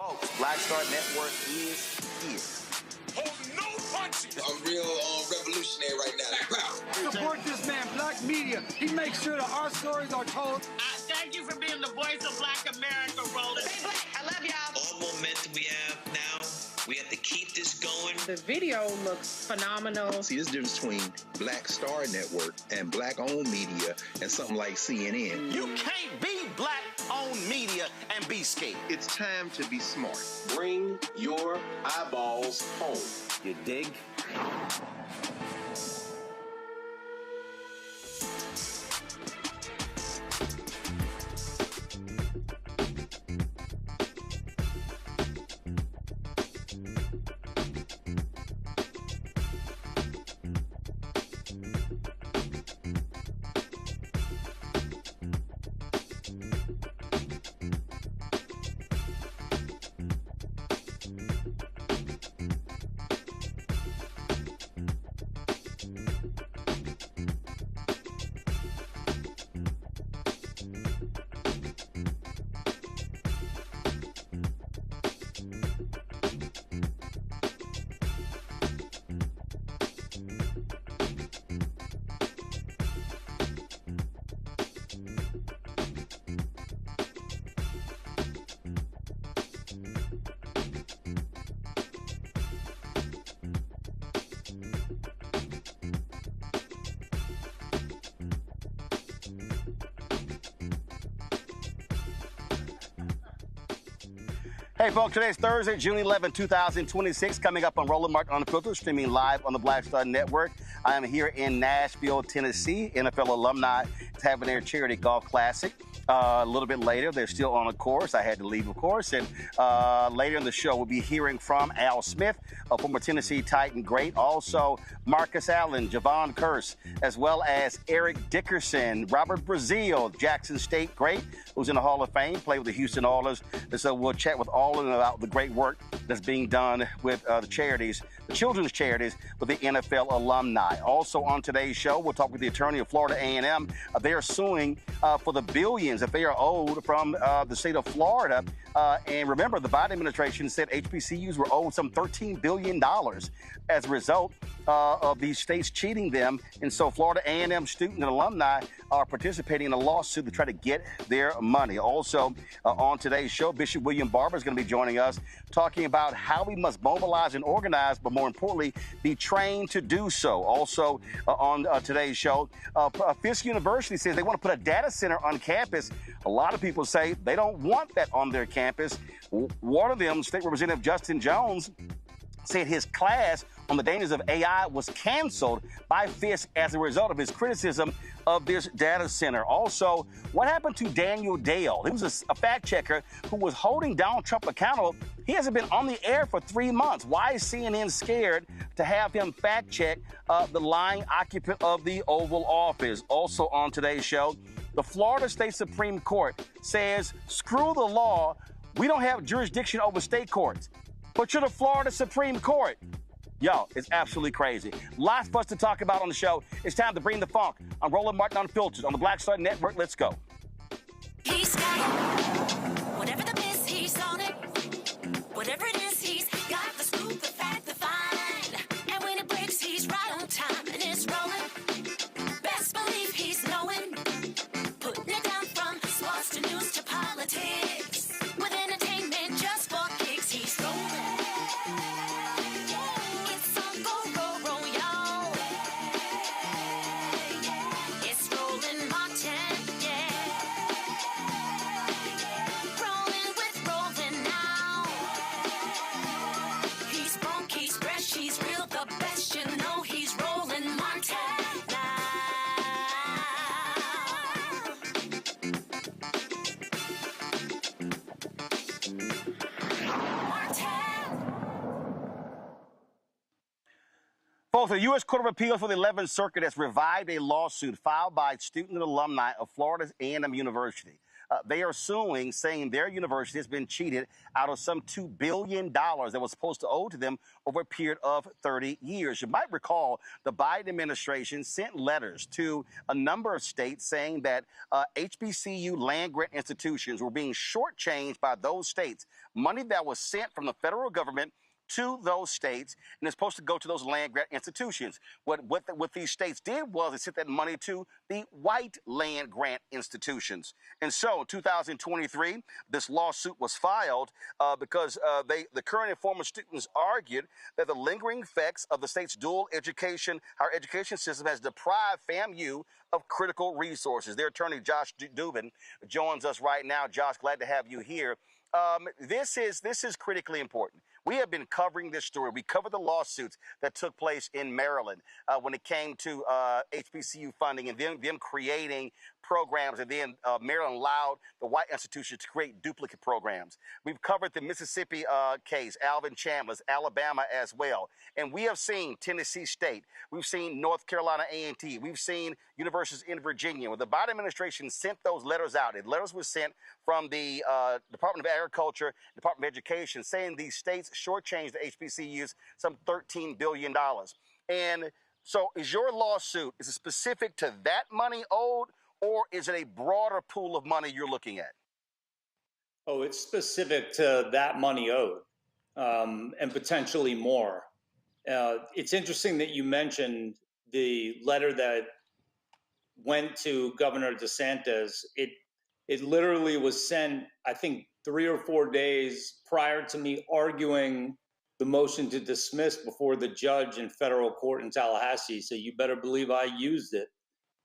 Folks, Black Star Network is here. Hold no punches. I'm real revolutionary right now. Support this man, Black Media. He makes sure that our stories are told. Thank you for being the voice of Black America, Roland. Stay black. I love y'all. All momentum we have now, we have to keep this going. The video looks phenomenal. See, this difference between Black Star Network and Black-owned media and something like CNN. You can't be Black-owned media and be scared. It's time to be smart. Bring your eyeballs home. You dig? Hey, folks, today's Thursday, June 11, 2026, coming up on Roland Mark Unfiltered, streaming live on the Black Star Network. I am here in Nashville, Tennessee. NFL alumni is having their charity golf classic. A little bit later, they're still on a course. I had to leave, of course. And later in the show, we'll be hearing from Al Smith, a former Tennessee Titan great. Also, Marcus Allen, Javon Curse, as well as Eric Dickerson, Robert Brazile, Jackson State great, who's in the Hall of Fame, played with the Houston Oilers. And so we'll chat with all of them about the great work that's being done with the charities, the children's charities, with the NFL alumni. Also on today's show, we'll talk with the attorney of Florida A&M. They are suing for the billions that they are owed from the state of Florida. And remember, the Biden administration said HBCUs were owed some $13 billion as a result of these states cheating them. And so Florida A&M students and alumni are participating in a lawsuit to try to get their money. Also on today's show, Bishop William Barber is going to be joining us, talking about how we must mobilize and organize, but more importantly, be trained to do so. Also on today's show, Fisk University says they want to put a data center on campus. A lot of people say they don't want that on their campus. One of them, State Representative Justin Jones, said his class on the dangers of AI was canceled by Fisk as a result of his criticism of this data center. Also, what happened to Daniel Dale? He was a fact checker who was holding Donald Trump accountable. He hasn't been on the air for 3 months. Why is CNN scared to have him fact check the lying occupant of the Oval Office? Also on today's show, the Florida State Supreme Court says, screw the law. We don't have jurisdiction over state courts. But you're the Florida Supreme Court. Yo, it's absolutely crazy. Lots for us to talk about on the show. It's time to bring the funk. I'm Roland Martin Unfiltered on the Black Star Network. Let's go. He's got whatever the miss, he's on it. Whatever it is, he's got the scoop, the fact, the find. And when it breaks, he's right on time and it's rolling. Best believe he's knowing. Putting it down from sports to news to politics. With entertainment just for kicks, he's rolling. It's on go, y'all. It's Roland Martin, yeah. Rolling with Roland now. He's funky, he's fresh, he's real, the best, you know he's Roland Martin now. Folks, the U.S. Court of Appeals for the 11th Circuit has revived a lawsuit filed by student and alumni of Florida A&M University. They are suing, saying their university has been cheated out of some $2 billion that was supposed to owe to them over a period of 30 years. You might recall the Biden administration sent letters to a number of states saying that HBCU land-grant institutions were being shortchanged by those states. Money that was sent from the federal government to those states, and it's supposed to go to those land-grant institutions. What these states did was they sent that money to the white land-grant institutions. And so, in 2023, this lawsuit was filed because the current and former students argued that the lingering effects of the state's dual education, higher education system has deprived FAMU of critical resources. Their attorney, Josh Dubin, joins us right now. Josh, glad to have you here. This is critically important. We have been covering this story. We covered the lawsuits that took place in Maryland when it came to HBCU funding and them creating programs, and then Maryland allowed the white institutions to create duplicate programs. We've covered the Mississippi case, Alvin Chandler's, Alabama as well. And we have seen Tennessee State. We've seen North Carolina A&T. We've seen universities in Virginia. When the Biden administration sent those letters out, and letters were sent from the Department of Agriculture, Department of Education, saying these states shortchanged the HBCUs some $13 billion. And so is your lawsuit, is it specific to that money owed, or is it a broader pool of money you're looking at? Oh, it's specific to that money owed, and potentially more. It's interesting that you mentioned the letter that went to Governor DeSantis. It literally was sent, I think, 3 or 4 days prior to me arguing the motion to dismiss before the judge in federal court in Tallahassee. So you better believe I used it.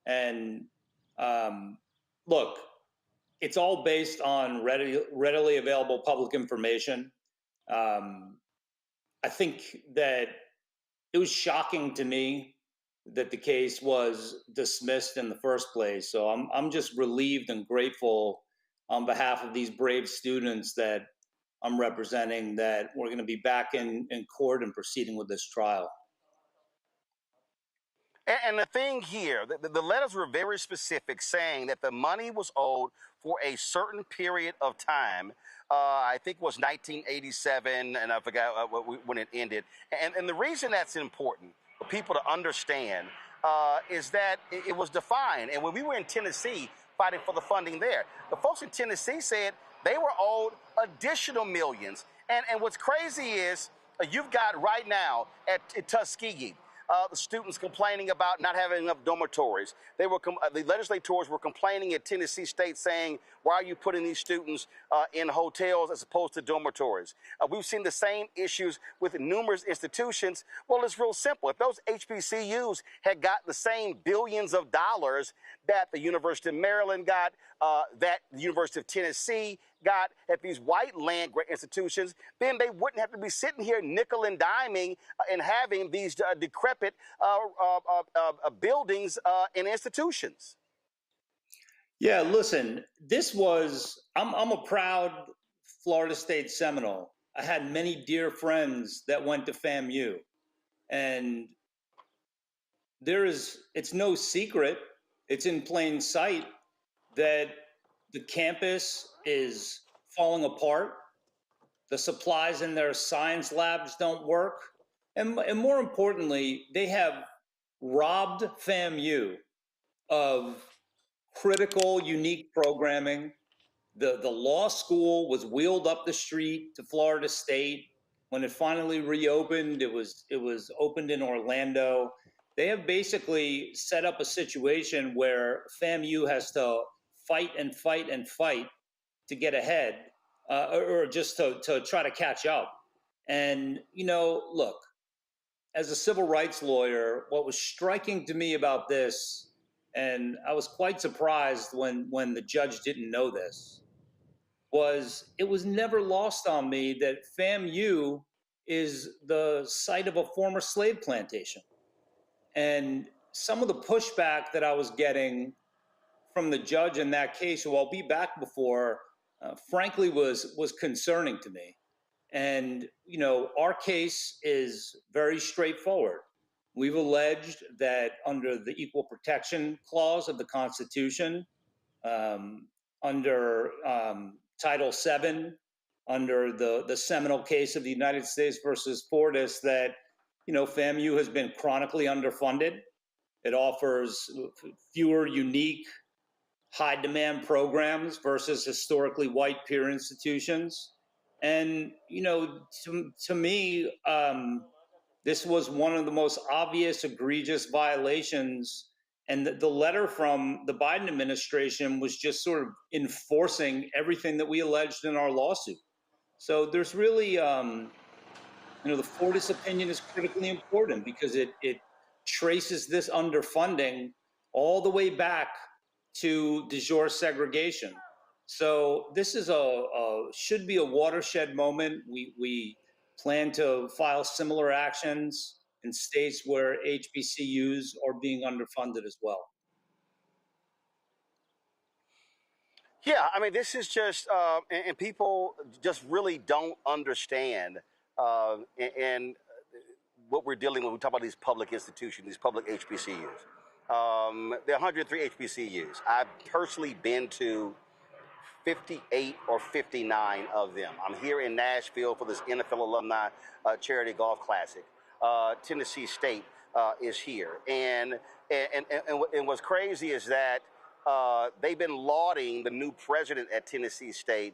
And look, it's all based on readily available public information. I think that it was shocking to me that the case was dismissed in the first place. So I'm just relieved and grateful on behalf of these brave students that I'm representing that we're going to be back in court and proceeding with this trial. And the thing here, the letters were very specific, saying that the money was owed for a certain period of time. I think it was 1987, and I forgot when it ended. And the reason that's important for people to understand is that it was defined. And when we were in Tennessee fighting for the funding there, the folks in Tennessee said they were owed additional millions. And what's crazy is you've got right now at Tuskegee, the students complaining about not having enough dormitories. The legislators were complaining at Tennessee State saying, why are you putting these students in hotels as opposed to dormitories? We've seen the same issues with numerous institutions. Well, it's real simple. If those HBCUs had got the same billions of dollars that the University of Maryland got, that the University of Tennessee got at these white land-grant institutions, then they wouldn't have to be sitting here nickel and diming and having these decrepit buildings and institutions. Yeah, listen, I'm a proud Florida State Seminole. I had many dear friends that went to FAMU, and it's no secret, it's in plain sight that the campus is falling apart. The supplies in their science labs don't work. And more importantly, they have robbed FAMU of critical, unique programming. The law school was wheeled up the street to Florida State. When it finally reopened, it was opened in Orlando. They have basically set up a situation where FAMU has to fight and fight and fight to get ahead, or just to try to catch up. And, look, as a civil rights lawyer, what was striking to me about this, and I was quite surprised when the judge didn't know this, was it was never lost on me that FAMU is the site of a former slave plantation. And some of the pushback that I was getting from the judge in that case, who I'll be back before, frankly, was concerning to me. And, our case is very straightforward. We've alleged that under the Equal Protection Clause of the Constitution, under Title VII, under the seminal case of the United States versus Fortis, that, FAMU has been chronically underfunded. It offers fewer unique, high-demand programs versus historically white peer institutions. And, to me, this was one of the most obvious, egregious violations. And the letter from the Biden administration was just sort of enforcing everything that we alleged in our lawsuit. So there's really, the Fortis opinion is critically important because it traces this underfunding all the way back to de jure segregation. So this is should be a watershed moment. We plan to file similar actions in states where HBCUs are being underfunded as well. Yeah, I mean, this is just, and people just really don't understand, and what we're dealing with. We talk about these public institutions, these public HBCUs. There are 103 HBCUs. I've personally been to 58 or 59 of them. I'm here in Nashville for this NFL Alumni Charity Golf Classic. Tennessee State is here. And what's crazy is that they've been lauding the new president at Tennessee State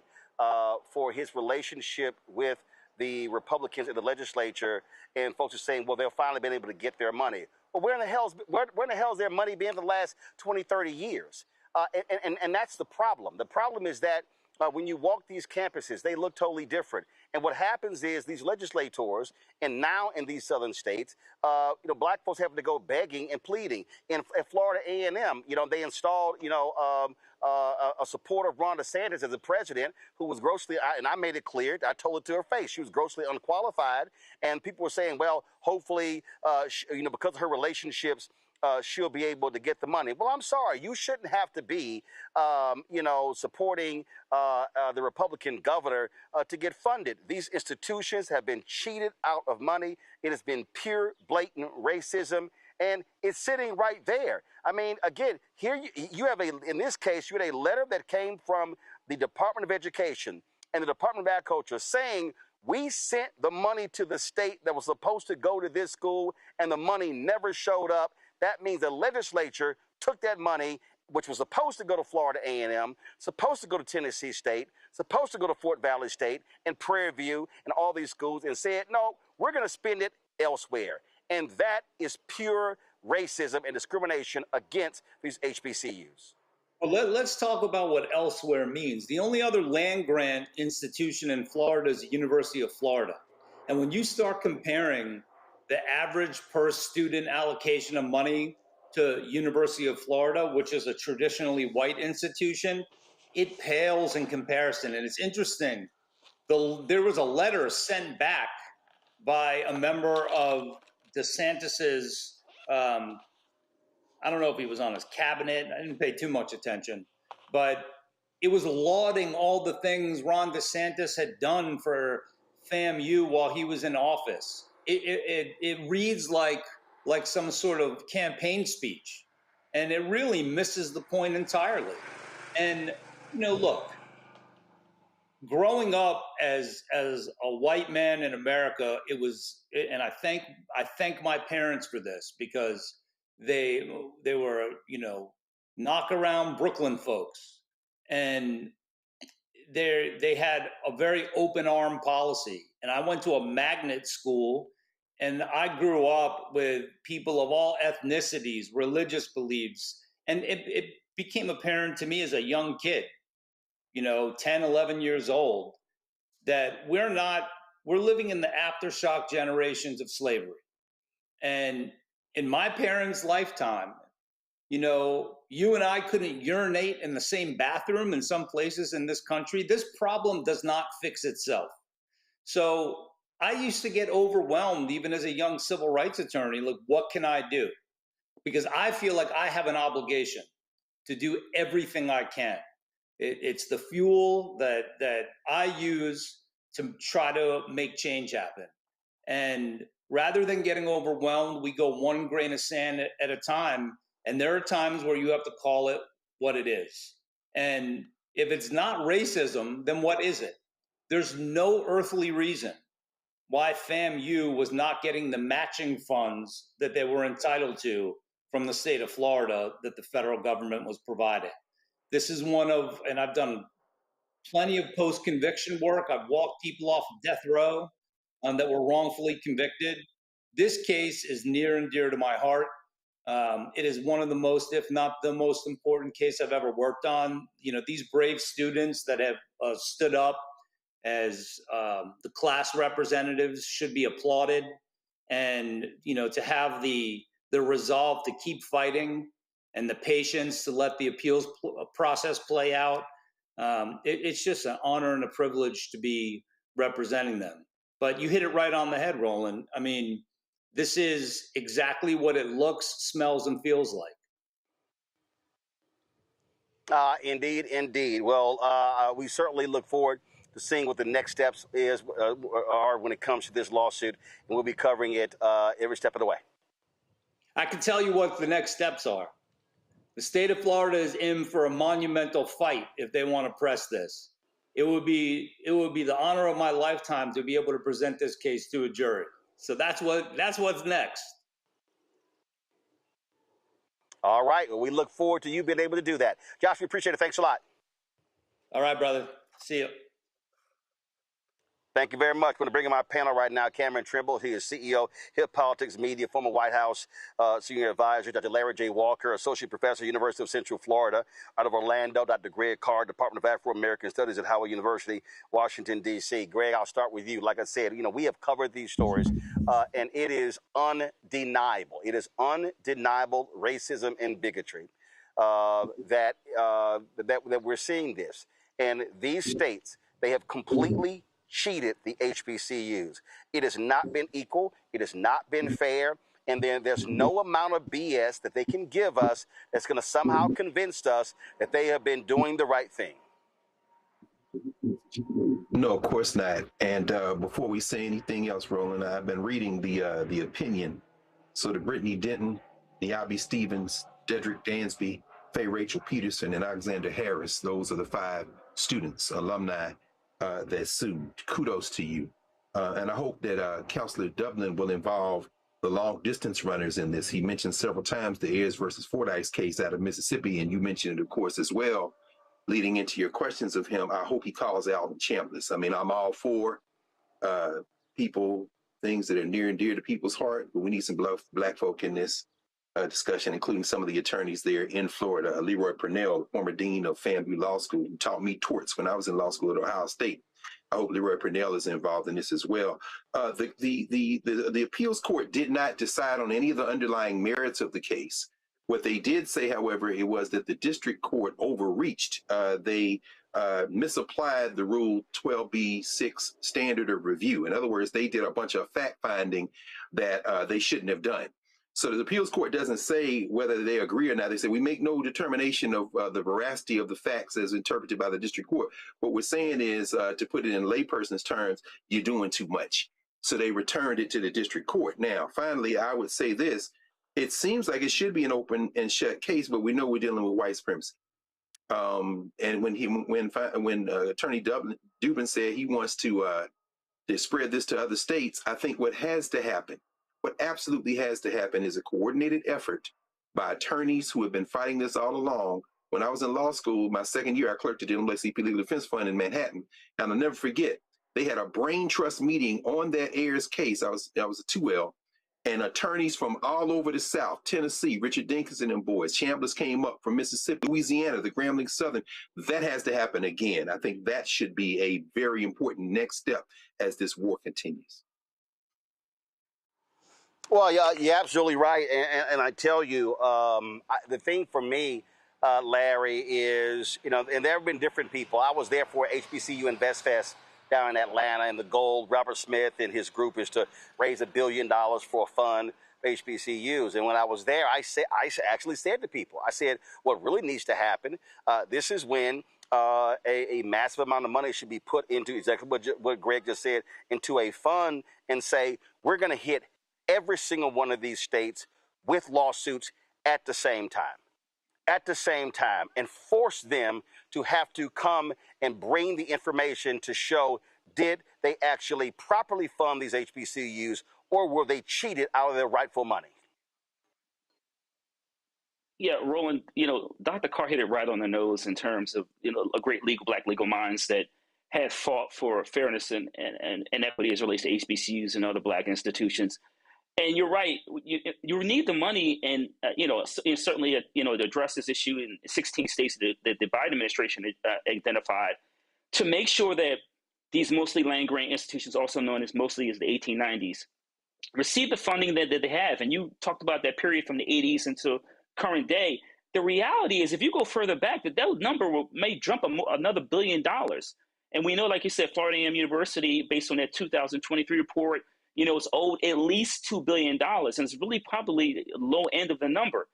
for his relationship with the Republicans in the legislature, and folks are saying, well, they'll finally been able to get their money. Well, where in the hell's their money been for the last 20, 30 years? And that's the problem. The problem is that when you walk these campuses, they look totally different. And what happens is these legislators, and now in these southern states, black folks have to go begging and pleading. In Florida A&M, they installed, a supporter of Ron DeSantis as a president who was grossly, and I made it clear, I told it to her face, she was grossly unqualified. And people were saying, well, hopefully, because of her relationships, she'll be able to get the money. Well, I'm sorry, you shouldn't have to be, supporting the Republican governor to get funded. These institutions have been cheated out of money. It has been pure, blatant racism, and it's sitting right there. I mean, again, here you have in this case, you had a letter that came from the Department of Education and the Department of Agriculture saying, we sent the money to the state that was supposed to go to this school, and the money never showed up. That means the legislature took that money, which was supposed to go to Florida A&M, supposed to go to Tennessee State, supposed to go to Fort Valley State and Prairie View and all these schools, and said, no, we're going to spend it elsewhere. And that is pure racism and discrimination against these HBCUs. Well, let's talk about what elsewhere means. The only other land-grant institution in Florida is the University of Florida. And when you start comparing the average per student allocation of money to University of Florida, which is a traditionally white institution, it pales in comparison. And it's interesting. There was a letter sent back by a member of DeSantis's, I don't know if he was on his cabinet. I didn't pay too much attention, but it was lauding all the things Ron DeSantis had done for FAMU while he was in office. It reads like some sort of campaign speech, and it really misses the point entirely. And look, growing up as a white man in America, and I thank my parents for this, because they were knock around Brooklyn folks, and they had a very open arm policy. And I went to a magnet school. And I grew up with people of all ethnicities, religious beliefs. And it became apparent to me as a young kid, 10, 11 years old, that we're living in the aftershock generations of slavery. And in my parents' lifetime, you and I couldn't urinate in the same bathroom in some places in this country. This problem does not fix itself. So I used to get overwhelmed even as a young civil rights attorney. Look, what can I do? Because I feel like I have an obligation to do everything I can. It's the fuel that I use to try to make change happen. And rather than getting overwhelmed, we go one grain of sand at a time. And there are times where you have to call it what it is. And If it's not racism, then what is it? There's no earthly reason why FAMU was not getting the matching funds that they were entitled to from the state of Florida that the federal government was providing. This is one of, and I've done plenty of post-conviction work. I've walked people off of death row that were wrongfully convicted. This case is near and dear to my heart. It is one of the most, if not the most important case I've ever worked on. You know, these brave students that have stood up as the class representatives should be applauded. And, you know, to have the resolve to keep fighting and the patience to let the appeals process play out, it's just an honor and a privilege to be representing them. But you hit it right on the head, Roland. I mean, this is exactly what it looks, smells, and feels like. Indeed, indeed. Well, we certainly look forward to seeing what the next steps are when it comes to this lawsuit, and we'll be covering it every step of the way. I can tell you what the next steps are. The state of Florida is in for a monumental fight if they want to press this. It would be the honor of my lifetime to be able to present this case to a jury. So that's what's next. All right. Well, we look forward to you being able to do that. Josh, we appreciate it. Thanks a lot. All right, brother. See you. Thank you very much. I'm going to bring in my panel right now, Cameron Trimble. He is CEO, Hip Politics Media, former White House Senior Advisor, Dr. Larry J. Walker, Associate Professor, University of Central Florida, out of Orlando, Dr. Greg Carr, Department of Afro-American Studies at Howard University, Washington, D.C. Greg, I'll start with you. Like I said, you know, we have covered these stories, and it is undeniable. It is undeniable racism and bigotry that we're seeing this. And these states, they have completely cheated the HBCUs. It has not been equal. It has not been fair. And then there's no amount of BS that they can give us that's going to somehow convince us that they have been doing the right thing. No, of course not. And before we say anything else, Roland, I've been reading the opinion. So the Brittany Denton, Niabi Stevens, Dedrick Dansby, Faye Rachel Peterson, and Alexander Harris, those are the 5 students, alumni, that sued. Kudos to you. And I hope that Councilor Dublin will involve the long distance runners in this. He mentioned several times the Ayers versus Fordyce case out of Mississippi, and you mentioned it, of course, as well, leading into your questions of him. I hope he calls Alvin Chambliss. I mean, I'm all for people, things that are near and dear to people's heart, but we need some black folk in this discussion, including some of the attorneys there in Florida. Leroy Purnell, former dean of FAMU Law School, who taught me torts when I was in law school at Ohio State. I hope Leroy Purnell is involved in this as well. The appeals court did not decide on any of the underlying merits of the case. What they did say, however, it was that the district court overreached. They misapplied the Rule 12b-6 standard of review. In other words, they did a bunch of fact finding that they shouldn't have done. So the appeals court doesn't say whether they agree or not. They say we make no determination of the veracity of the facts as interpreted by the district court. What we're saying is, to put it in layperson's terms, you're doing too much. So they returned it to the district court. Now, finally, I would say this. It seems like it should be an open and shut case, but we know we're dealing with white supremacy. And when Attorney Dubin said he wants to spread this to other states, I think what absolutely has to happen is a coordinated effort by attorneys who have been fighting this all along. When I was in law school, my second year, I clerked at the NAACP Legal Defense Fund in Manhattan. And I'll never forget, they had a brain trust meeting on that Ayers case. I was a 2L, and attorneys from all over the South, Tennessee, Richard Dinkinson and boys, Chambliss came up from Mississippi, Louisiana, the Grambling Southern. That has to happen again. I think that should be a very important next step as this war continues. Well, yeah, you're absolutely right. And I tell you, the thing for me, Larry, is, you know, and there have been different people. I was there for HBCU Invest Fest down in Atlanta, and the goal, Robert Smith and his group, is to raise $1 billion for a fund for HBCUs. And when I was there, I actually said to people, I said, what really needs to happen, this is when a massive amount of money should be put into exactly what Greg just said, into a fund, and say, we're going to hit every single one of these states with lawsuits at the same time. at the same time and force them to have to come and bring the information to show, did they actually properly fund these HBCUs, or were they cheated out of their rightful money? Yeah, Roland, Dr. Carr hit it right on the nose in terms of, a great black legal minds that have fought for fairness and equity as it relates to HBCUs and other black institutions. And you're right, you need the money and, certainly, to address this issue in 16 states that the Biden administration identified, to make sure that these mostly land-grant institutions, also known as mostly as the 1890s, receive the funding that they have. And you talked about that period from the 80s until current day. The reality is, if you go further back, that number may jump another $1 billion. And we know, like you said, Florida A&M University, based on that 2023 report, it's owed at least $2 billion. And it's really probably the low end of the number.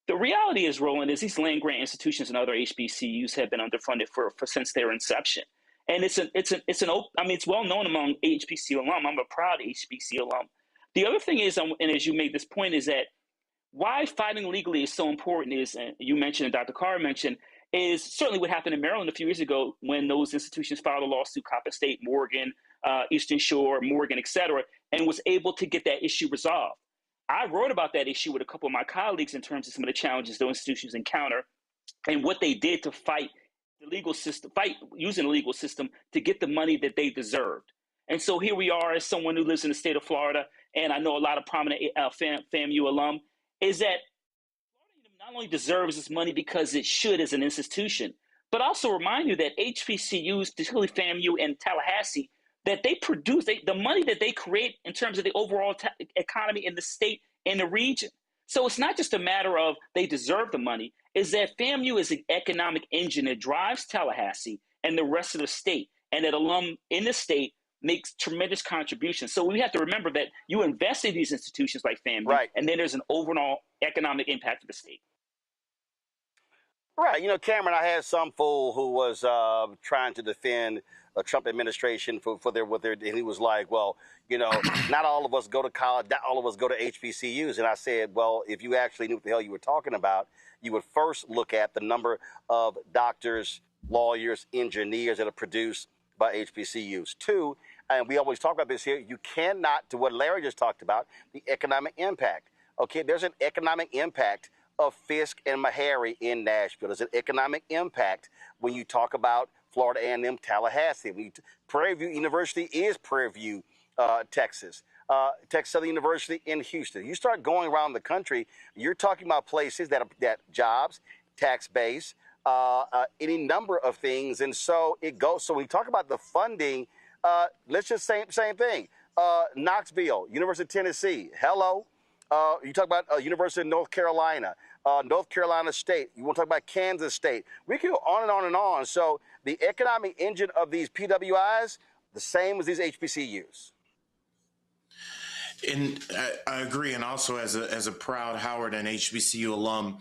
The reality is, Roland, is these land grant institutions and other HBCUs have been underfunded for since their inception. And it's well known among HBCU alum. I'm a proud HBCU alum. The other thing is, and as you made this point, is that why fighting legally is so important is, and you mentioned and Dr. Carr mentioned, is certainly what happened in Maryland a few years ago when those institutions filed a lawsuit, Coppin State, Morgan, Eastern Shore, Morgan, et cetera, and was able to get that issue resolved. I wrote about that issue with a couple of my colleagues in terms of some of the challenges those institutions encounter and what they did to fight the legal system, using the legal system to get the money that they deserved. And so here we are, as someone who lives in the state of Florida, and I know a lot of prominent FAMU alum, is that Florida not only deserves this money because it should as an institution, but also remind you that HBCUs, particularly FAMU and Tallahassee, that they produce, the money that they create in terms of the overall economy in the state and the region. So it's not just a matter of they deserve the money, is that FAMU is an economic engine that drives Tallahassee and the rest of the state, and that alum in the state makes tremendous contributions. So we have to remember that you invest in these institutions like FAMU, right, and then there's an overall economic impact to the state. Right. Cameron, I had some fool who was trying to defend a Trump administration for and he was like, well, not all of us go to college, not all of us go to HBCUs. And I said, well, if you actually knew what the hell you were talking about, you would first look at the number of doctors, lawyers, engineers that are produced by HBCUs. Two, and we always talk about this here, you cannot, to what Larry just talked about, the economic impact. Okay, there's an economic impact of Fisk and Meharry in Nashville. There's an economic impact when you talk about Florida A&M Tallahassee. Prairie View University is Prairie View, Texas. Texas Southern University in Houston. You start going around the country, you're talking about places that jobs, tax base, any number of things. And so it goes. So when we talk about the funding, let's just say same thing. Knoxville, University of Tennessee, hello. You talk about University of North Carolina, North Carolina State. You want to talk about Kansas State. We can go on and on and on. So the economic engine of these PWIs, the same as these HBCUs. And I agree. And also as a proud Howard and HBCU alum,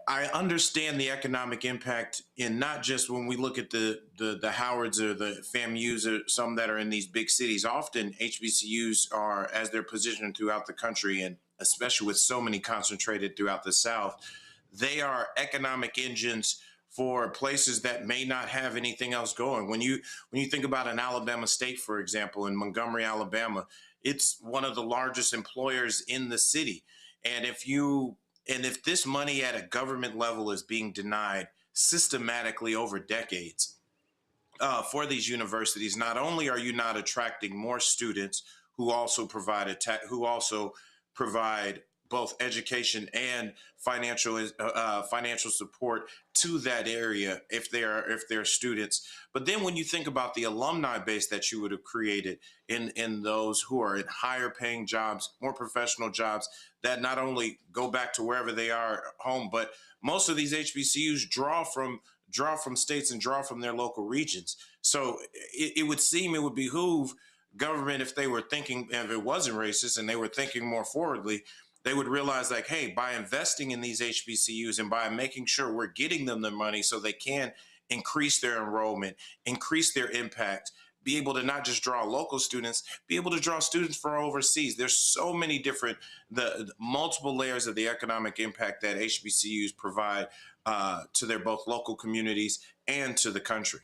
I understand the economic impact in not just when we look at the Howards or the FAMUs or some that are in these big cities. Often HBCUs are, as they're positioned throughout the country, and especially with so many concentrated throughout the South, they are economic engines for places that may not have anything else going. When you think about an Alabama State, for example, in Montgomery, Alabama, it's one of the largest employers in the city. And if this money at a government level is being denied systematically over decades for these universities, not only are you not attracting more students who also provide both education and financial support to that area if they're students. But then when you think about the alumni base that you would have created in those who are in higher paying jobs, more professional jobs that not only go back to wherever they are home, but most of these HBCUs draw from states and draw from their local regions. So it would seem it would behoove government, if they were thinking, if it wasn't racist and they were thinking more forwardly, they would realize like, hey, by investing in these HBCUs and by making sure we're getting them the money so they can increase their enrollment, increase their impact, be able to not just draw local students, be able to draw students from overseas. There's so many different, the multiple layers of the economic impact that HBCUs provide to their both local communities and to the country.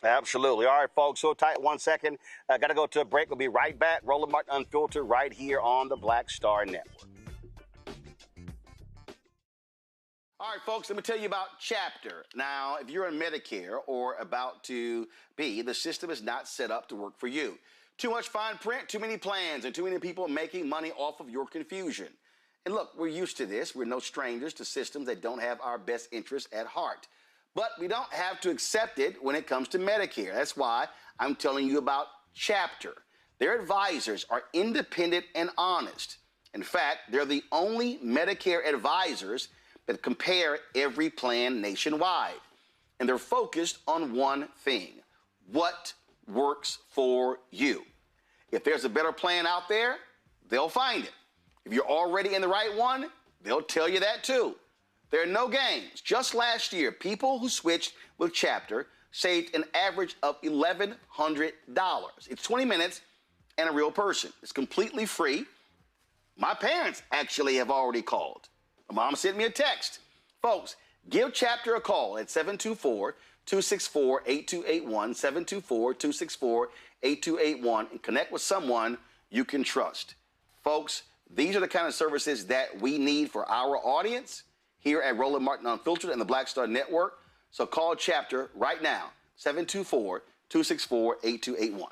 Absolutely. All right, folks, so tight 1 second. I got to go to a break. We'll be right back. Roland Martin Unfiltered right here on the Black Star Network. All right, folks, let me tell you about Chapter. Now, if you're on Medicare or about to be, the system is not set up to work for you. Too much fine print, too many plans, and too many people making money off of your confusion. And look, we're used to this. We're no strangers to systems that don't have our best interests at heart. But we don't have to accept it when it comes to Medicare. That's why I'm telling you about Chapter. Their advisors are independent and honest. In fact, they're the only Medicare advisors that compare every plan nationwide. And they're focused on one thing: what works for you. If there's a better plan out there, they'll find it. If you're already in the right one, they'll tell you that too. There are no games. Just last year, people who switched with Chapter saved an average of $1,100. It's 20 minutes and a real person. It's completely free. My parents actually have already called. My mom sent me a text. Folks, give Chapter a call at 724-264-8281, 724-264-8281, and connect with someone you can trust. Folks, these are the kind of services that we need for our audience here at Roland Martin Unfiltered and the Black Star Network. So call Chapter right now, 724-264-8281.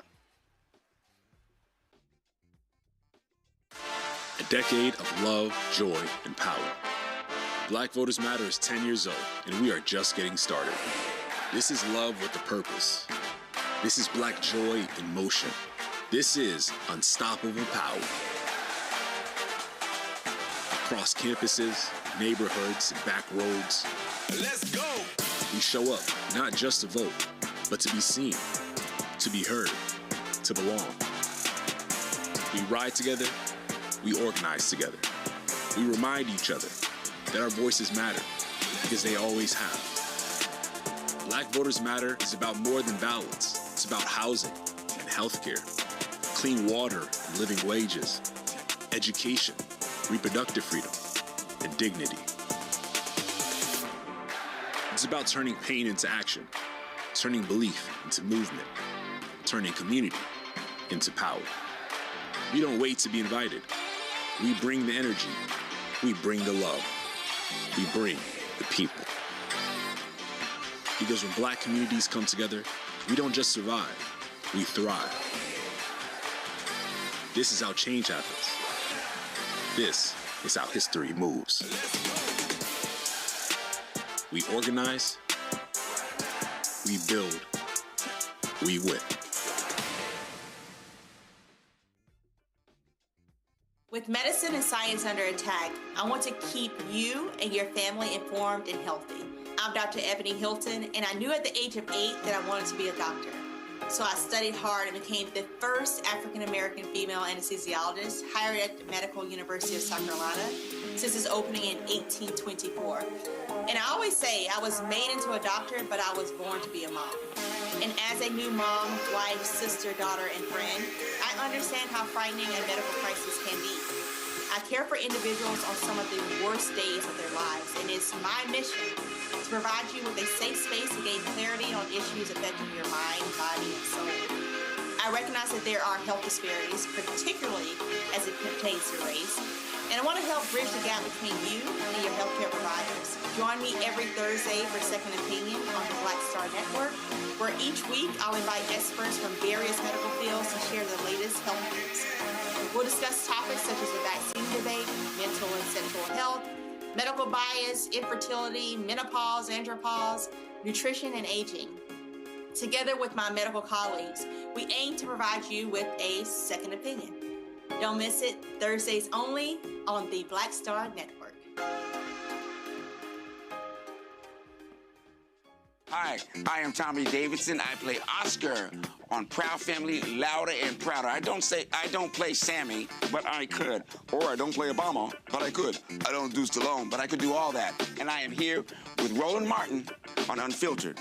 A decade of love, joy, and power. Black Voters Matter is 10 years old, and we are just getting started. This is love with a purpose. This is Black joy in motion. This is unstoppable power. Across campuses, neighborhoods, and back roads. Let's go! We show up not just to vote, but to be seen, to be heard, to belong. We ride together, we organize together. We remind each other that our voices matter, because they always have. Black Voters Matter is about more than ballots. It's about housing and healthcare, clean water and living wages, education, reproductive freedom, and dignity. It's about turning pain into action, turning belief into movement, turning community into power. We don't wait to be invited. We bring the energy. We bring the love. We bring the people. Because when Black communities come together, we don't just survive, we thrive. This is how change happens. This is how history moves. We organize, we build, we win. With medicine and science under attack, I want to keep you and your family informed and healthy. I'm Dr. Ebony Hilton, and I knew at the age of 8 that I wanted to be a doctor. So I studied hard and became the first African-American female anesthesiologist hired at the Medical University of South Carolina since its opening in 1824. And I always say I was made into a doctor, but I was born to be a mom. And as a new mom, wife, sister, daughter, and friend, I understand how frightening a medical crisis can be. I care for individuals on some of the worst days of their lives, and it's my mission to provide you with a safe space to gain clarity on issues affecting your mind, body, and soul. I recognize that there are health disparities, particularly as it pertains to race, and I want to help bridge the gap between you and your healthcare providers. Join me every Thursday for Second Opinion on the Black Star Network, where each week I'll invite experts from various medical fields to share the latest health news. We'll discuss topics such as the vaccine debate, mental and sexual health, medical bias, infertility, menopause, andropause, nutrition, and aging. Together with my medical colleagues, we aim to provide you with a second opinion. Don't miss it, Thursdays only on the Black Star Network. Hi, I am Tommy Davidson. I play Oscar on Proud Family, Louder and Prouder. I don't play Sammy, but I could. Or I don't play Obama, but I could. I don't do Stallone, but I could do all that. And I am here with Roland Martin on Unfiltered.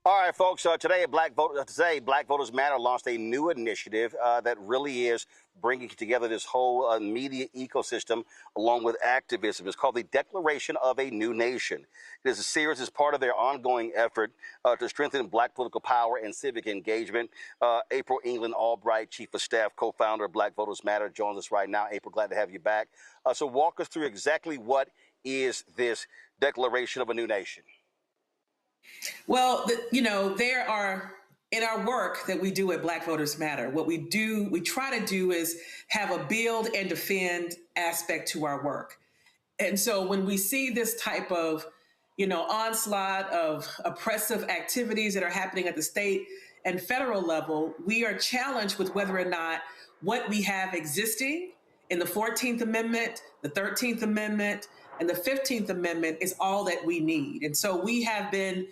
All right, folks. Today, Black Voters Matter launched a new initiative that really is bringing together this whole media ecosystem along with activism. It's called the Declaration of a New Nation. It is a series as part of their ongoing effort to strengthen Black political power and civic engagement. April England Albright, Chief of Staff, co-founder of Black Voters Matter, joins us right now. April, glad to have you back. So walk us through exactly what is this Declaration of a New Nation. Well, there are, in our work that we do at Black Voters Matter, what we try to do is have a build and defend aspect to our work. And so when we see this type of, onslaught of oppressive activities that are happening at the state and federal level, we are challenged with whether or not what we have existing in the 14th Amendment, the 13th Amendment, and the 15th Amendment is all that we need. And so we have been,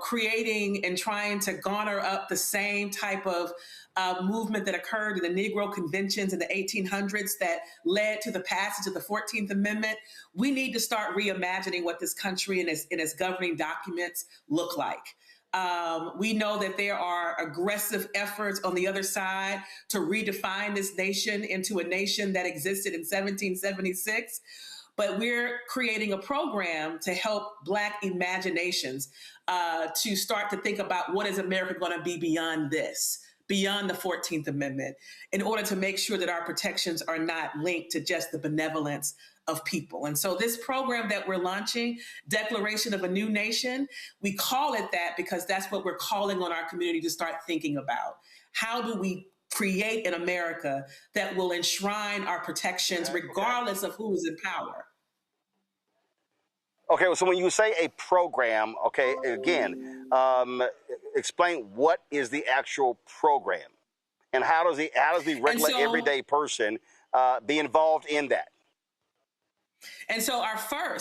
creating and trying to garner up the same type of movement that occurred in the Negro conventions in the 1800s that led to the passage of the 14th Amendment. We need to start reimagining what this country and its governing documents look like. We know that there are aggressive efforts on the other side to redefine this nation into a nation that existed in 1776. But we're creating a program to help Black imaginations to start to think about what is America going to be beyond this, beyond the 14th Amendment, in order to make sure that our protections are not linked to just the benevolence of people. And so this program that we're launching, Declaration of a New Nation, we call it that because that's what we're calling on our community to start thinking about. How do we create an America that will enshrine our protections regardless of who is in power? Okay, so when you say a program, okay, again, explain what is the actual program, and how does the regular everyday person be involved in that? And so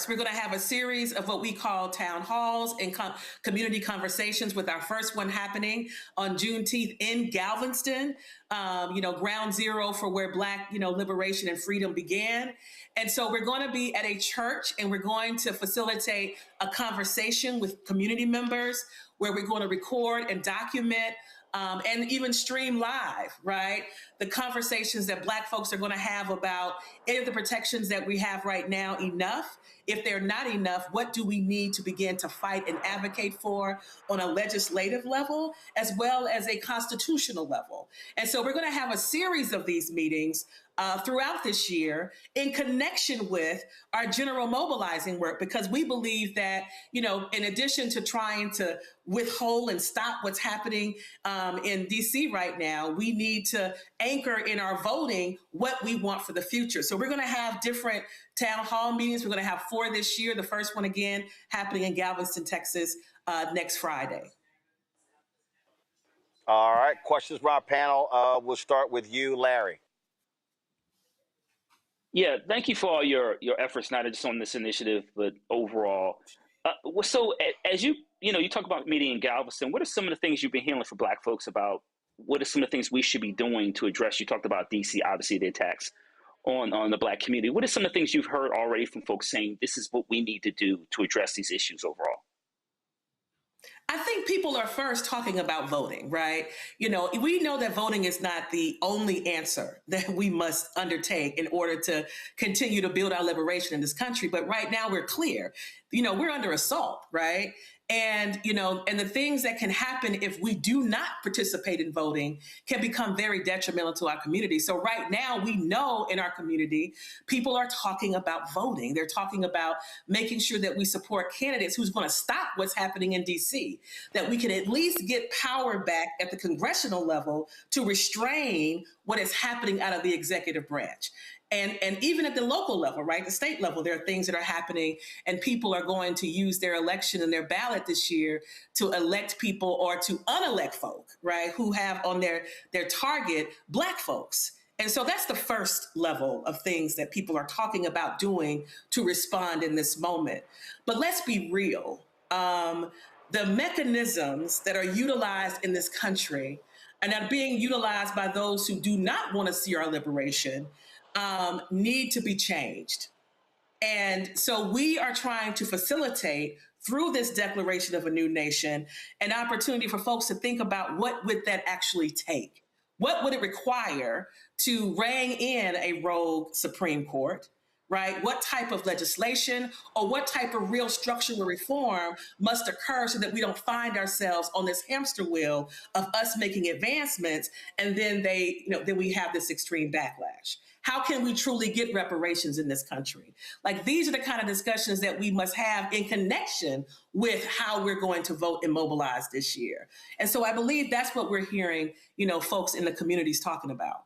we're going to have a series of what we call town halls and community conversations, with our first one happening on Juneteenth in Galveston, ground zero for where Black, liberation and freedom began. And so we're going to be at a church, and we're going to facilitate a conversation with community members where we're going to record and document and even stream live, right? The conversations that Black folks are going to have about, are the protections that we have right now enough? If they're not enough, what do we need to begin to fight and advocate for on a legislative level, as well as a constitutional level? And so we're going to have a series of these meetings throughout this year in connection with our general mobilizing work, because we believe that, in addition to trying to withhold and stop what's happening in DC right now, we need to anchor in our voting what we want for the future. So we're going to have different town hall meetings. We're going to have 4 this year. The first one, again, happening in Galveston, Texas, next Friday. All right. Questions from our panel. We'll start with you, Larry. Yeah, thank you for all your efforts, not just on this initiative, but overall. So as you talk about meeting in Galveston, what are some of the things you've been hearing for Black folks about? What are some of the things we should be doing to address? You talked about DC, obviously the attacks on the Black community. What are some of the things you've heard already from folks saying this is what we need to do to address these issues overall? I think people are first talking about voting, right? We know that voting is not the only answer that we must undertake in order to continue to build our liberation in this country. But right now we're clear, we're under assault, right? And, and the things that can happen if we do not participate in voting can become very detrimental to our community. So right now, we know in our community, people are talking about voting. They're talking about making sure that we support candidates who's going to stop what's happening in DC, that we can at least get power back at the congressional level to restrain what is happening out of the executive branch. And even at the local level, right, the state level, there are things that are happening, and people are going to use their election and their ballot this year to elect people or to unelect folk, right, who have on their target Black folks. And so that's the first level of things that people are talking about doing to respond in this moment. But let's be real. The mechanisms that are utilized in this country and are being utilized by those who do not want to see our liberation need to be changed. And so we are trying to facilitate through this declaration of a new nation, an opportunity for folks to think about what would that actually take? What would it require to rein in a rogue Supreme Court, right? What type of legislation or what type of real structural reform must occur so that we don't find ourselves on this hamster wheel of us making advancements and then then we have this extreme backlash? How can we truly get reparations in this country? Like, these are the kind of discussions that we must have in connection with how we're going to vote and mobilize this year. And so I believe that's what we're hearing, folks in the communities talking about.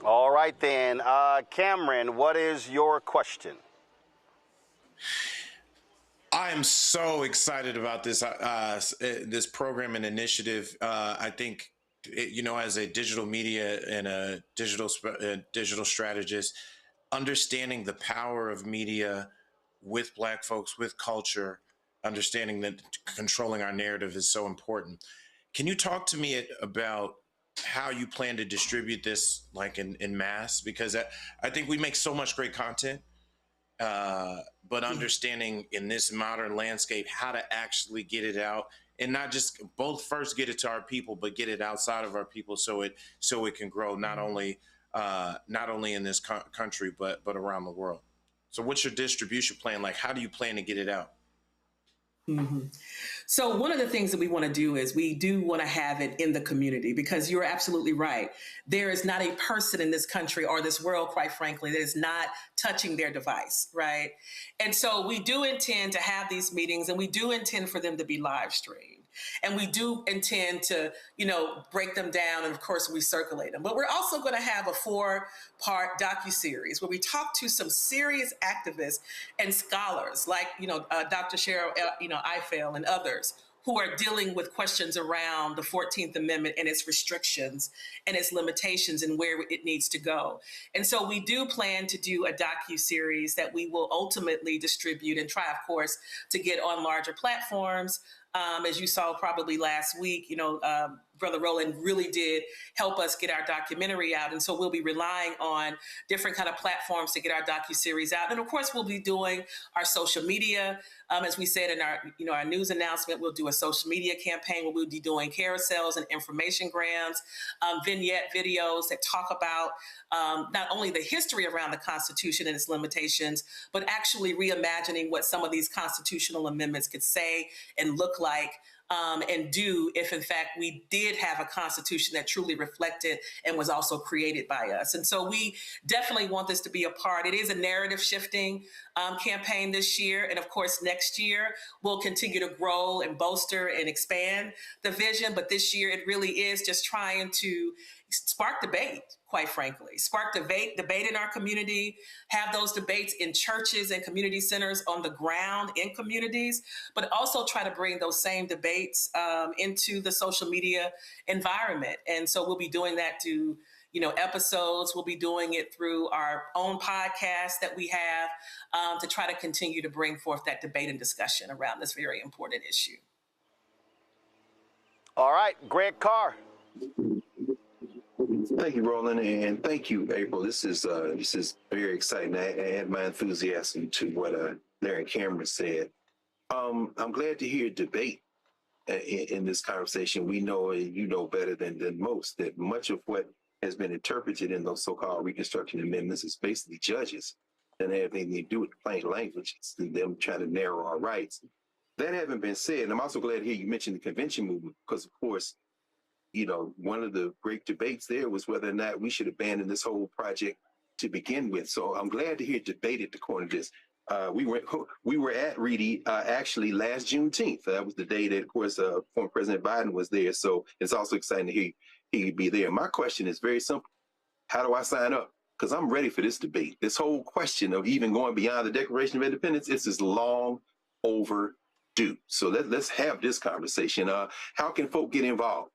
All right, then. Cameron, what is your question? I am so excited about this this program and initiative. I think, as a digital media and a digital strategist, understanding the power of media with Black folks, with culture, understanding that controlling our narrative is so important. Can you talk to me about how you plan to distribute this, like in mass? Because I think we make so much great content, but understanding in this modern landscape how to actually get it out, and not just both first get it to our people, but get it outside of our people so it can grow not only in this country but around the world. So what's your distribution plan like? How do you plan to get it out? Mm-hmm. So one of the things that we want to do is we do want to have it in the community, because you're absolutely right. There is not a person in this country or this world, quite frankly, that is not touching their device, right? And so we do intend to have these meetings, and we do intend for them to be live streamed. And we do intend to, break them down, and of course we circulate them. But we're also going to have a 4-part docuseries where we talk to some serious activists and scholars like, Dr. Cheryl, Eifel and others who are dealing with questions around the 14th Amendment and its restrictions and its limitations and where it needs to go. And so we do plan to do a docuseries that we will ultimately distribute and try, of course, to get on larger platforms. As you saw probably last week, Brother Roland really did help us get our documentary out. And so we'll be relying on different kind of platforms to get our docuseries out. And of course, we'll be doing our social media. As we said in our news announcement, we'll do a social media campaign where we'll be doing carousels and information grams, vignette videos that talk about not only the history around the Constitution and its limitations, but actually reimagining what some of these constitutional amendments could say and look like and do if, in fact, we did have a Constitution that truly reflected and was also created by us. And so we definitely want this to be a part. It is a narrative shifting campaign this year. And of course, next year, we'll continue to grow and bolster and expand the vision. But this year, it really is just trying to spark debate, quite frankly, spark debate in our community, have those debates in churches and community centers on the ground in communities, but also try to bring those same debates into the social media environment. And so we'll be doing that through, episodes. We'll be doing it through our own podcast that we have to try to continue to bring forth that debate and discussion around this very important issue. All right, Greg Carr. Thank you, Roland, and thank you, April. This is very exciting. I add my enthusiasm to what Larry Cameron said. I'm glad to hear debate in this conversation. We know, you know better than most, that much of what has been interpreted in those so-called Reconstruction Amendments is basically judges and everything they do with plain language. It's them trying to narrow our rights. That having been said, and I'm also glad to hear you mention the convention movement, because, of course, one of the great debates there was whether or not we should abandon this whole project to begin with. So I'm glad to hear debate at the corner of this. We were at Reedy actually last Juneteenth. That was the day that, of course, former President Biden was there. So it's also exciting to hear he be there. My question is very simple. How do I sign up? Because I'm ready for this debate. This whole question of even going beyond the Declaration of Independence, it's just long overdue. So let's have this conversation. How can folk get involved?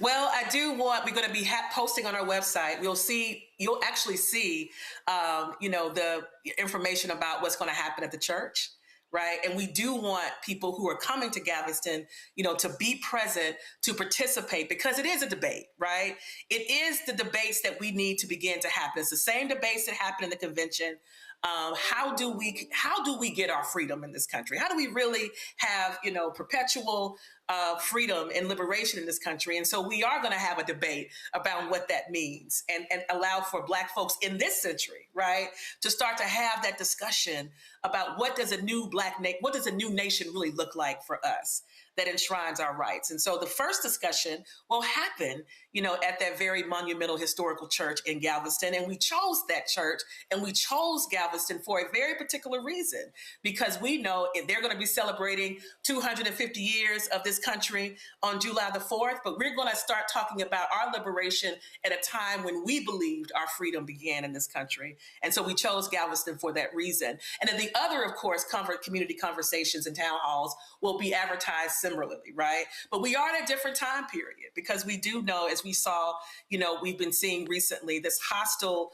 Well, we're going to be posting on our website. You'll actually see, the information about what's going to happen at the church. right? And we do want people who are coming to Galveston, to be present, to participate, because it is a debate, right? It is the debates that we need to begin to happen. It's the same debates that happen in the convention. How do we get our freedom in this country? How do we really have, perpetual freedom and liberation in this country? And so we are going to have a debate about what that means and allow for Black folks in this century, right, to start to have that discussion about what does a new nation really look like for us that enshrines our rights. And so the first discussion will happen, at that very monumental historical church in Galveston. And we chose that church and we chose Galveston for a very particular reason, because we know they're going to be celebrating 250 years of this country on July the 4th, but we're going to start talking about our liberation at a time when we believed our freedom began in this country. And so we chose Galveston for that reason. And then the other, of course, community conversations and town halls will be advertised similarly, right? But we are at a different time period, because we do know, as we saw, we've been seeing recently this hostile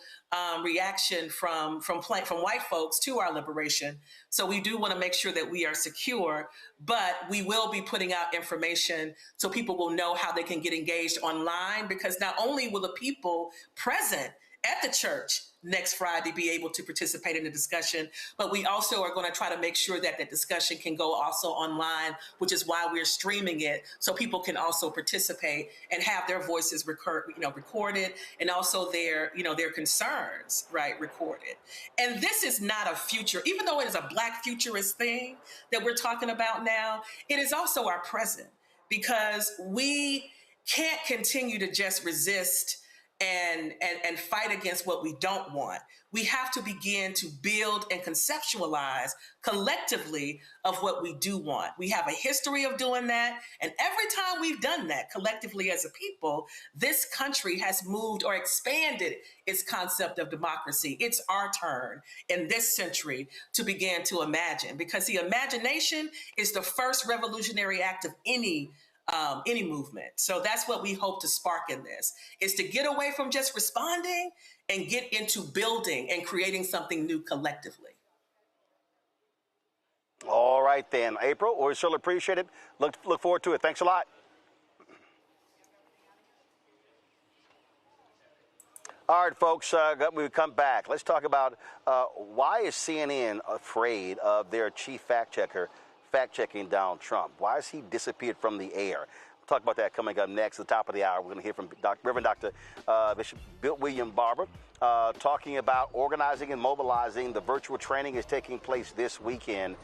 reaction from white folks to our liberation. So we do want to make sure that we are secure, but we will be putting out information so people will know how they can get engaged online, because not only will the people present at the church next Friday be able to participate in the discussion, but we also are going to try to make sure that the discussion can go also online, which is why we're streaming it, so people can also participate and have their voices recorded, and also their concerns, right, recorded. And this is not a future, even though it is a Black futurist thing that we're talking about now, it is also our present, because we can't continue to just resist and fight against what we don't want. We have to begin to build and conceptualize collectively of what we do want. We have a history of doing that. And every time we've done that collectively as a people, this country has moved or expanded its concept of democracy. It's our turn in this century to begin to imagine, because the imagination is the first revolutionary act of any movement. So that's what we hope to spark in this, is to get away from just responding and get into building and creating something new collectively. All right then, April, we surely appreciate it. Look forward to it. Thanks a lot. All right, folks, we come back. Let's talk about why is CNN afraid of their chief fact-checking Donald Trump? Why has he disappeared from the air? We'll talk about that coming up next at the top of the hour. We're going to hear from Reverend Dr. Bishop Bill William Barber talking about organizing and mobilizing. The virtual training is taking place this weekend.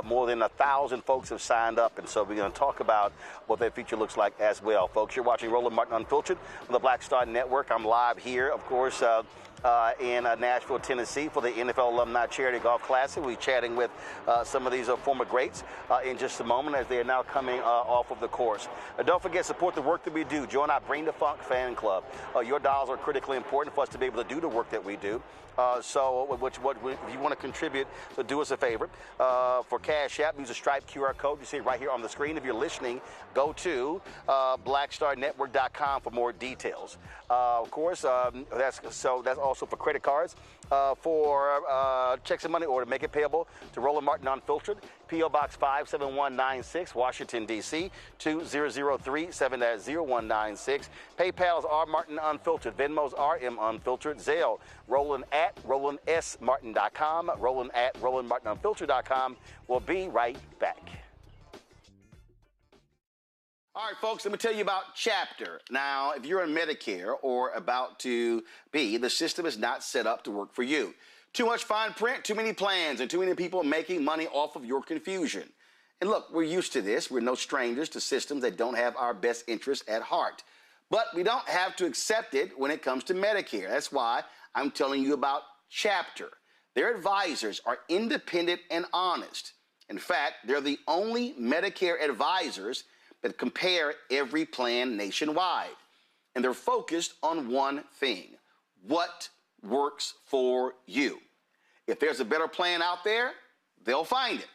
More than 1,000 folks have signed up, and so we're going to talk about what that future looks like as well. Folks, you're watching Roland Martin Unfiltered on the Black Star Network. I'm live here, of course, in Nashville, Tennessee for the NFL Alumni Charity Golf Classic. We're chatting with some of these former greats in just a moment as they are now coming off of the course. Don't forget, support the work that we do. Join our Bring the Funk fan club. Your dollars are critically important for us to be able to do the work that we do. If you want to contribute, so do us a favor. For Cash App, use a Stripe QR code. You see it right here on the screen. If you're listening, go to blackstarnetwork.com for more details. Of course, that's also for credit cards, for checks and money order. Make it payable to Roland Martin Unfiltered, P.O. Box 57196, Washington, D.C. 20037-0196. PayPal's R Martin Unfiltered. Venmo's RM Unfiltered. Zelle, Roland at RolandSMartin.com. Roland at RolandMartinUnfiltered.com. We'll be right back. All right, folks, let me tell you about Chapter. Now, if you're in Medicare or about to be, the system is not set up to work for you. Too much fine print, too many plans, and too many people making money off of your confusion. And look, we're used to this. We're no strangers to systems that don't have our best interests at heart. But we don't have to accept it when it comes to Medicare. That's why I'm telling you about Chapter. Their advisors are independent and honest. In fact, they're the only Medicare advisors that compare every plan nationwide. And they're focused on one thing: what works for you. If there's a better plan out there, they'll find it.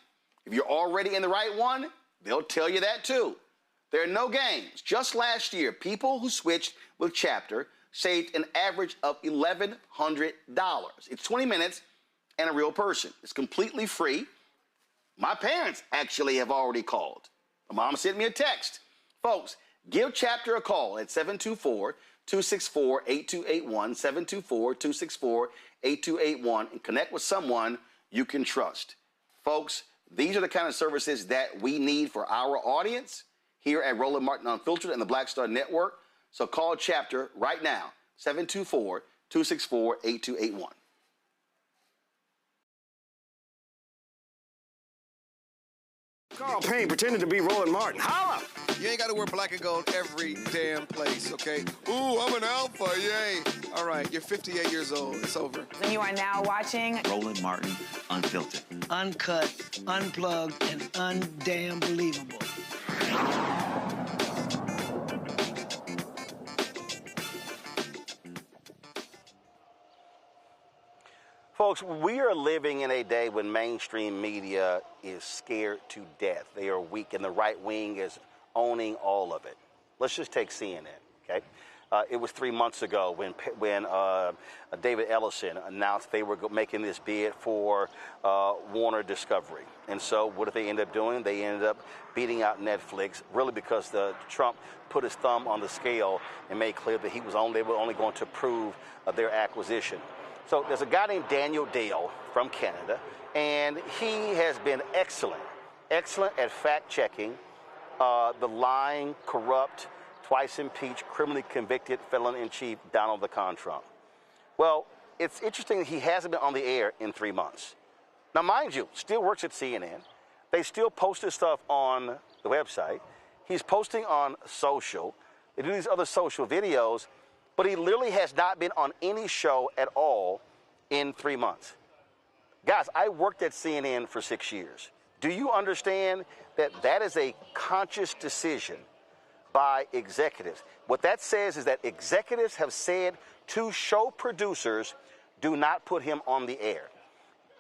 If you're already in the right one, they'll tell you that too. There are no games. Just last year, people who switched with Chapter saved an average of $1,100. It's 20 minutes and a real person. It's completely free. My parents actually have already called. My mom sent me a text. Folks, give Chapter a call at 724-264-8281, 724-264-8281, and connect with someone you can trust. Folks, these are the kind of services that we need for our audience here at Roland Martin Unfiltered and the Black Star Network. So call Chapter right now, 724-264-8281. Carl Payne pretending to be Roland Martin. Holla! You ain't got to wear black and gold every damn place, okay? Ooh, I'm an alpha, yay. All right, you're 58 years old. It's over. And you are now watching Roland Martin Unfiltered. Uncut, unplugged, and undamn believable. Folks, we are living in a day when mainstream media is scared to death. They are weak, and the right wing is owning all of it. Let's just take CNN, okay? It was 3 months ago when David Ellison announced they were making this bid for Warner Discovery. And so what did they end up doing? They ended up beating out Netflix, really because Trump put his thumb on the scale and made clear that they were only going to approve their acquisition. So there's a guy named Daniel Dale from Canada, and he has been excellent at fact-checking the lying, corrupt, twice impeached, criminally convicted felon-in-chief Donald the Con Trump. Well, it's interesting that he hasn't been on the air in 3 months. Now, mind you, still works at CNN. They still post his stuff on the website. He's posting on social. They do these other social videos, but he literally has not been on any show at all in 3 months. Guys, I worked at CNN for 6 years. Do you understand that that is a conscious decision by executives? What that says is that executives have said to show producers, do not put him on the air.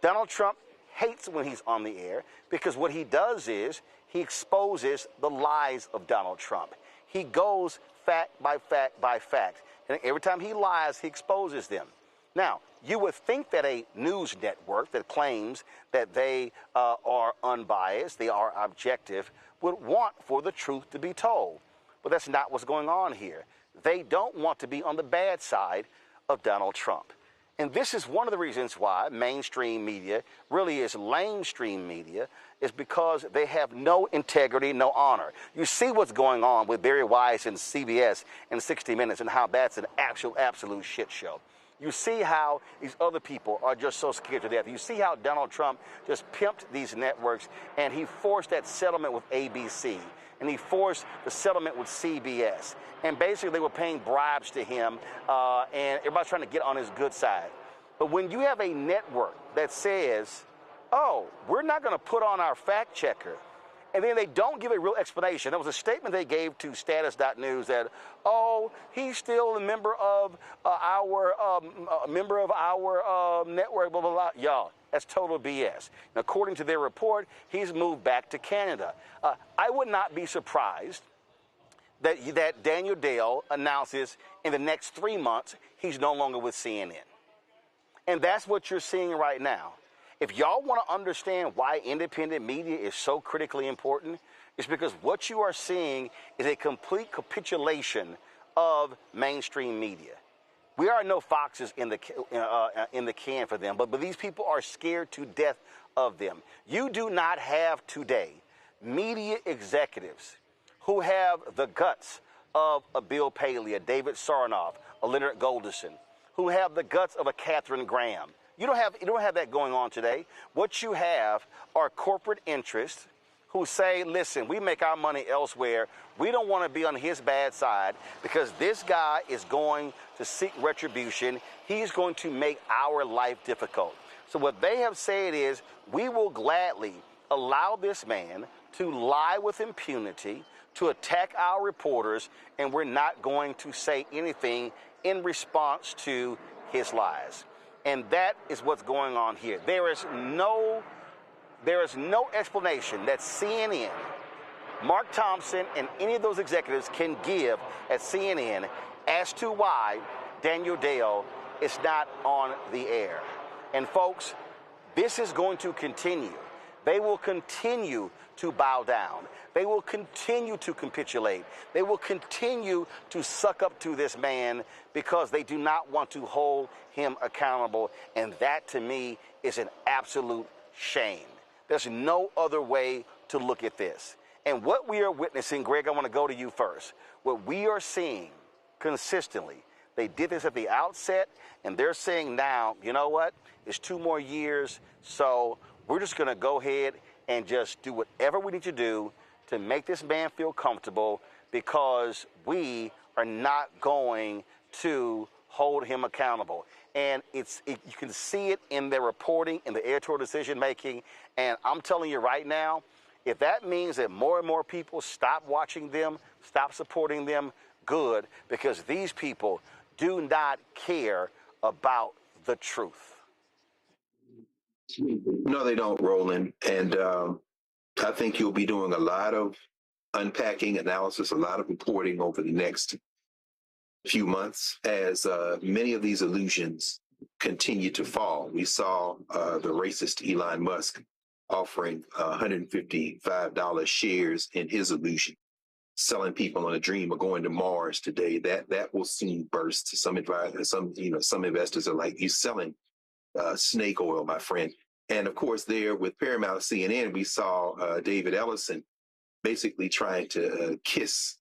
Donald Trump hates when he's on the air because what he does is he exposes the lies of Donald Trump. He goes fact by fact by fact. And every time he lies, he exposes them. Now, you would think that a news network that claims that they are unbiased, they are objective, would want for the truth to be told. But that's not what's going on here. They don't want to be on the bad side of Donald Trump. And this is one of the reasons why mainstream media really is lamestream media, is because they have no integrity, no honor. You see what's going on with Barry Weiss and CBS and 60 Minutes and how that's an absolute shit show. You see how these other people are just so scared to death. You see how Donald Trump just pimped these networks, and he forced that settlement with ABC, and he forced the settlement with CBS. And basically they were paying bribes to him, and everybody's trying to get on his good side. But when you have a network that says, oh, we're not going to put on our fact checker, and then they don't give a real explanation. There was a statement they gave to status.news that, oh, he's still a member of our network, blah, blah, blah. Y'all, that's total BS. And according to their report, he's moved back to Canada. I would not be surprised that Daniel Dale announces in the next 3 months he's no longer with CNN. And that's what you're seeing right now. If y'all want to understand why independent media is so critically important, it's because what you are seeing is a complete capitulation of mainstream media. We are no foxes in the can for them, but these people are scared to death of them. You do not have today media executives who have the guts of a Bill Paley, a David Sarnoff, a Leonard Golderson, who have the guts of a Katharine Graham. You don't have that going on today. What you have are corporate interests who say, listen, we make our money elsewhere. We don't want to be on his bad side because this guy is going to seek retribution. He's going to make our life difficult. So what they have said is, we will gladly allow this man to lie with impunity, to attack our reporters, and we're not going to say anything in response to his lies. And that is what's going on here. There is no explanation that CNN, Mark Thompson, and any of those executives can give at CNN as to why Daniel Dale is not on the air. And folks, this is going to continue they will continue to bow down. They will continue to capitulate. They will continue to suck up to this man because they do not want to hold him accountable. And that, to me, is an absolute shame. There's no other way to look at this. And what we are witnessing, Greg, I want to go to you first. What we are seeing consistently, they did this at the outset, and they're saying now, you know what? It's 2 more years, so we're just going to go ahead and just do whatever we need to do to make this man feel comfortable, because we are not going to hold him accountable. And you can see it in their reporting, in the editorial decision making. And I'm telling you right now, if that means that more and more people stop watching them, stop supporting them, good, because these people do not care about the truth. No, they don't, Roland. And I think you'll be doing a lot of unpacking, analysis, a lot of reporting over the next few months as many of these illusions continue to fall. We saw the racist Elon Musk offering $155 shares in his illusion, selling people on a dream of going to Mars today. That will soon burst. Some investors are like, "You're selling snake oil, my friend." And of course, there with Paramount CNN, we saw David Ellison basically trying to kiss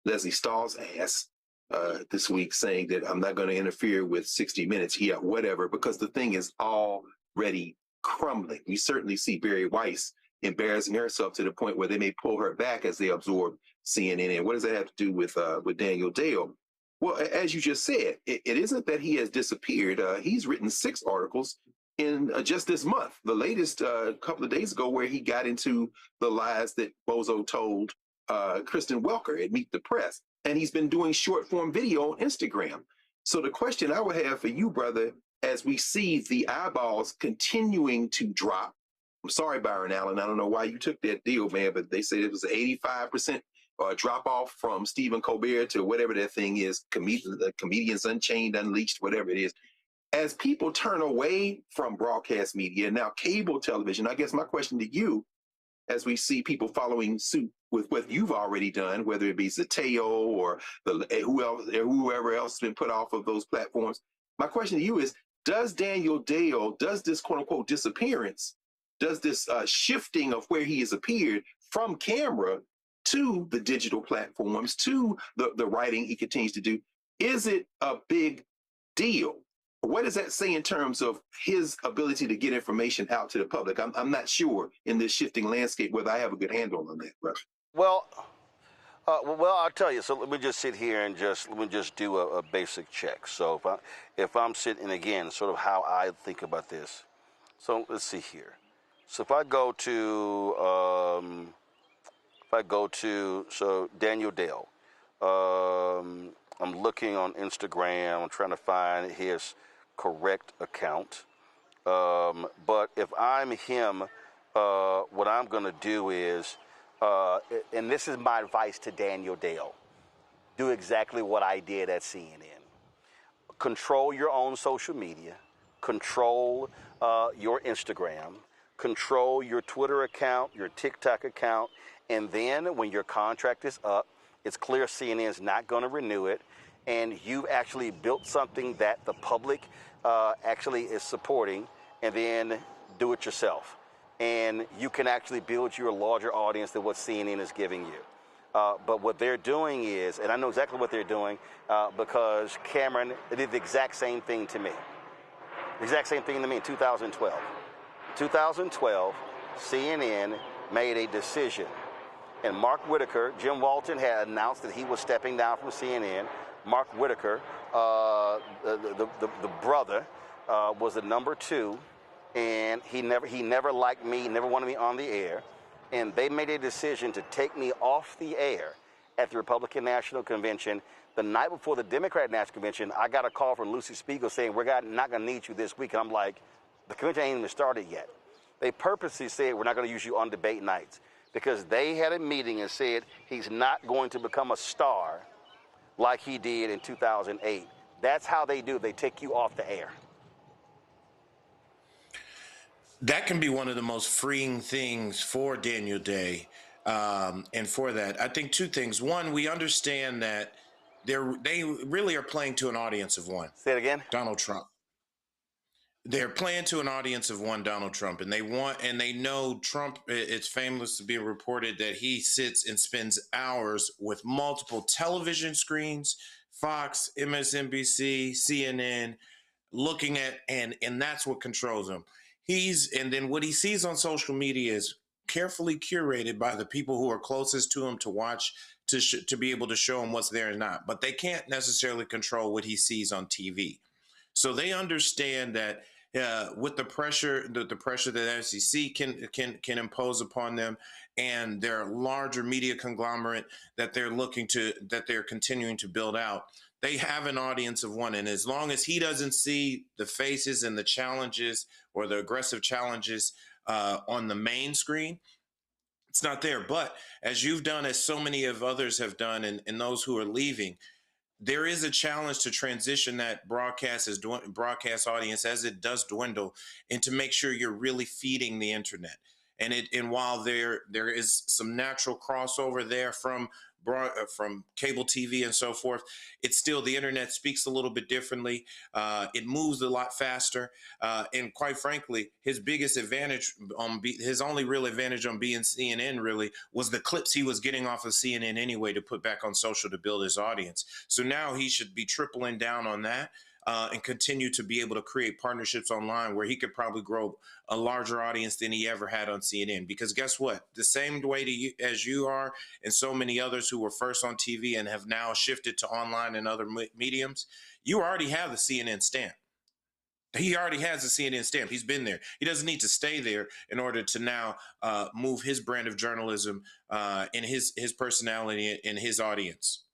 Leslie Stahl's ass this week, saying that I'm not going to interfere with 60 Minutes. Yeah, whatever, because the thing is already crumbling. We certainly see Barry Weiss embarrassing herself to the point where they may pull her back as they absorb CNN. And what does that have to do with Daniel Dale? Well, as you just said, it isn't that he has disappeared. He's written 6 articles in just this month. The latest a couple of days ago, where he got into the lies that Bozo told Kristen Welker at Meet the Press. And he's been doing short form video on Instagram. So the question I would have for you, brother, as we see the eyeballs continuing to drop, I'm sorry, Byron Allen, I don't know why you took that deal, man, but they said it was an 85% drop off from Stephen Colbert to whatever that thing is, Comedians Unchained, Unleashed, whatever it is. As people turn away from broadcast media, now cable television, I guess my question to you, as we see people following suit with what you've already done, whether it be Zateo or whoever else has been put off of those platforms, my question to you is, does Daniel Dale, does this quote unquote disappearance, does this shifting of where he has appeared from camera to the digital platforms, to the writing he continues to do, is it a big deal? What does that say in terms of his ability to get information out to the public? I'm not sure in this shifting landscape whether I have a good handle on that, brother. Well, I'll tell you. So let me just sit here and let me just do a basic check. So if I'm sitting, again, sort of how I think about this. So let's see here. So if I go to Daniel Dale, I'm looking on Instagram. I'm trying to find his correct account. But if I'm him, what I'm going to do is, and this is my advice to Daniel Dale, do exactly what I did at CNN. Control your own social media. Control your Instagram. Control your Twitter account, your TikTok account. And then when your contract is up, it's clear CNN's not going to renew it, and you've actually built something that the public actually is supporting, and then do it yourself. And you can actually build your larger audience than what CNN is giving you. But what they're doing is, and I know exactly what they're doing, because Cameron did the exact same thing to me. The exact same thing to me in 2012. In 2012, CNN made a decision. And Mark Whitaker, Jim Walton had announced that he was stepping down from CNN. Mark Whitaker, the brother, was the number 2, and he never liked me, never wanted me on the air. And they made a decision to take me off the air at the Republican National Convention. The night before the Democratic National Convention, I got a call from Lucy Spiegel saying, "We're not going to need you this week." And I'm like, the convention ain't even started yet. They purposely said, "We're not going to use you on debate nights," because they had a meeting and said he's not going to become a star like he did in 2008. That's how they do. They take you off the air. That can be one of the most freeing things for Daniel Day. And for that, I think two things. One, we understand that they really are playing to an audience of one. Say it again. Donald Trump. They're playing to an audience of one, Donald Trump, and they know Trump. It's famous to be reported that he sits and spends hours with multiple television screens, Fox, MSNBC, CNN, looking at, and that's what controls him. And then what he sees on social media is carefully curated by the people who are closest to him to watch, to be able to show him what's there and not. But they can't necessarily control what he sees on TV. So they understand that with the pressure that FCC can impose upon them, and their larger media conglomerate that they're continuing to build out, they have an audience of one. And as long as he doesn't see the faces and the challenges or the aggressive challenges on the main screen, it's not there. But as you've done, as so many of others have done, and those who are leaving, there is a challenge to transition that broadcast audience as it does dwindle, and to make sure you're really feeding the internet. And while there is some natural crossover there from cable TV and so forth, it's still, the internet speaks a little bit differently. It moves a lot faster. And quite frankly, his biggest advantage his only real advantage on being CNN really was the clips he was getting off of CNN anyway to put back on social to build his audience. So now he should be tripling down on that. And continue to be able to create partnerships online where he could probably grow a larger audience than he ever had on CNN. Because guess what? The same way as you are, and so many others who were first on TV and have now shifted to online and other mediums, you already have the CNN stamp. He already has the CNN stamp. He's been there. He doesn't need to stay there in order to now move his brand of journalism and his personality and his audience.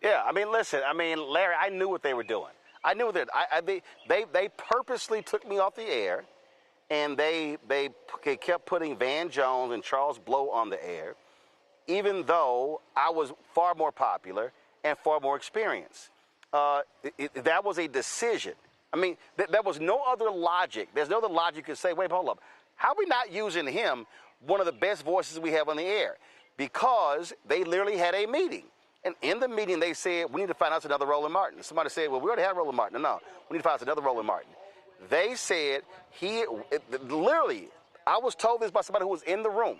Yeah, I mean, listen, Larry, I knew what they were doing. I knew that they purposely took me off the air, and they kept putting Van Jones and Charles Blow on the air, even though I was far more popular and far more experienced. That was a decision. I mean, there was no other logic. There's no other logic you could say, wait, hold up. How are we not using him, one of the best voices we have on the air? Because they literally had a meeting. And in the meeting, they said, we need to find out another Roland Martin. Somebody said, well, we already have Roland Martin. No, we need to find out another Roland Martin. They said, literally, I was told this by somebody who was in the room.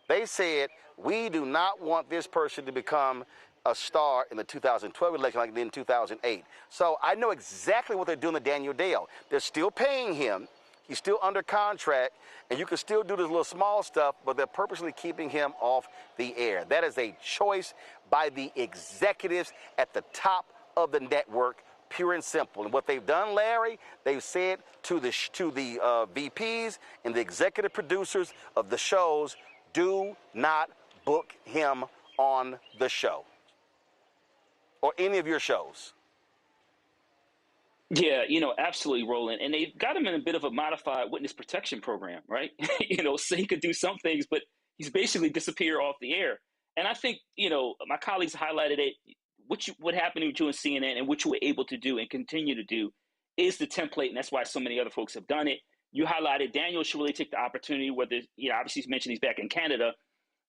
They said, we do not want this person to become a star in the 2012 election like they did in 2008. So I know exactly what they're doing to Daniel Dale. They're still paying him. He's still under contract, and you can still do this little small stuff, but they're purposely keeping him off the air. That is a choice by the executives at the top of the network, pure and simple. And what they've done, Larry, they've said to the VPs and the executive producers of the shows, do not book him on the show or any of your shows. Yeah, absolutely, Roland. And they've got him in a bit of a modified witness protection program, right? So he could do some things, but he's basically disappeared off the air. And I think, my colleagues highlighted it. What happened to you in CNN and what you were able to do and continue to do is the template. And that's why so many other folks have done it. You highlighted Daniel should really take the opportunity, whether, obviously he's mentioned he's back in Canada.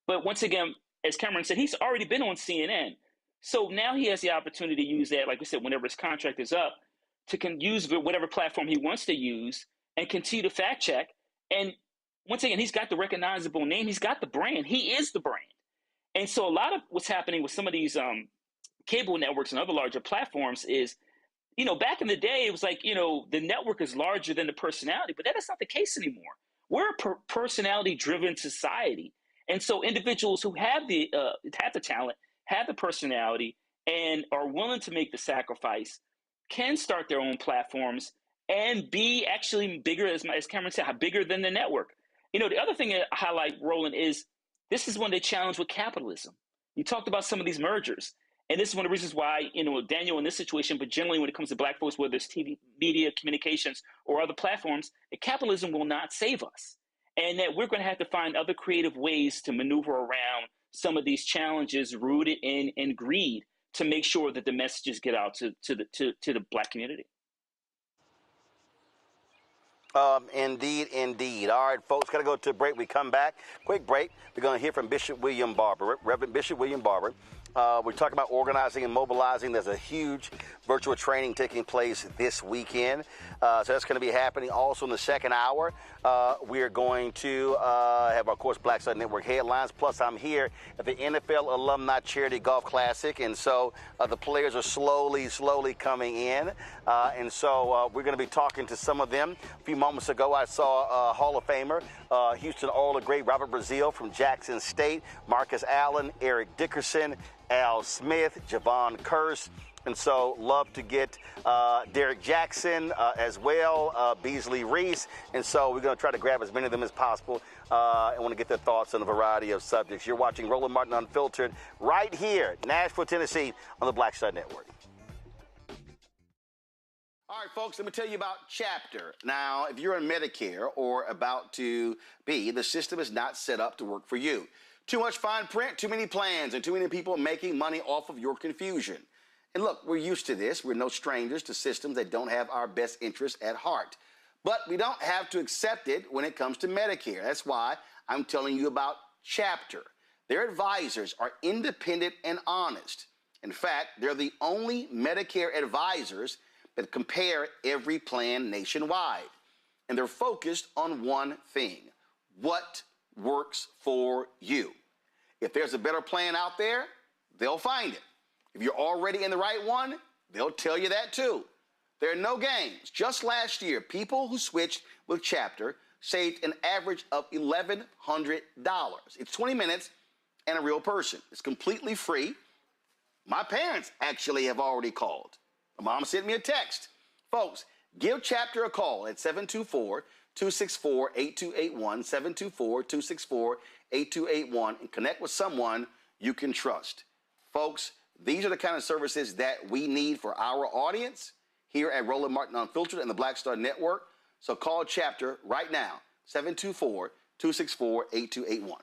But once again, as Cameron said, he's already been on CNN. So now he has the opportunity to use that, like we said, whenever his contract is up, to use whatever platform he wants to use and continue to fact check. And once again, he's got the recognizable name. He's got the brand. He is the brand. And so a lot of what's happening with some of these cable networks and other larger platforms is, back in the day, it was like, the network is larger than the personality, but that is not the case anymore. We're a personality-driven society. And so individuals who have the talent, have the personality, and are willing to make the sacrifice can start their own platforms and be actually bigger, as Cameron said, bigger than the network. The other thing I highlight, Roland, is this is one of the challenges with capitalism. You talked about some of these mergers, and this is one of the reasons why, Daniel in this situation, but generally when it comes to Black folks, whether it's TV, media, communications, or other platforms, that capitalism will not save us. And that we're going to have to find other creative ways to maneuver around some of these challenges rooted in greed, to make sure that the messages get out to the Black community. Indeed, indeed. All right, folks, got to go to a break. We come back. Quick break. We're going to hear from Bishop William Barber, Reverend Bishop William Barber. We're talking about organizing and mobilizing. There's a huge virtual training taking place this weekend. So that's going to be happening. Also in the second hour, we are going to have, of course, Black Star Network headlines. Plus, I'm here at the NFL Alumni Charity Golf Classic. And so the players are slowly coming in. And so we're going to be talking to some of them. A few moments ago, I saw Hall of Famer, Houston Oil great Robert Brazile from Jackson State, Marcus Allen, Eric Dickerson, Al Smith, Javon Curse. And so love to get Derek Jackson as well, Beasley Reese. And so we're going to try to grab as many of them as possible. I want to get their thoughts on a variety of subjects. You're watching Roland Martin Unfiltered right here, Nashville, Tennessee, on the Black Star Network. All right, folks, let me tell you about Chapter. Now, if you're on Medicare or about to be, the system is not set up to work for you. Too much fine print, too many plans, and too many people making money off of your confusion. And look, we're used to this. We're no strangers to systems that don't have our best interests at heart. But we don't have to accept it when it comes to Medicare. That's why I'm telling you about Chapter. Their advisors are independent and honest. In fact, they're the only Medicare advisors that compare every plan nationwide. And they're focused on one thing: what works for you. If there's a better plan out there, they'll find it. If you're already in the right one, they'll tell you that too. There are no games. Just last year, people who switched with Chapter saved an average of $1,100. It's 20 minutes and a real person. It's completely free. My parents actually have already called. My mom sent me a text. Folks, give Chapter a call at 724-264-8281, 724-264-8281, and connect with someone you can trust. Folks, these are the kind of services that we need for our audience here at Roland Martin Unfiltered and the Black Star Network. So call Chapter right now, 724-264-8281.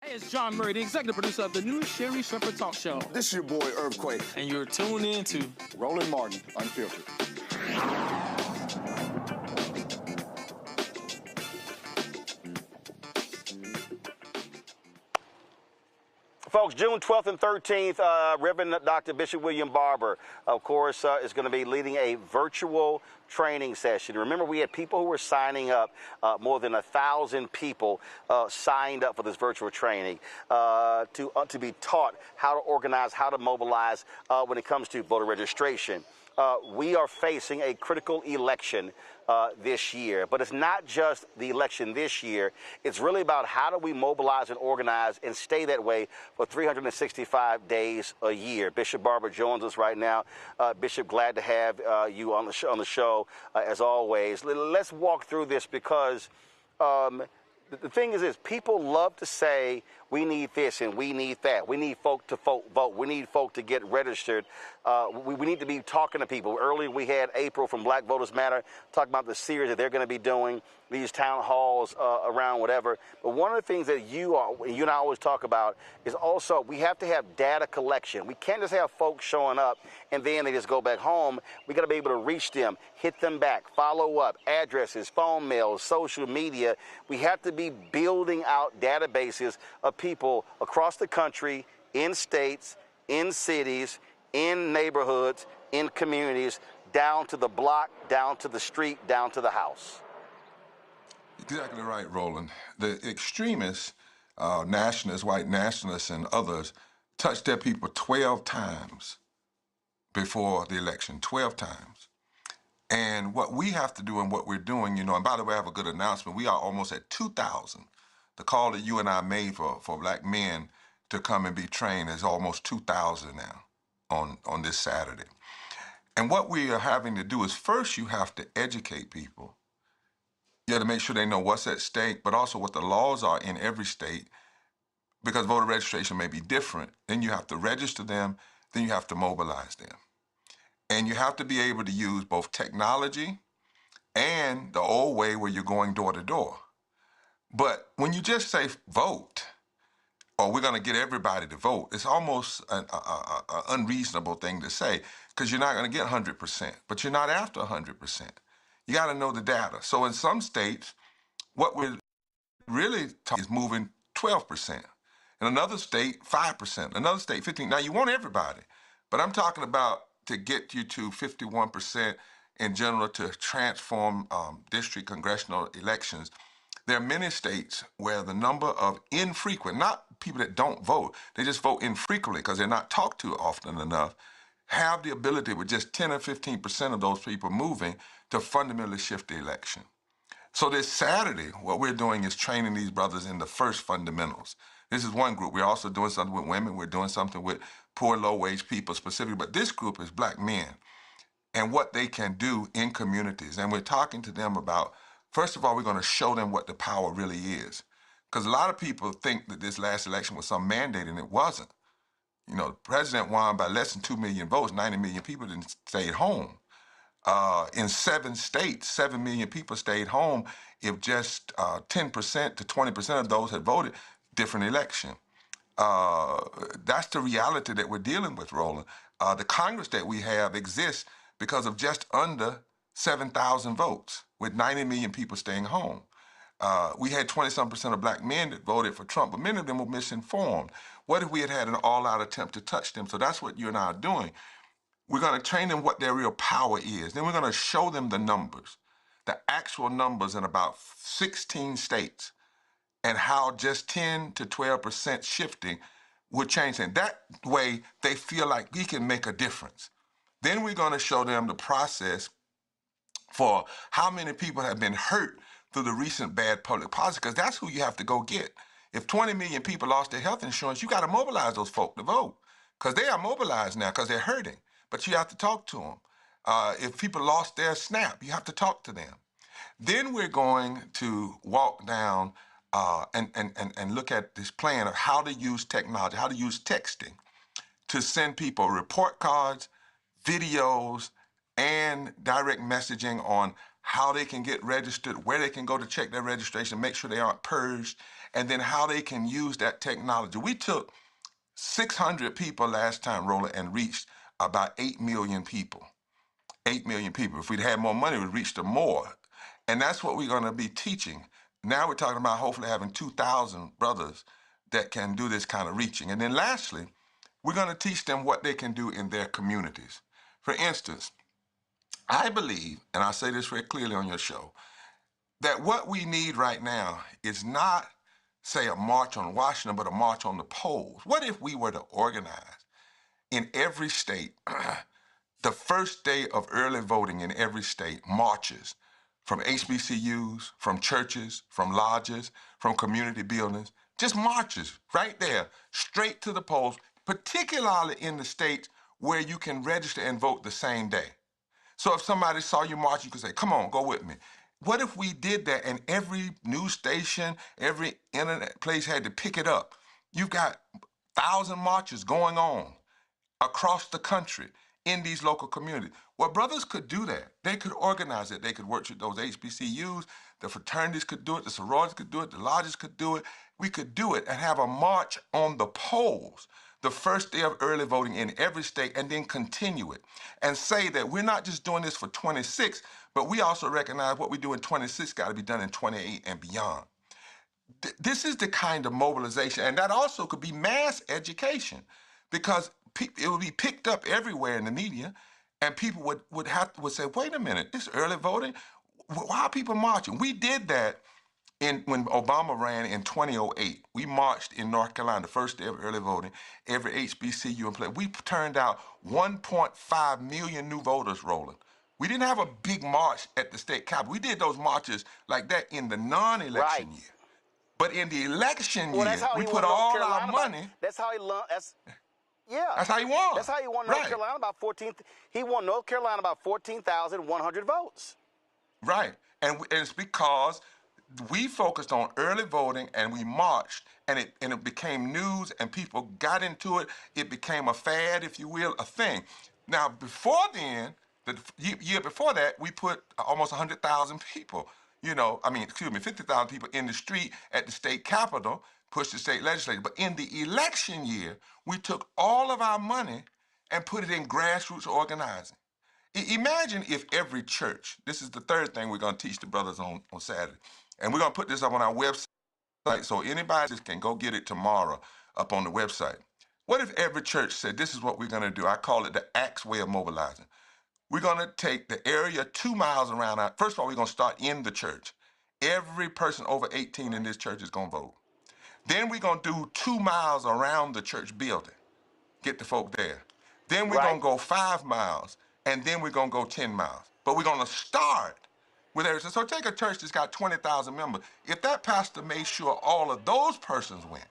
Hey, it's John Murray, the executive producer of the new Sherry Shepherd Talk Show. This is your boy, Earthquake. And you're tuned in to Roland Martin Unfiltered. Folks, June 12th and 13th, Reverend Dr. Bishop William Barber, of course, is going to be leading a virtual training session. Remember, we had people who were signing up, more than 1,000 people signed up for this virtual training to be taught how to organize, how to mobilize when it comes to voter registration. We are facing a critical election this year, but it's not just the election this year. It's really about how do we mobilize and organize and stay that way for 365 days a year. Bishop Barber joins us right now. Bishop, glad to have you on the show as always. Let's walk through this because the thing is this: people love to say we need this and we need that. We need folk to vote. We need folk to get registered. We need to be talking to people. Earlier we had April from Black Voters Matter talking about the series that they're going to be doing, these town halls around whatever. But one of the things that you and I always talk about is also we have to have data collection. We can't just have folks showing up and then they just go back home. We got to be able to reach them, hit them back, follow up, addresses, phone mails, social media. We have to be building out databases of people across the country, in states, in cities, in neighborhoods, in communities, down to the block, down to the street, down to the house. Exactly right, Roland. The extremists, nationalists, white nationalists, and others touched their people 12 times before the election, 12 times. And what we have to do and what we're doing, and by the way, I have a good announcement. We are almost at 2,000. The call that you and I made for black men to come and be trained is almost 2,000 now on this Saturday. And what we are having to do is first you have to educate people. You have to make sure they know what's at stake, but also what the laws are in every state, because voter registration may be different. Then you have to register them, then you have to mobilize them. And you have to be able to use both technology and the old way where you're going door to door. But when you just say vote, or we're going to get everybody to vote. It's almost an unreasonable thing to say, because you're not going to get 100%, but you're not after 100%. You got to know the data. So in some states, what we're really talking is moving 12%. In another state, 5%. Another state, 15%. Now, you want everybody, but I'm talking about to get you to 51% in general to transform district congressional elections. There are many states where the number of infrequent, not people that don't vote, they just vote infrequently because they're not talked to often enough, have the ability with just 10 or 15% of those people moving to fundamentally shift the election. So this Saturday, what we're doing is training these brothers in the first fundamentals. This is one group. We're also doing something with women. We're doing something with poor, low-wage people specifically. But this group is black men and what they can do in communities. And we're talking to them about, first of all, we're going to show them what the power really is. Because a lot of people think that this last election was some mandate, and it wasn't. You know, the president won by less than 2 million votes. 90 million people didn't stay at home. In 7 states, 7 million people stayed home. If just 10% to 20% of those had voted, different election. That's the reality that we're dealing with, Roland. The Congress that we have exists because of just under 7,000 votes, with 90 million people staying home. We had 20-some% of black men that voted for Trump, but many of them were misinformed. What if we had had an all-out attempt to touch them? So that's what you and I are doing. We're going to train them what their real power is. Then we're going to show them the numbers, the actual numbers in about 16 states, and how just 10 to 12% shifting would change things. That way, they feel like we can make a difference. Then we're going to show them the process for how many people have been hurt through the recent bad public policy, because that's who you have to go get. If 20 million people lost their health insurance, you got to mobilize those folk to vote, because they are mobilized now because they're hurting. But you have to talk to them. If people lost their SNAP, you have to talk to them. Then we're going to walk down and look at this plan of how to use technology, how to use texting to send people report cards, videos, and direct messaging on how they can get registered, where they can go to check their registration, make sure they aren't purged, and then how they can use that technology. We took 600 people last time, Roland, and reached about 8 million people. 8 million people. If we'd had more money, we'd reach them more. And that's what we're going to be teaching. Now we're talking about hopefully having 2,000 brothers that can do this kind of reaching. And then lastly, we're going to teach them what they can do in their communities. For instance, I believe, and I say this very clearly on your show, that what we need right now is not, say, a march on Washington, but a march on the polls. What if we were to organize in every state, the first day of early voting in every state, marches from HBCUs, from churches, from lodges, from community buildings, just marches right there, straight to the polls, particularly in the states where you can register and vote the same day. So if somebody saw you march, you could say, come on, go with me. What if we did that and every news station, every internet place had to pick it up? You've got 1,000 marches going on across the country in these local communities. Well, brothers could do that. They could organize it. They could work with those HBCUs. The fraternities could do it. The sororities could do it. The lodges could do it. We could do it and have a march on the polls the first day of early voting in every state, and then continue it and say that we're not just doing this for 26, but we also recognize what we do in 26 got to be done in 28 and beyond. This is the kind of mobilization, and that also could be mass education, because it would be picked up everywhere in the media, and people would say, wait a minute, this early voting, why are people marching? We did that when Obama ran in 2008. We marched in North Carolina, the first day of early voting, every HBCU in place. We turned out 1.5 million new voters, Roland. We didn't have a big march at the state capitol. We did those marches like that in the non-election year. But in the election year, we put all our money. That's how he Yeah. That's how he won. That's how he won North Carolina about 14. He won North Carolina about 14,100 votes. Right. And it's because we focused on early voting and we marched, and it became news and people got into it. It became a fad, if you will, a thing. Now, before then, the year before that, we put almost 100,000 people, 50,000 people in the street at the state capitol, push the state legislature. But in the election year, we took all of our money and put it in grassroots organizing. Imagine if every church, this is the third thing we're going to teach the brothers on Saturday, and we're going to put this up on our website so anybody can go get it tomorrow up on the website. What if every church said, this is what we're going to do? I call it the Acts way of mobilizing. We're going to take the area 2 miles around. First of all, we're going to start in the church. Every person over 18 in this church is going to vote. Then we're going to do 2 miles around the church building, get the folk there. Then we're going to go 5 miles, and then we're going to go 10 miles. But we're going to start with everything. So take a church that's got 20,000 members. If that pastor made sure all of those persons went,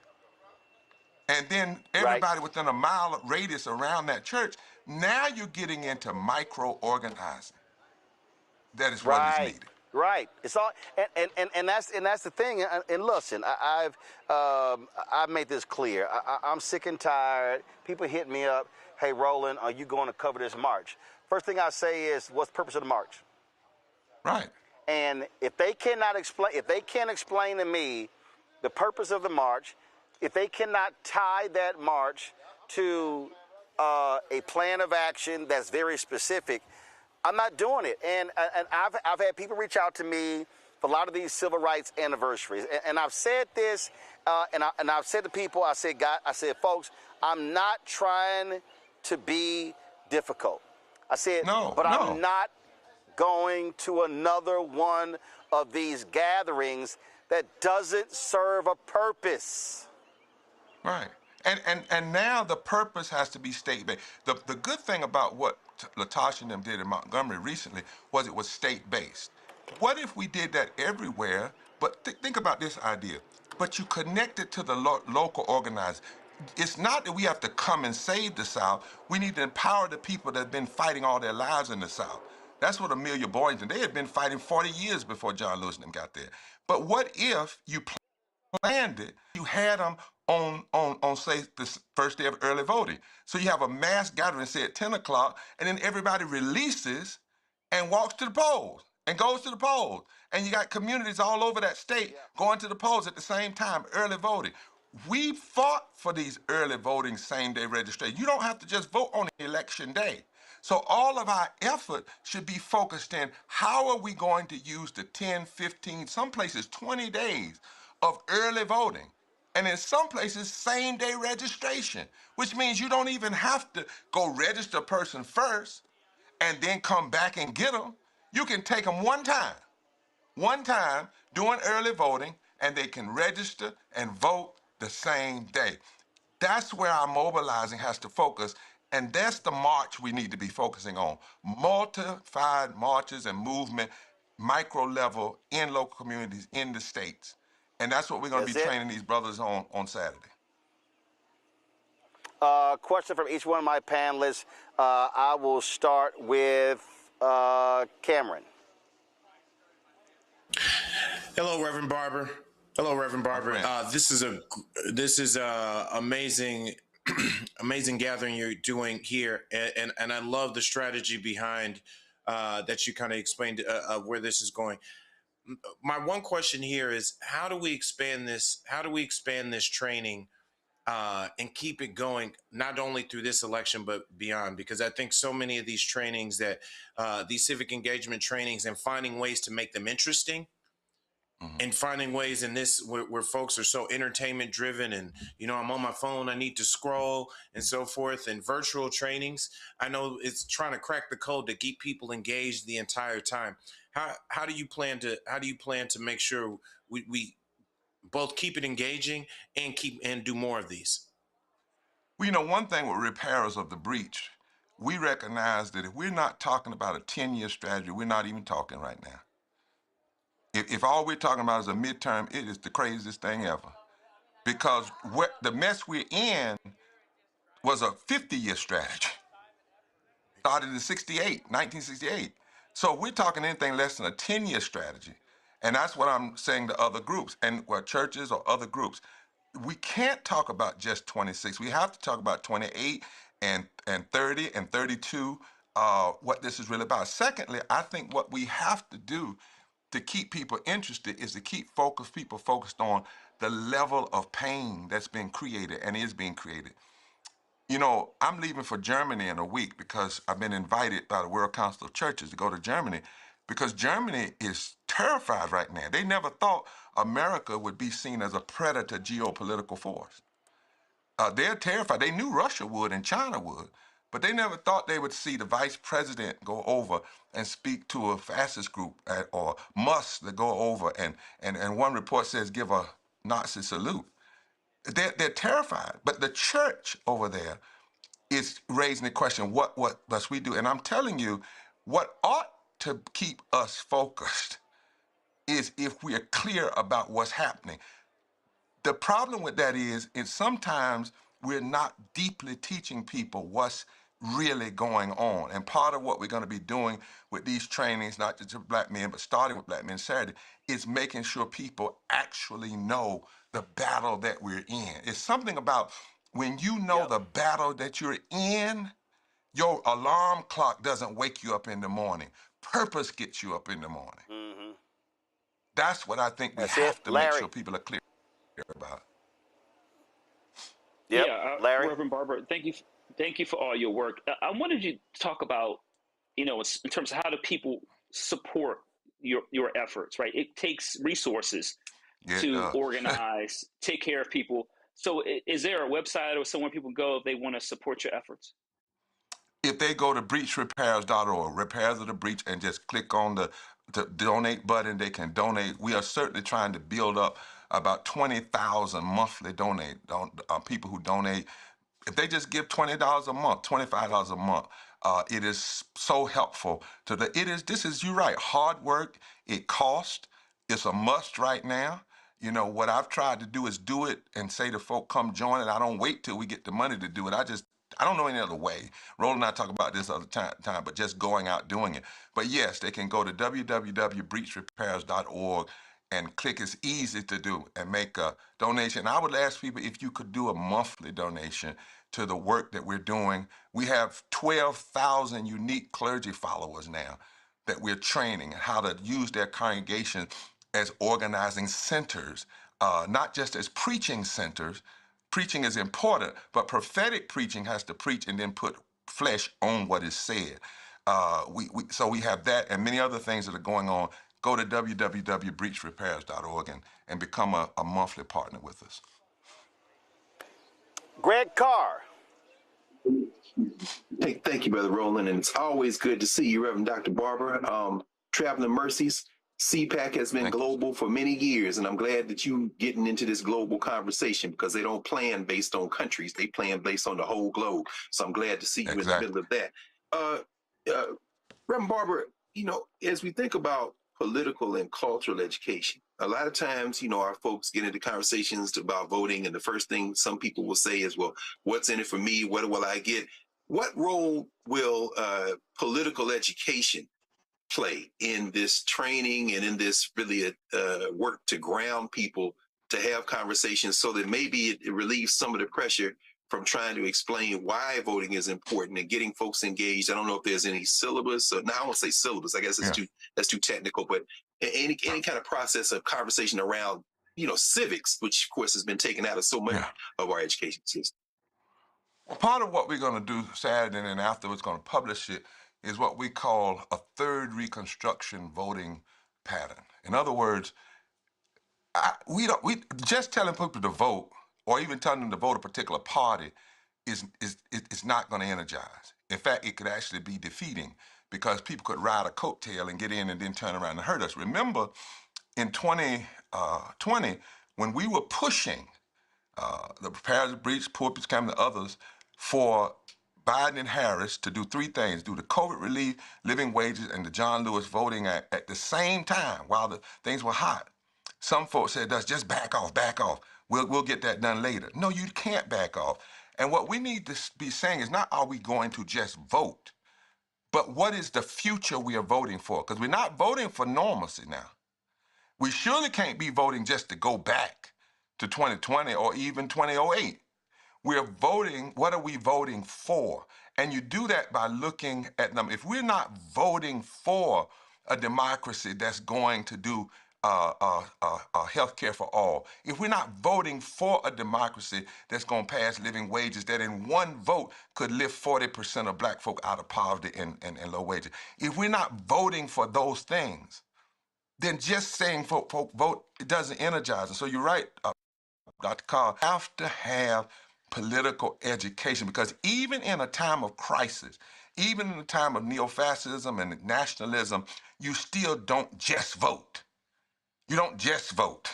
and then everybody within a mile radius around that church, now you're getting into micro-organizing. That is what is needed. Right. It's all, and that's the thing. And listen, I've made this clear. I'm sick and tired. People hit me up. Hey, Roland, are you going to cover this march? First thing I say is, what's the purpose of the march? Right. And if they cannot explain, if they can't explain to me the purpose of the march, if they cannot tie that march to a plan of action that's very specific, I'm not doing it. And I've had people reach out to me for a lot of these civil rights anniversaries, and I've said this, and I've said to people, I said, folks, I'm not trying to be difficult. I said, I'm not going to another one of these gatherings that doesn't serve a purpose. Right. And now the purpose has to be state-based. The good thing about what Latasha and them did in Montgomery recently was it was state-based. What if we did that everywhere? But think about this idea. But you connect it to the local organizers. It's not that we have to come and save the South. We need to empower the people that have been fighting all their lives in the South. That's what Amelia Boynton, they had been fighting 40 years before John Lewis and them got there. But what if you planned it, you had them on say, the first day of early voting. So you have a mass gathering, say at 10 o'clock, and then everybody releases and walks to the polls and goes to the polls. And you got communities all over that state going to the polls at the same time, early voting. We fought for these early voting same-day registration. You don't have to just vote on election day. So all of our effort should be focused in how are we going to use the 10, 15, some places 20 days of early voting. And in some places, same-day registration, which means you don't even have to go register a person first and then come back and get them. You can take them one time doing early voting, and they can register and vote the same day. That's where our mobilizing has to focus, and that's the march we need to be focusing on. Multified marches and movement, micro level, in local communities, in the states. And that's what we're going to be training these brothers on Saturday. Question from each one of my panelists. I will start with Cameron. Hello, Reverend Barber. This is a amazing gathering you're doing here, and I love the strategy behind that you kind of explained of where this is going. My one question here is, how do we expand this? How do we expand this training and keep it going, not only through this election, but beyond? Because I think so many of these trainings these civic engagement trainings, and finding ways to make them interesting, and finding ways in this where folks are so entertainment driven, and, I'm on my phone, I need to scroll and so forth, and virtual trainings. I know it's trying to crack the code to keep people engaged the entire time. How do you plan to make sure we both keep it engaging and do more of these? Well, one thing with repairers of the breach, we recognize that if we're not talking about a 10-year strategy, we're not even talking right now. If all we're talking about is a midterm, it is the craziest thing ever. Because the mess we're in was a 50-year strategy. Started in 1968. So we're talking anything less than a 10-year strategy. And that's what I'm saying to other groups, and churches or other groups. We can't talk about just 26. We have to talk about 28 and 30 and 32, what this is really about. Secondly, I think what we have to do to keep people interested is to keep people focused on the level of pain that's been created and is being created. You know, I'm leaving for Germany in a week because I've been invited by the World Council of Churches to go to Germany because Germany is terrified right now. They never thought America would be seen as a predator geopolitical force. They're terrified. They knew Russia would and China would, but they never thought they would see the vice president go over and speak to a fascist group or Musk to go over and one report says give a Nazi salute. They're terrified. But the church over there is raising the question, what must we do? And I'm telling you, what ought to keep us focused is if we are clear about what's happening. The problem with that is sometimes we're not deeply teaching people what's really going on. And part of what we're going to be doing with these trainings, not just to Black men, but starting with Black Men Saturday, is making sure people actually know the battle that we're in. It's something about when you know the battle that you're in, your alarm clock doesn't wake you up in the morning. Purpose gets you up in the morning. Mm-hmm. That's what I think we have to make sure people are clear about. Yep. Yeah, Larry? Reverend Barber, thank you for all your work. I wanted you to talk about, in terms of how do people support your efforts, right? It takes resources to organize, take care of people. So is there a website or somewhere people go if they want to support your efforts? If they go to breachrepairs.org, repairs of the breach, and just click on the donate button, they can donate. We are certainly trying to build up about 20,000 monthly people who donate. If they just give $20 a month, $25 a month, it is so helpful to you're right, hard work, it costs, it's a must right now. You know, what I've tried to do is do it and say to folk, come join it. I don't wait till we get the money to do it. I don't know any other way. Roland and I talk about this other time, but just going out doing it. But yes, they can go to www.breachrepairs.org and click. It's easy to do and make a donation. I would ask people if you could do a monthly donation to the work that we're doing. We have 12,000 unique clergy followers now that we're training and how to use their congregation as organizing centers, not just as preaching centers. Preaching is important, but prophetic preaching has to preach and then put flesh on what is said. So we have that and many other things that are going on. Go to www.breachrepairs.org and become a monthly partner with us. Greg Carr. Thank you, Brother Roland, and it's always good to see you, Reverend Dr. Barber. Traveling Mercies, CPAC has been global for many years, and I'm glad that you getting into this global conversation because they don't plan based on countries. They plan based on the whole globe. So I'm glad to see you in the middle of that. Reverend Barber, as we think about political and cultural education, a lot of times, our folks get into conversations about voting, and the first thing some people will say is, well, what's in it for me? What will I get? What role will political education play in this training and in this really work to ground people to have conversations so that maybe it relieves some of the pressure from trying to explain why voting is important and getting folks engaged? I don't know if there's any syllabus. I won't say syllabus. I guess that's too technical, but any kind of process of conversation around, civics, which of course has been taken out of so much of our education system. Well, part of what we're going to do Saturday and then afterwards going to publish it is what we call a third Reconstruction voting pattern. In other words, we just telling people to vote or even telling them to vote a particular party is not going to energize. In fact, it could actually be defeating because people could ride a coattail and get in and then turn around and hurt us. Remember, in 2020, when we were pushing the Preparers of Breach, Poor People's Campaign, and others for Biden and Harris to do three things: do the COVID relief, living wages, and the John Lewis voting at the same time while the things were hot. Some folks said, just back off. We'll get that done later. No, you can't back off. And what we need to be saying is not are we going to just vote, but what is the future we are voting for? Because we're not voting for normalcy now. We surely can't be voting just to go back to 2020 or even 2008. We're voting, what are we voting for? And you do that by looking at them. If we're not voting for a democracy that's going to do health care for all, if we're not voting for a democracy that's going to pass living wages that in one vote could lift 40% of black folk out of poverty and low wages, if we're not voting for those things, then just saying folk vote, it doesn't energize us. So you're right, Dr. Carr, have to have political education, because even in a time of crisis, even in a time of neo-fascism and nationalism, you still don't just vote. You don't just vote.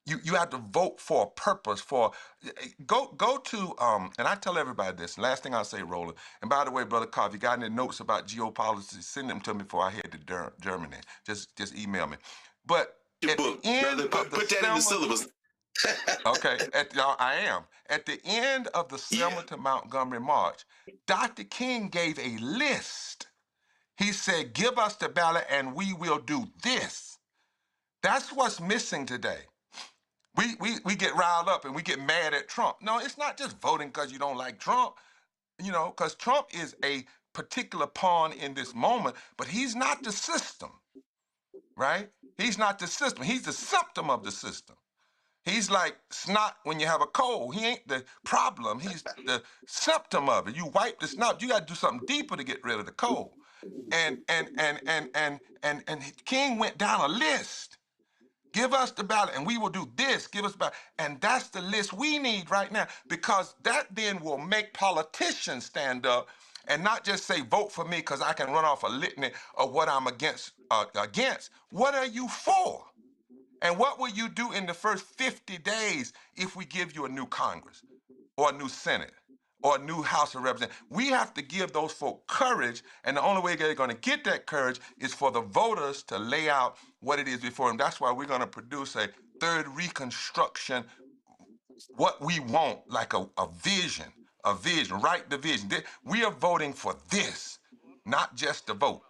You have to vote for a purpose. Go to and I tell everybody this. Last thing I'll say, Roland. And by the way, Brother Carr, if you got any notes about geopolitics, send them to me before I head to Germany. Just email me. But at the end of the put that in the syllabus. Okay, I am. At the end of the Selma to Montgomery March, Dr. King gave a list. He said, give us the ballot and we will do this. That's what's missing today. We get riled up and we get mad at Trump. No, it's not just voting because you don't like Trump, because Trump is a particular pawn in this moment, but he's not the system, right? He's not the system. He's the symptom of the system. He's like snot when you have a cold. He ain't the problem. He's the symptom of it. You wipe the snot. You got to do something deeper to get rid of the cold. And King went down a list. Give us the ballot and we will do this. Give us the ballot. And that's the list we need right now, because that then will make politicians stand up and not just say, vote for me because I can run off a litany of what I'm against. What are you for? And what will you do in the first 50 days if we give you a new Congress or a new Senate or a new House of Representatives? We have to give those folk courage, and the only way they're going to get that courage is for the voters to lay out what it is before them. That's why we're going to produce a third reconstruction, what we want, like a vision, write the vision. We are voting for this, not just to vote.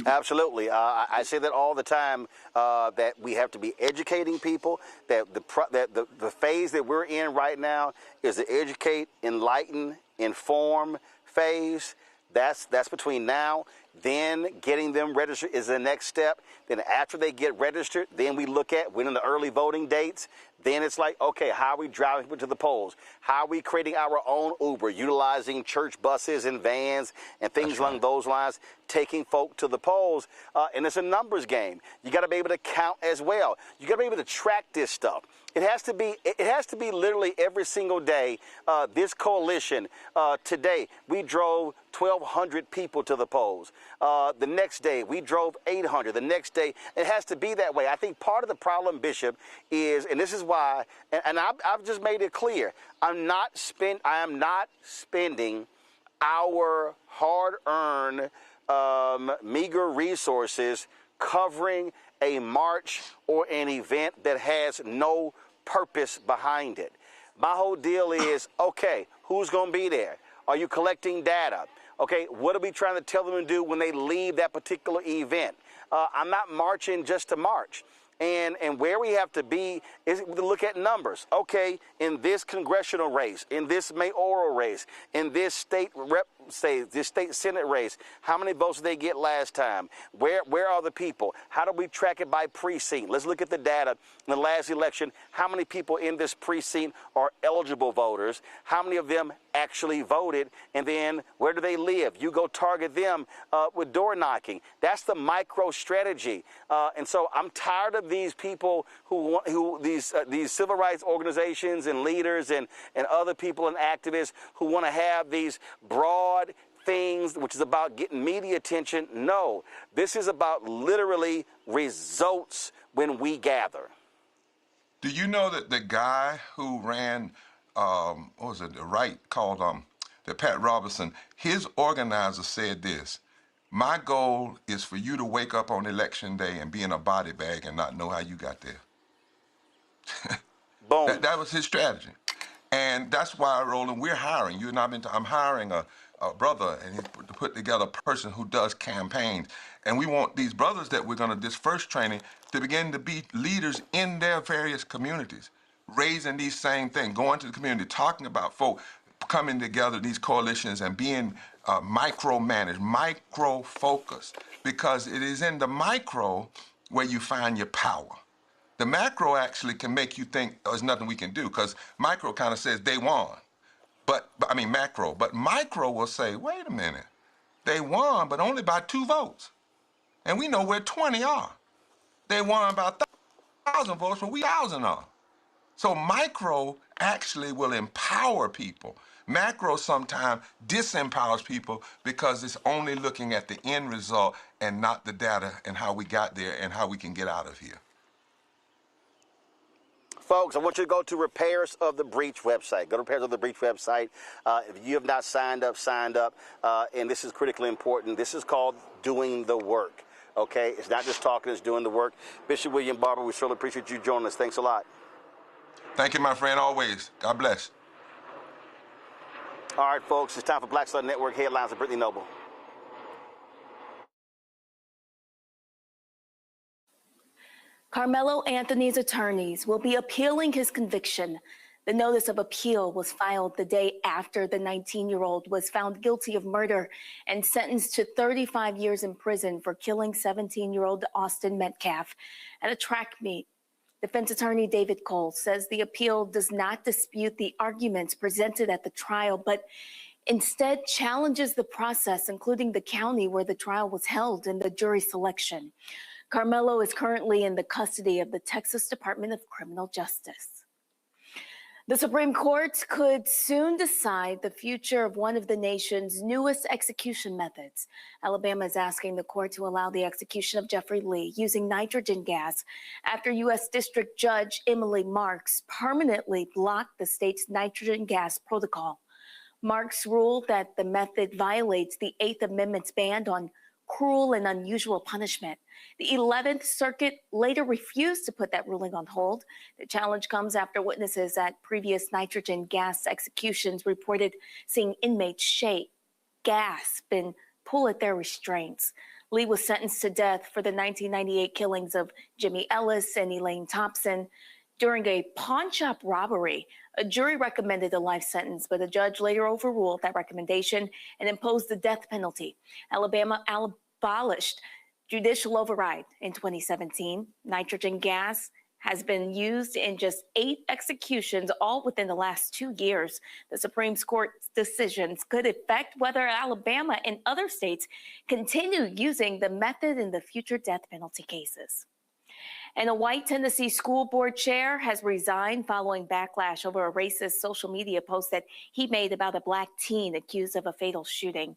Absolutely. I say that all the time, that we have to be educating people, that the phase that we're in right now is the educate, enlighten, inform phase. That's between now, then getting them registered is the next step. Then after they get registered, then we look at when in the early voting dates. Then it's like, okay, how are we driving people to the polls? How are we creating our own Uber, utilizing church buses and vans and things along those lines, taking folk to the polls? And it's a numbers game. You got to be able to count as well. You got to be able to track this stuff. It has to be literally every single day. This coalition, today, we drove 1,200 people to the polls. The next day, we drove 800. The next day, it has to be that way. I think part of the problem, Bishop, is, and this is why, and I've just made it clear, I am not spending our hard-earned, meager resources covering a march or an event that has no purpose behind it. My whole deal is, okay, who's going to be there? Are you collecting data? Okay, what are we trying to tell them to do when they leave that particular event? I'm not marching just to march. And where we have to be is to look at numbers. Okay, in this congressional race, in this mayoral race, in this state Senate race, how many votes did they get last time? Where are the people? How do we track it by precinct? Let's look at the data. In the last election, how many people in this precinct are eligible voters? How many of them actually voted? And then where do they live? You go target them with door knocking. That's the micro strategy. And so I'm tired of these people these civil rights organizations and leaders and other people and activists who want to have these broad things, which is about getting media attention. No, this is about literally results when we gather. Do you know that the guy who ran, the right, called the Pat Robertson, his organizer said this: my goal is for you to wake up on election day and be in a body bag and not know how you got there. Boom. That was his strategy. And that's why, Roland, we're hiring. You and I I'm hiring a brother, and he's put together a person who does campaigns. And we want these brothers that we're going to disperse training to begin to be leaders in their various communities, raising these same things, going to the community, talking about folk, coming together, these coalitions, and being micromanage, micro-focus, because it is in the micro where you find your power. The macro actually can make you think there's nothing we can do, because micro kind of says they won. I mean macro, but micro will say, wait a minute, they won, but only by 2 votes. And we know where 20 are. They won by 1,000 votes, but we 1,000 are. So micro actually will empower people. Macro sometimes disempowers people because it's only looking at the end result and not the data and how we got there and how we can get out of here. Folks, I want you to go to Repairs of the Breach website. Go to Repairs of the Breach website. If you have not signed up. And this is critically important. This is called doing the work. Okay? It's not just talking, it's doing the work. Bishop William Barber, we certainly appreciate you joining us. Thanks a lot. Thank you, my friend, always. God bless. All right, folks, it's time for Black Star Network Headlines with Brittany Noble. Carmelo Anthony's attorneys will be appealing his conviction. The notice of appeal was filed the day after the 19-year-old was found guilty of murder and sentenced to 35 years in prison for killing 17-year-old Austin Metcalf at a track meet. Defense attorney David Cole says the appeal does not dispute the arguments presented at the trial, but instead challenges the process, including the county where the trial was held and the jury selection. Carmelo is currently in the custody of the Texas Department of Criminal Justice. The Supreme Court could soon decide the future of one of the nation's newest execution methods. Alabama is asking the court to allow the execution of Jeffrey Lee using nitrogen gas after U.S. District Judge Emily Marks permanently blocked the state's nitrogen gas protocol. Marks ruled that the method violates the Eighth Amendment's ban on cruel and unusual punishment. The 11th Circuit later refused to put that ruling on hold. The challenge comes after witnesses at previous nitrogen gas executions reported seeing inmates shake, gasp, and pull at their restraints. Lee was sentenced to death for the 1998 killings of Jimmy Ellis and Elaine Thompson. During a pawn shop robbery, a jury recommended a life sentence, but a judge later overruled that recommendation and imposed the death penalty. Alabama abolished judicial override in 2017. Nitrogen gas has been used in just 8 executions, all within the last 2 years. The Supreme Court's decisions could affect whether Alabama and other states continue using the method in the future death penalty cases. And a white Tennessee school board chair has resigned following backlash over a racist social media post that he made about a black teen accused of a fatal shooting.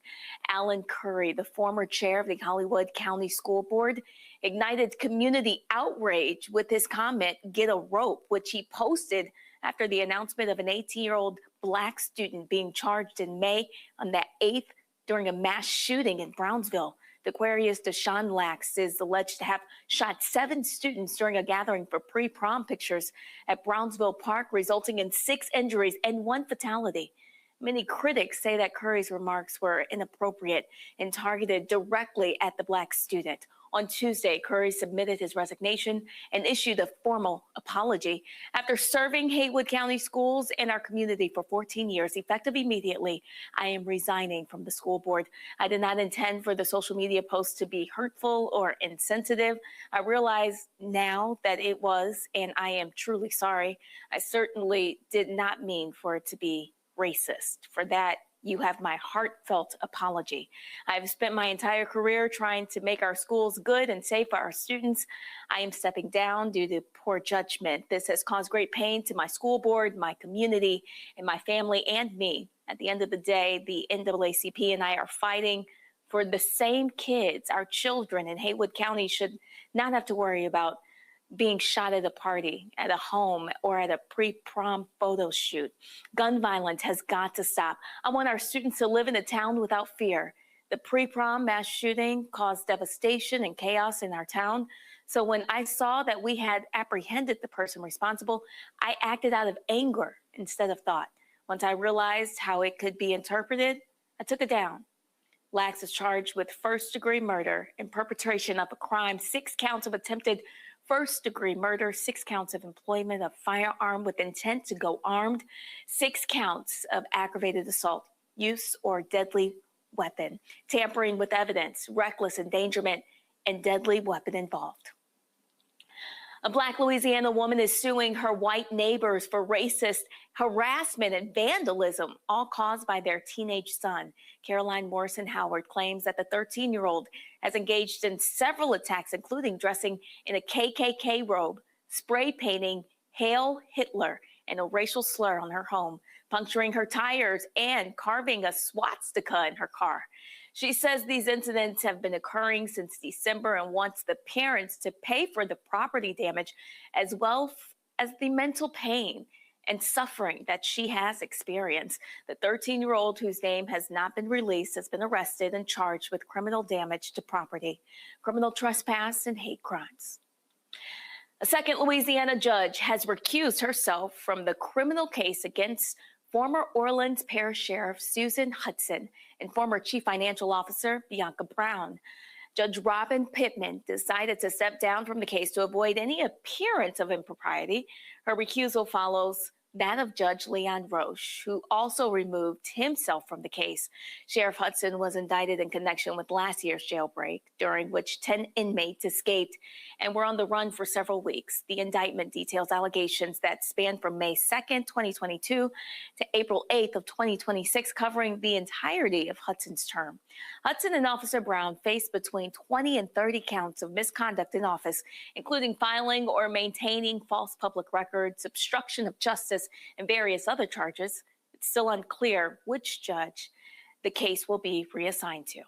Alan Curry, the former chair of the Hollywood County School Board, ignited community outrage with his comment, "Get a rope," which he posted after the announcement of an 18-year-old black student being charged in May on the 8th during a mass shooting in Brownsville. The Aquarius Deshaun Lax is alleged to have shot 7 students during a gathering for pre-prom pictures at Brownsville Park, resulting in 6 injuries and 1 fatality. Many critics say that Curry's remarks were inappropriate and targeted directly at the black student. On Tuesday, Curry submitted his resignation and issued a formal apology. After serving Haywood County schools and our community for 14 years, effective immediately, I am resigning from the school board. I did not intend for the social media post to be hurtful or insensitive. I realize now that it was, and I am truly sorry. I certainly did not mean for it to be racist. For that, you have my heartfelt apology. I have spent my entire career trying to make our schools good and safe for our students. I am stepping down due to poor judgment. This has caused great pain to my school board, my community, and my family and me. At the end of the day, the NAACP and I are fighting for the same kids. Our children in Haywood County should not have to worry about being shot at a party, at a home, or at a pre-prom photo shoot. Gun violence has got to stop. I want our students to live in a town without fear. The pre-prom mass shooting caused devastation and chaos in our town. So when I saw that we had apprehended the person responsible, I acted out of anger instead of thought. Once I realized how it could be interpreted, I took it down. Lax is charged with first-degree murder and perpetration of a crime, 6 counts of attempted first-degree murder, 6 counts of employment of firearm with intent to go armed, 6 counts of aggravated assault, use or deadly weapon, tampering with evidence, reckless endangerment, and deadly weapon involved. A Black Louisiana woman is suing her white neighbors for racist harassment and vandalism, all caused by their teenage son. Caroline Morrison Howard claims that the 13-year-old has engaged in several attacks, including dressing in a KKK robe, spray painting Hail Hitler and a racial slur on her home, puncturing her tires, and carving a swastika in her car. She says these incidents have been occurring since December and wants the parents to pay for the property damage as well as the mental pain and suffering that she has experienced. The 13-year-old, whose name has not been released, has been arrested and charged with criminal damage to property, criminal trespass, and hate crimes. A second Louisiana judge has recused herself from the criminal case against former Orleans Parish Sheriff Susan Hudson and former Chief Financial Officer Bianca Brown. Judge Robin Pittman decided to step down from the case to avoid any appearance of impropriety. Her recusal follows that of Judge Leon Roche, who also removed himself from the case. Sheriff Hudson was indicted in connection with last year's jailbreak, during which 10 inmates escaped and were on the run for several weeks. The indictment details allegations that span from May 2nd, 2022 to April 8th of 2026, covering the entirety of Hudson's term. Hudson and Officer Brown faced between 20 and 30 counts of misconduct in office, including filing or maintaining false public records, obstruction of justice, and various other charges. It's still unclear which judge the case will be reassigned to.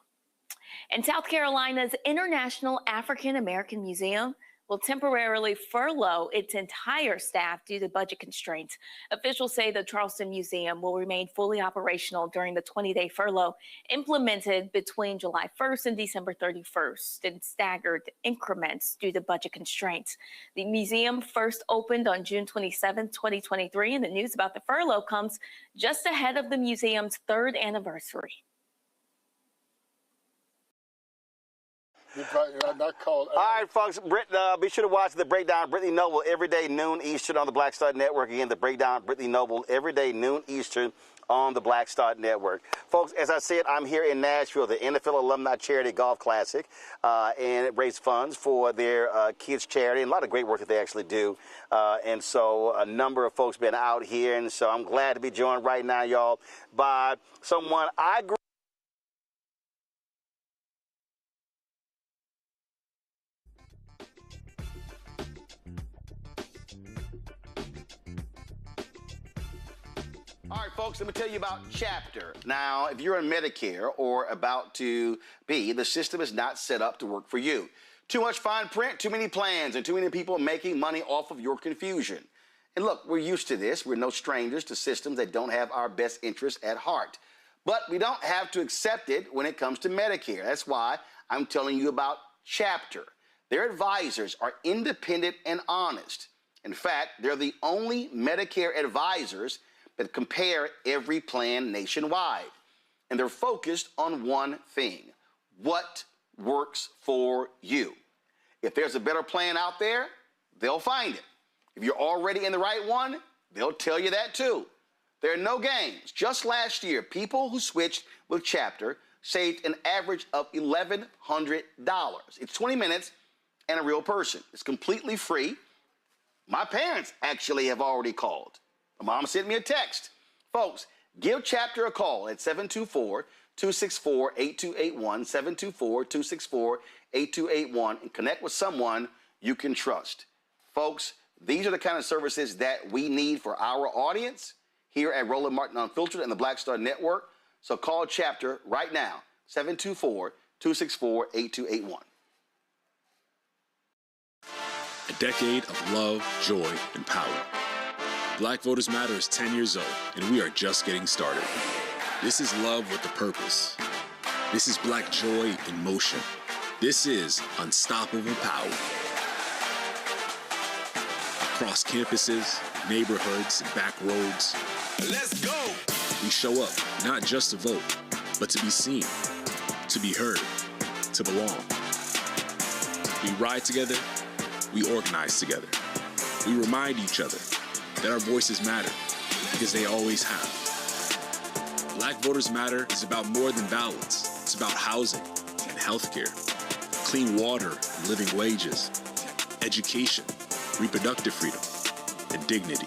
And South Carolina's International African American Museum will temporarily furlough its entire staff due to budget constraints. Officials say the Charleston Museum will remain fully operational during the 20-day furlough implemented between July 1st and December 31st in staggered increments due to budget constraints. The museum first opened on June 27, 2023, and the news about the furlough comes just ahead of the museum's third anniversary. All right, folks, be sure to watch The Breakdown, Brittany Noble, every day, noon Eastern on the Black Star Network. Again, The Breakdown, Brittany Noble, every day, noon Eastern on the Black Star Network. Folks, as I said, I'm here in Nashville, the NFL Alumni Charity Golf Classic, and it raised funds for their kids' charity, and a lot of great work that they actually do. And so a number of folks been out here, and so I'm glad to be joined right now, y'all, by someone I grew. All right, folks, let me tell you about Chapter. Now, if you're on Medicare or about to be, the system is not set up to work for you. Too much fine print, too many plans, and too many people making money off of your confusion. And look, we're used to this. We're no strangers to systems that don't have our best interests at heart. But we don't have to accept it when it comes to Medicare. That's why I'm telling you about Chapter. Their advisors are independent and honest. In fact, they're the only Medicare advisors that compare every plan nationwide. And they're focused on one thing: what works for you. If there's a better plan out there, they'll find it. If you're already in the right one, they'll tell you that too. There are no games. Just last year, people who switched with Chapter saved an average of $1,100. It's 20 minutes and a real person. It's completely free. My parents actually have already called. My mom sent me a text. Folks, give Chapter a call at 724-264-8281, 724-264-8281, and connect with someone you can trust. Folks, these are the kind of services that we need for our audience here at Roland Martin Unfiltered and the Black Star Network. So call Chapter right now, 724-264-8281. A decade of love, joy, and power. Black Voters Matter is 10 years old, and we are just getting started. This is love with a purpose. This is Black joy in motion. This is unstoppable power. Across campuses, neighborhoods, and back roads. Let's go! We show up not just to vote, but to be seen, to be heard, to belong. We ride together, we organize together. We remind each other that our voices matter, because they always have. Black Voters Matter is about more than ballots. It's about housing and healthcare, clean water and living wages, education, reproductive freedom, and dignity.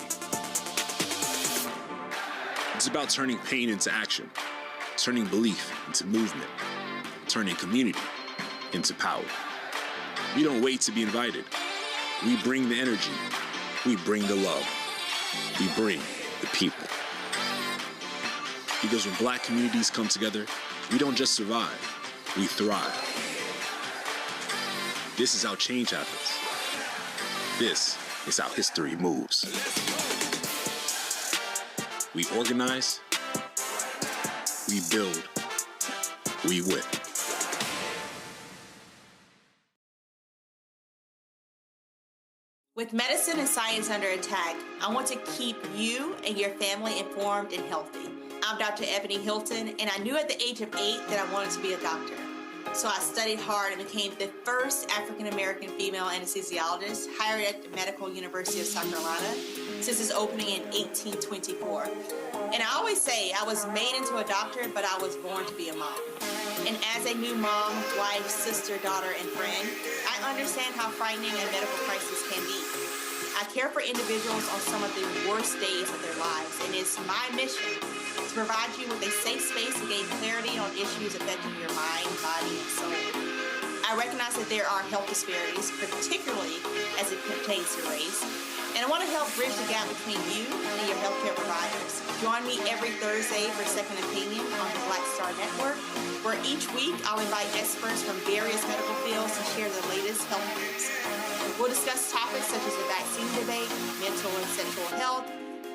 It's about turning pain into action, turning belief into movement, turning community into power. We don't wait to be invited. We bring the energy. We bring the love. We bring the people. Because when Black communities come together, we don't just survive, we thrive. This is how change happens. This is how history moves. We organize, we build, we win. With medicine and science under attack, I want to keep you and your family informed and healthy. I'm Dr. Ebony Hilton, and I knew at the age of 8 that I wanted to be a doctor. So I studied hard and became the first African-American female anesthesiologist hired at the Medical University of South Carolina since its opening in 1824. And I always say I was made into a doctor, but I was born to be a mom. And as a new mom, wife, sister, daughter, and friend, I understand how frightening a medical crisis can be. I care for individuals on some of the worst days of their lives, and it's my mission to provide you with a safe space to gain clarity on issues affecting your mind, body, and soul. I recognize that there are health disparities, particularly as it pertains to race, and I want to help bridge the gap between you and your healthcare providers. Join me every Thursday for Second Opinion on the Black Star Network, where each week I'll invite experts from various medical fields to share the latest health news. We'll discuss topics such as the vaccine debate, mental and sexual health,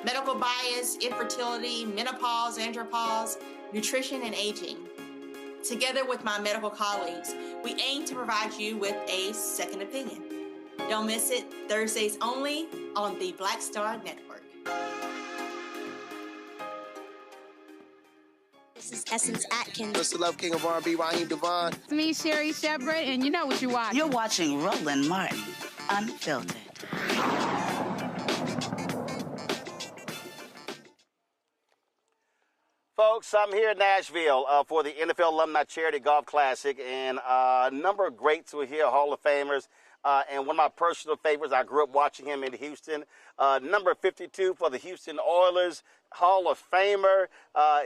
medical bias, infertility, menopause, andropause, nutrition, and aging. Together with my medical colleagues, we aim to provide you with a second opinion. Don't miss it, Thursdays only on the Black Star Network. This is Essence Atkins. Mr. Love King of R&B, Raheem Devon. It's me, Sherry Shepard, and you know what you watch. You're watching Roland Martin, Unfiltered. Folks, I'm here in Nashville for the NFL Alumni Charity Golf Classic, and a number of greats who are here, Hall of Famers. And one of my personal favorites, I grew up watching him in Houston. Number 52 for the Houston Oilers, Hall of Famer.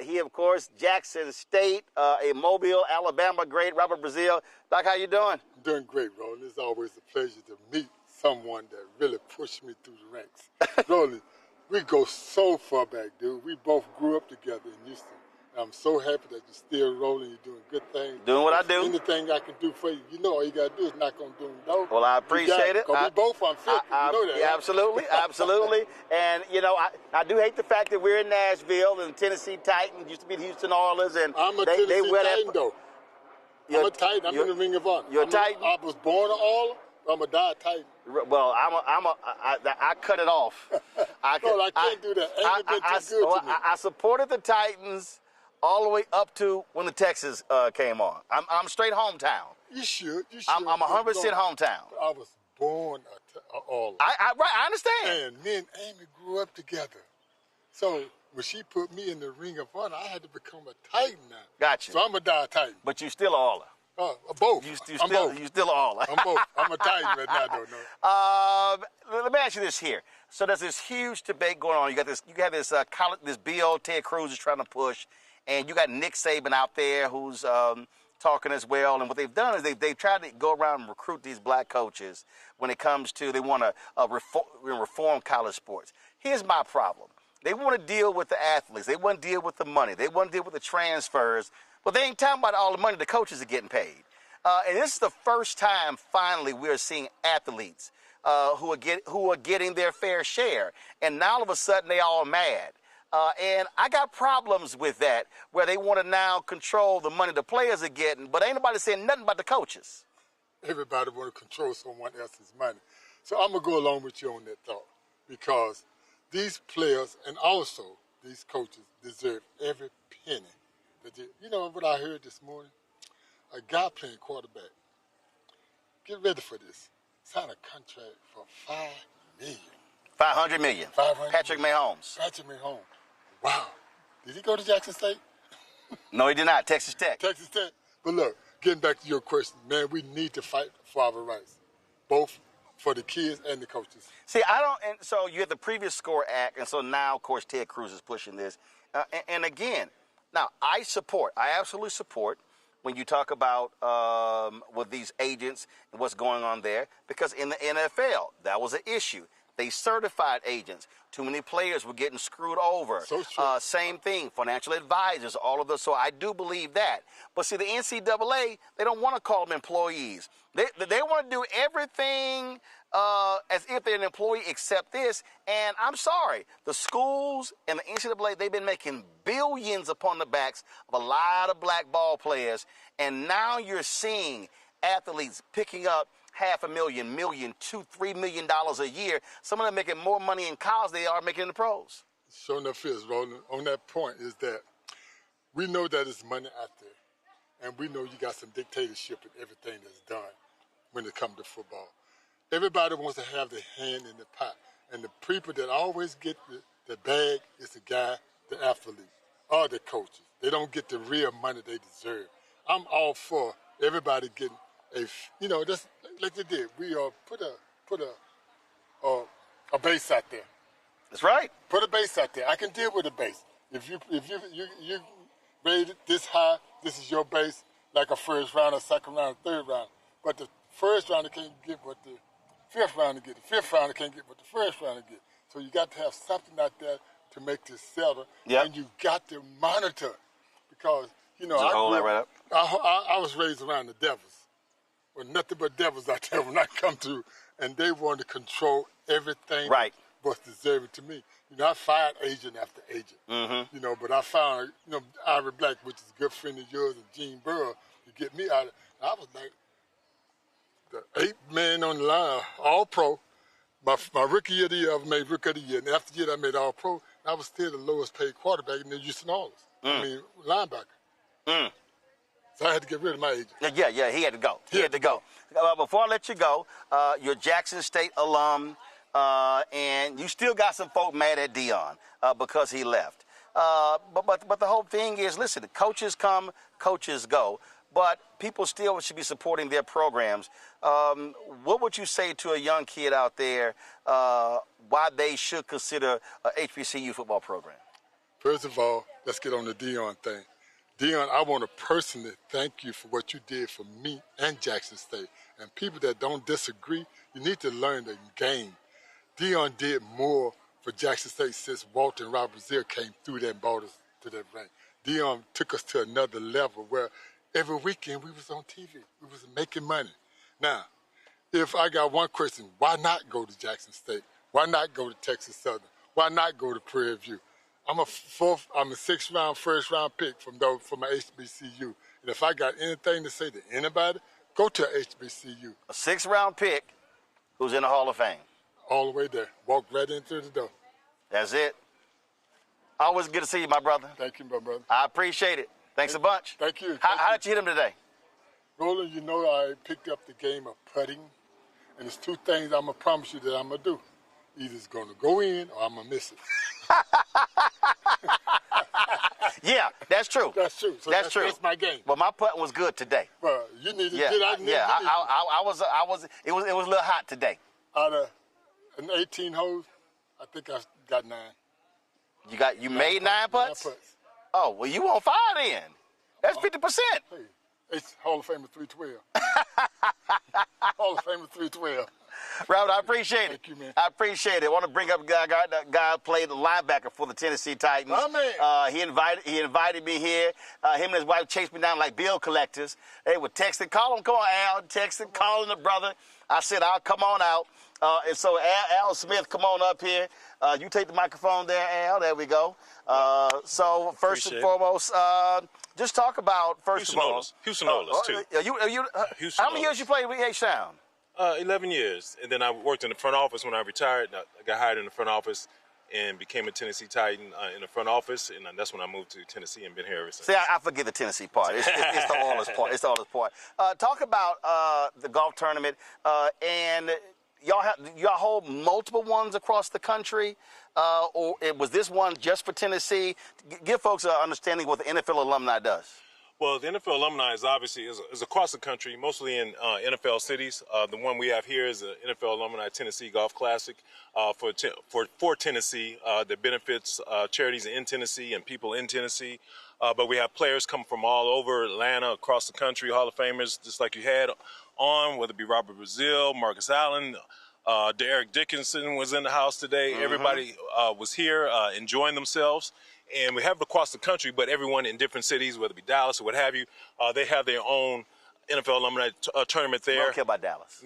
He, of course, Jackson State, a Mobile, Alabama great, Robert Brazile. Doc, how you doing? I'm doing great, Roland. It's always a pleasure to meet someone that really pushed me through the ranks. Roland, we go so far back, dude. We both grew up together in Houston. I'm so happy that you're still rolling. You're doing good things. Doing what I do. Anything I can do for you, you know all you got to do is knock on doing the door. Well, I appreciate it. We both unfiltered. You know that. Yeah, absolutely, absolutely. And, you know, I do hate the fact that we're in Nashville and Tennessee Titans used to be the Houston Oilers. And I'm a Tennessee Titan, though. I'm a Titan. I'm in the Ring of Honor. You're a Titan? I was born an Oiler. I'm a die Titan. Well, I cut it off. I can't do that. Ain't been too good to me. I supported the Titans all the way up to when the Texans came on. I'm straight hometown. You should. I'm 100% hometown. I was born all. I understand. And me and Amy grew up together. So when she put me in the Ring of Honor, I had to become a Titan now. Gotcha. So I'm a die Titan. But you still all. Both. I'm both. You still all. I'm both. I'm a Titan right now, though. No. Let me ask you this here. So there's this huge debate going on. You got this college, this bill Ted Cruz is trying to push, and you got Nick Saban out there who's talking as well. And what they've done is they've tried to go around and recruit these black coaches when it comes to they want to reform college sports. Here's my problem. They want to deal with the athletes. They want to deal with the money. They want to deal with the transfers. But they ain't talking about all the money the coaches are getting paid. And this is the first time, finally, we're seeing athletes who are getting their fair share. And now all of a sudden, they all mad. And I got problems with that, where they want to now control the money the players are getting, but ain't nobody saying nothing about the coaches. Everybody want to control someone else's money. So I'm going to go along with you on that thought, because these players and also these coaches deserve every penny. You know what I heard this morning? A guy playing quarterback. Get ready for this. Signed a contract for $5 million. $500 million. Patrick Mahomes. Patrick Mahomes. Wow. Did he go to Jackson State? No, he did not. Texas Tech. Texas Tech. But look, getting back to your question, man, we need to fight for our rights, both for the kids and the coaches. See, and so you had the previous SCORE Act, and so now, of course, Ted Cruz is pushing this. And again, now, I absolutely support when you talk about with these agents and what's going on there, because in the NFL, that was an issue. They certified agents. Too many players were getting screwed over. So same thing, financial advisors, all of those. So I do believe that. But see, the NCAA, they don't want to call them employees. They want to do everything as if they're an employee except this. And I'm sorry, the schools and the NCAA, they've been making billions upon the backs of a lot of black ball players. And now you're seeing athletes picking up $500,000, $1 million, $2, $3 million a year. Some of them making more money in college than they are making in the pros. Sure enough is, Roland. On that point is that we know that there's money out there, and we know you got some dictatorship in everything that's done when it comes to football. Everybody wants to have their hand in the pot, and the people that always get the bag is the guy, the athlete, or the coaches. They don't get the real money they deserve. I'm all for everybody getting just like they did. We put a base out there. That's right. Put a base out there. I can deal with a base. If you rated this high, this is your base, like a first round, a second round, a third round. But the first rounder can't get what the fifth rounder get. The fifth rounder can't get what the first rounder get. So you got to have something out there to make this settle. Yep. And you got to monitor, because I was raised around the devils. Well, nothing but devils out there when I come through, and they want to control everything. Right. What's deserving to me. I fired agent after agent. Mm-hmm. But I found, Ivy Black, which is a good friend of yours, and Gene Burrow, to get me out of it. I was like the 8th man on the line, all pro. My rookie year of the year, I made rookie of the year, and after the year I made all pro. I was still the lowest paid quarterback in the Houston Oilers. Linebacker. So I had to get rid of my agent. Yeah, he had to go. He had to go. Before I let you go, you're a Jackson State alum, and you still got some folk mad at Dion because he left. But the whole thing is, listen, coaches come, coaches go, but people still should be supporting their programs. What would you say to a young kid out there why they should consider a HBCU football program? First of all, let's get on the Dion thing. Dion, I want to personally thank you for what you did for me and Jackson State. And people that don't disagree, you need to learn the game. Dion did more for Jackson State since Walter and Robert Brazile came through there and brought us to that rank. Dion took us to another level where every weekend we was on TV. We was making money. Now, if I got one question, why not go to Jackson State? Why not go to Texas Southern? Why not go to Prairie View? I'm a 6th round, first round pick from my HBCU. And if I got anything to say to anybody, go to a HBCU. A 6th round pick who's in the Hall of Fame. All the way there. Walk right in through the door. That's it. Always good to see you, my brother. Thank you, my brother. I appreciate it. Thanks a bunch. Thank you. How did you hit him today? Roland, I picked up the game of putting, and there's 2 things I'm going to promise you that I'm going to do. Either it's going to go in or I'm going to miss it. Yeah, that's true. That's true. So that's true. That's my game. Well, my putting was good today. Well, you need to get out there. Yeah, I was. It was a little hot today. Out of an 18 holes, I think I got 9. You made 9 putts? 9 putts. Oh, well, you on fire then. That's 50%. Hey, it's Hall of Fame of 312. Hall of Fame of 312. Robert, I appreciate it. Thank you, man. I appreciate it. I want to bring up a guy who played the linebacker for the Tennessee Titans. My man. He invited me here. Him and his wife chased me down like bill collectors. They were texting, call him, come on, Al. Texting, calling the brother. I said, I'll come on out. And so Al Smith, come on up here. You take the microphone there, Al. There we go. So first and foremost, just talk about Houston Oilers, too. How many years you played with H-Town? 11 years, and then I worked in the front office when I retired. I got hired in the front office and became a Tennessee Titan in the front office, and that's when I moved to Tennessee and been here ever since. See, I forget the Tennessee part. It's the Oilers part. It's the Oilers part. Talk about the golf tournament, and y'all hold multiple ones across the country. or was this one just for Tennessee? Give folks an understanding of what the NFL alumni does. Well, the NFL alumni is obviously is across the country, mostly in NFL cities. The one we have here is the NFL Alumni Tennessee Golf Classic for Tennessee that benefits charities in Tennessee and people in Tennessee. But we have players come from all over Atlanta, across the country, Hall of Famers, just like you had on, whether it be Robert Brazile, Marcus Allen, Derek Dickinson was in the house today. Everybody was here enjoying themselves. And we have it across the country, but everyone in different cities, whether it be Dallas or what have you, they have their own NFL alumni tournament there. I don't care about Dallas.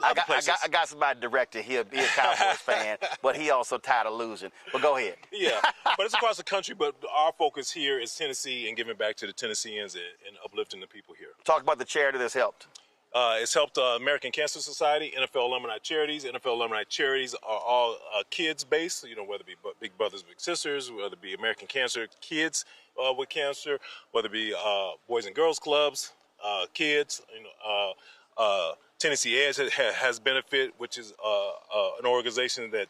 I got somebody director. He'll be a Cowboys fan, but he also tired of losing. But go ahead. Yeah, but it's across the country. But our focus here is Tennessee and giving back to the Tennesseans and uplifting the people here. Talk about the charity that's helped. It's helped American Cancer Society, NFL alumni charities. NFL alumni charities are all kids-based, whether it be Big Brothers, Big Sisters, whether it be American Cancer Kids with Cancer, whether it be Boys and Girls Clubs, kids. Tennessee Edge has Benefit, which is an organization that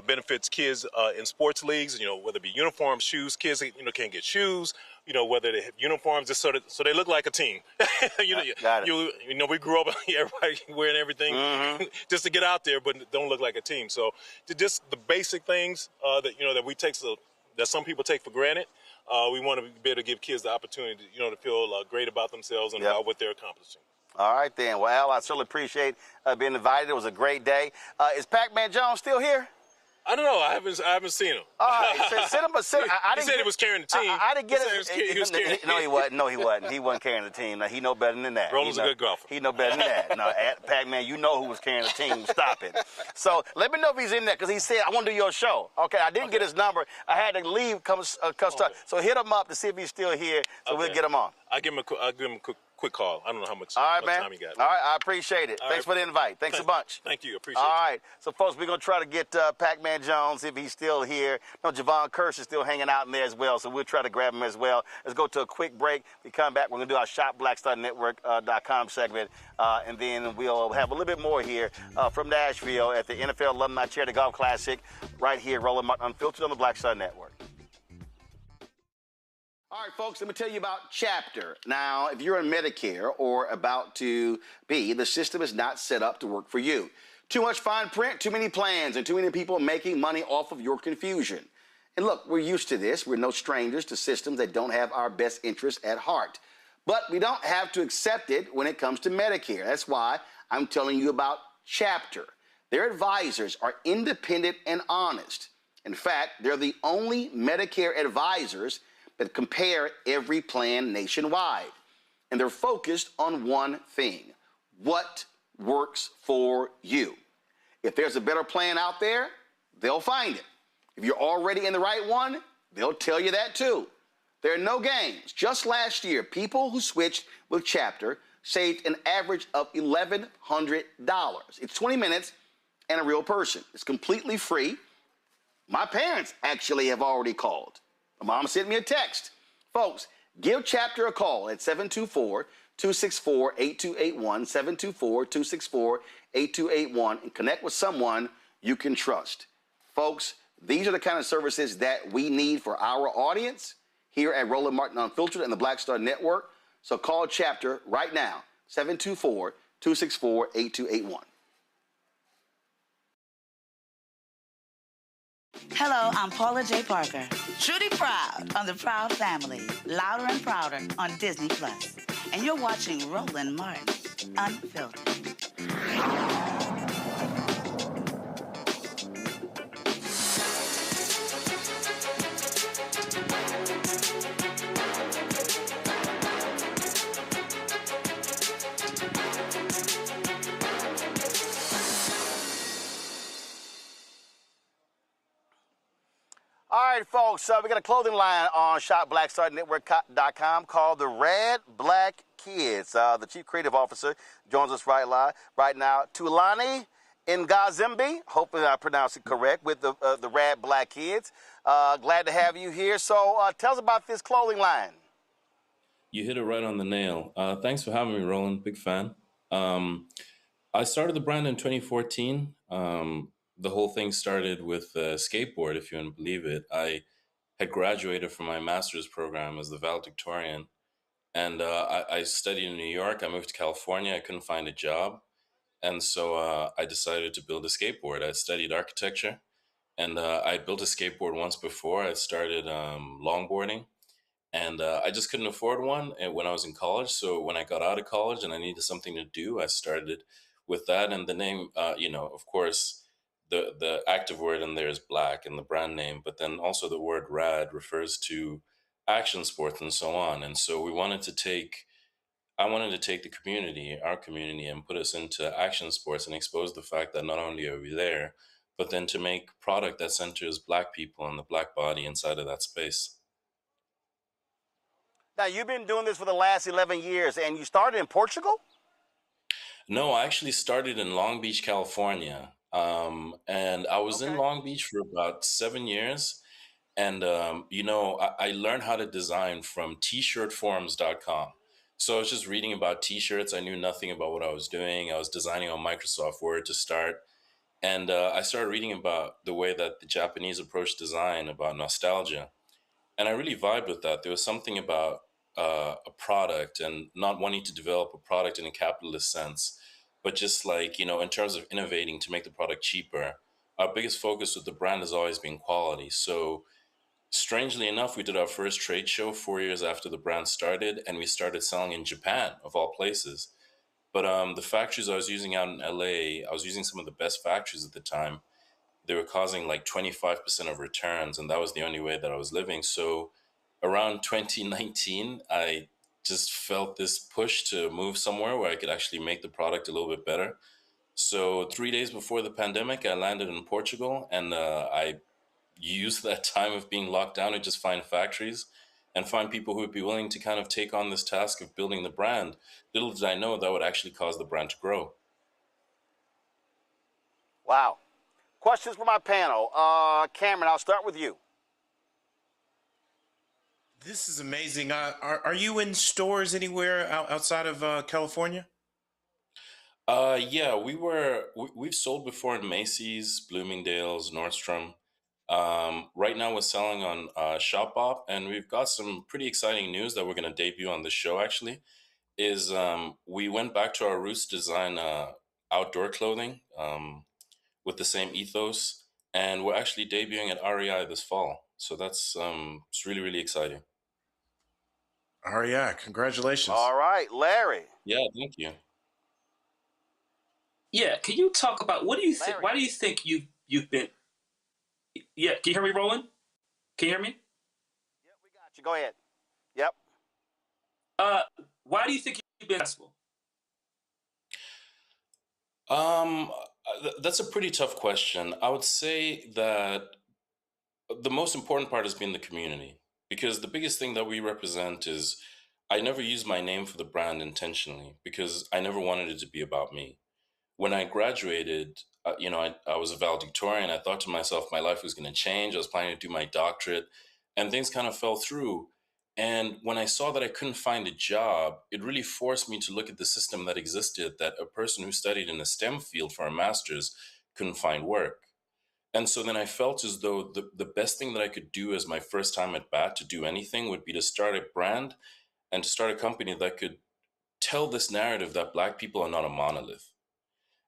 benefits kids in sports leagues, whether it be uniforms, shoes. Kids, can't get shoes, whether they have uniforms, just so they look like a team. Got it. We grew up, everybody wearing everything just to get out there, but don't look like a team. So just the basic things that we take, that some people take for granted. We want to be able to give kids the opportunity, to feel great about themselves and about what they're accomplishing. All right, then. Well, I certainly appreciate being invited. It was a great day. Is Pac-Man Jones still here? I don't know. I haven't seen him. All right, send him. He said he was carrying the team. I didn't get it. No, he wasn't. No, he wasn't. He wasn't carrying the team. Now, he know better than that. Roland's a good golfer. He know better than that. No, Pac-Man, you know who was carrying the team. Stop it. So let me know if he's in there, because he said, I want to do your show. Okay, I didn't get his number. I had to leave. So hit him up to see if he's still here, so we'll get him on. I'll give him a quick call. I don't know how much time he got. All right, I appreciate it. Thanks for the invite. Thanks a bunch. Thank you. Appreciate it. All right. So, folks, we're going to try to get Pac-Man Jones, if he's still here. No, Javon Kirsch is still hanging out in there as well, so we'll try to grab him as well. Let's go to a quick break. We come back. We're going to do our ShopBlackStarNetwork.com segment, and then we'll have a little bit more here from Nashville at the NFL Alumni Charity Golf Classic right here, Roland Martin Unfiltered on the Black Star Network. All right, folks, let me tell you about Chapter. Now, if you're on Medicare or about to be, the system is not set up to work for you. Too much fine print, too many plans, and too many people making money off of your confusion. And look, we're used to this. We're no strangers to systems that don't have our best interests at heart. But we don't have to accept it when it comes to Medicare. That's why I'm telling you about Chapter. Their advisors are independent and honest. In fact, they're the only Medicare advisors that compare every plan nationwide. And they're focused on one thing: what works for you. If there's a better plan out there, they'll find it. If you're already in the right one, they'll tell you that too. There are no games. Just last year, people who switched with Chapter saved an average of $1,100. It's 20 minutes and a real person. It's completely free. My parents actually have already called. My mom sent me a text. Folks, give Chapter a call at 724-264-8281, 724-264-8281, and connect with someone you can trust. Folks, these are the kind of services that we need for our audience here at Roland Martin Unfiltered and the Black Star Network. So call Chapter right now, 724-264-8281. Hello, I'm Paula J. Parker. Truly proud on the Proud Family, Louder and Prouder on Disney+. And you're watching Roland Martin Unfiltered. All right, folks, we got a clothing line on ShopBlackStarNetwork.com called the Red Black Kids. The Chief Creative Officer joins us right now. Tulani Ngazimbi, hopefully I pronounced it correct, with the Red Black Kids. Glad to have you here. So tell us about this clothing line. You hit it right on the nail. Thanks for having me, Roland. Big fan. I started the brand in 2014. the whole thing started with a skateboard, if you want to believe it. I had graduated from my master's program as the valedictorian, and I studied in New York. I moved to California. I couldn't find a job, and so I decided to build a skateboard. I studied architecture, and I built a skateboard once before. I started longboarding, and I just couldn't afford one when I was in college. So when I got out of college and I needed something to do, I started with that. And the name, of course, the active word in there is black in the brand name, but then also the word rad refers to action sports and so on. And so I wanted to take the community, our community, and put us into action sports and expose the fact that not only are we there, but then to make product that centers Black people and the Black body inside of that space. Now, you've been doing this for the last 11 years, and you started in Portugal? No, I actually started in Long Beach, California. And I was in Long Beach for about 7 years. And, I learned how to design from tshirtforums.com. So I was just reading about t-shirts. I knew nothing about what I was doing. I was designing on Microsoft Word to start. And I started reading about the way that the Japanese approach design, about nostalgia. And I really vibed with that. There was something about a product and not wanting to develop a product in a capitalist sense, but just like, in terms of innovating to make the product cheaper. Our biggest focus with the brand has always been quality. So strangely enough, we did our first trade show 4 years after the brand started, and we started selling in Japan, of all places. But the factories I was using out in LA, I was using some of the best factories at the time. They were causing like 25% of returns, and that was the only way that I was living. So around 2019, I just felt this push to move somewhere where I could actually make the product a little bit better. So 3 days before the pandemic, I landed in Portugal, and I used that time of being locked down to just find factories and find people who would be willing to kind of take on this task of building the brand. Little did I know that would actually cause the brand to grow. Wow. Questions for my panel. Cameron, I'll start with you. This is amazing. Are you in stores anywhere outside of California? Yeah, we've sold before in Macy's, Bloomingdale's, Nordstrom. Right now we're selling on Shopbop, and we've got some pretty exciting news that we're going to debut on the show, actually, is we went back to our roots to design outdoor clothing with the same ethos, and we're actually debuting at REI this fall. So that's it's really, really exciting. REI, congratulations. All right, Larry. Yeah, thank you. Yeah, can you talk about what do you think? Why do you think you've been? Yeah, can you hear me, Roland? Can you hear me? Yep, we got you. Go ahead. Yep. Why do you think you've been successful? That's a pretty tough question. I would say that the most important part has been the community, because the biggest thing that we represent is I never used my name for the brand intentionally because I never wanted it to be about me. When I graduated, I was a valedictorian. I thought to myself, my life was going to change. I was planning to do my doctorate, and things kind of fell through. And when I saw that I couldn't find a job, it really forced me to look at the system that existed, that a person who studied in a STEM field for a master's couldn't find work. And so then I felt as though the best thing that I could do as my first time at bat to do anything would be to start a brand and to start a company that could tell this narrative that Black people are not a monolith.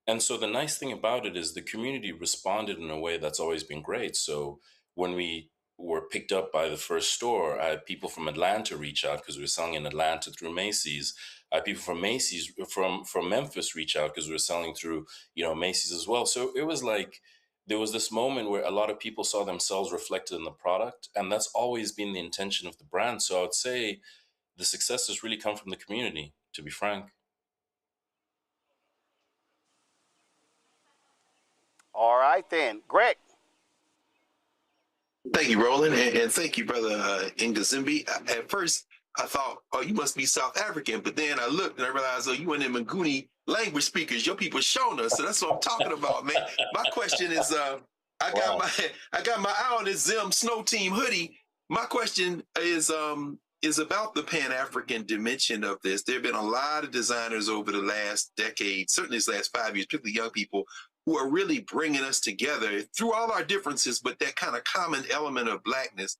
And so the nice thing about it is the community responded in a way that's always been great. So when we were picked up by the first store, I had people from Atlanta reach out because we were selling in Atlanta through Macy's. I had people from Macy's, from Memphis reach out because we were selling through, Macy's as well. So it was like there was this moment where a lot of people saw themselves reflected in the product. And that's always been the intention of the brand. So I would say the success has really come from the community, to be frank. All right, then. Greg. Thank you, Roland, and thank you, brother Ngazimbi. At first, I thought, oh, you must be South African, but then I looked and I realized, oh, you one of them Nguni language speakers. Your people showing us, so that's what I'm talking about, man. My question is, I got my eye on this Zim Snow Team hoodie. My question is about the Pan-African dimension of this. There have been a lot of designers over the last decade, certainly this last 5 years, particularly young people, who are really bringing us together through all our differences, but that kind of common element of Blackness.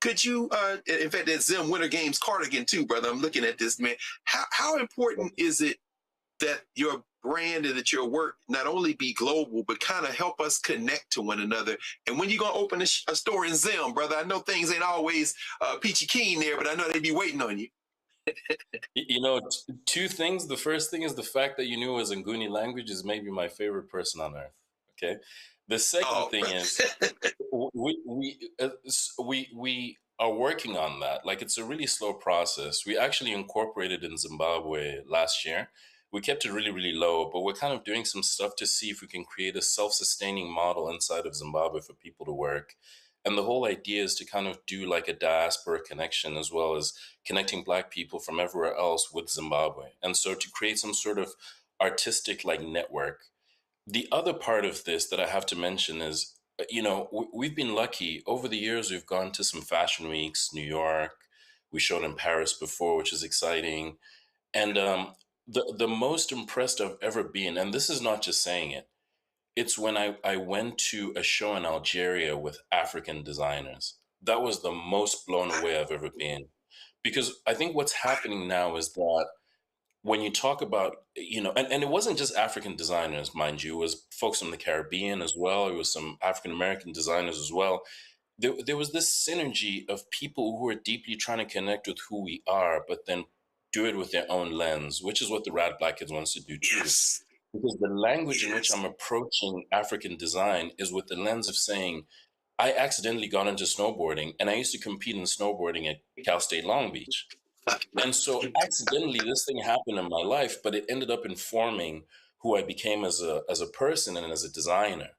Could you, in fact, that Zim Winter Games cardigan too, brother, I'm looking at this, man. How important is it that your brand and that your work not only be global, but kind of help us connect to one another? And when you going to open a store in Zim, brother, I know things ain't always peachy keen there, but I know they be waiting on you. You know, two things. The first thing is the fact that you knew it was Nguni language is maybe my favorite person on earth. Okay. The second thing is we are working on that. Like, it's a really slow process. We actually incorporated in Zimbabwe last year. We kept it really, really low, but we're kind of doing some stuff to see if we can create a self-sustaining model inside of Zimbabwe for people to work. And the whole idea is to kind of do like a diaspora connection, as well as connecting Black people from everywhere else with Zimbabwe. And so to create some sort of artistic like network. The other part of this that I have to mention is, you know, we've been lucky over the years. We've gone to some fashion weeks, New York. We showed in Paris before, which is exciting. And the most impressed I've ever been, and this is not just saying it, it's when I went to a show in Algeria with African designers. That was the most blown away I've ever been. Because I think what's happening now is that when you talk about, you know, and it wasn't just African designers, mind you, it was folks from the Caribbean as well. It was some African-American designers as well. There was this synergy of people who are deeply trying to connect with who we are, but then do it with their own lens, which is what the Rad Black Kids wants to do too. Yes. Because the language in which I'm approaching African design is with the lens of saying, I accidentally got into snowboarding, and I used to compete in snowboarding at Cal State Long Beach. And so accidentally this thing happened in my life, but it ended up informing who I became as a person and as a designer.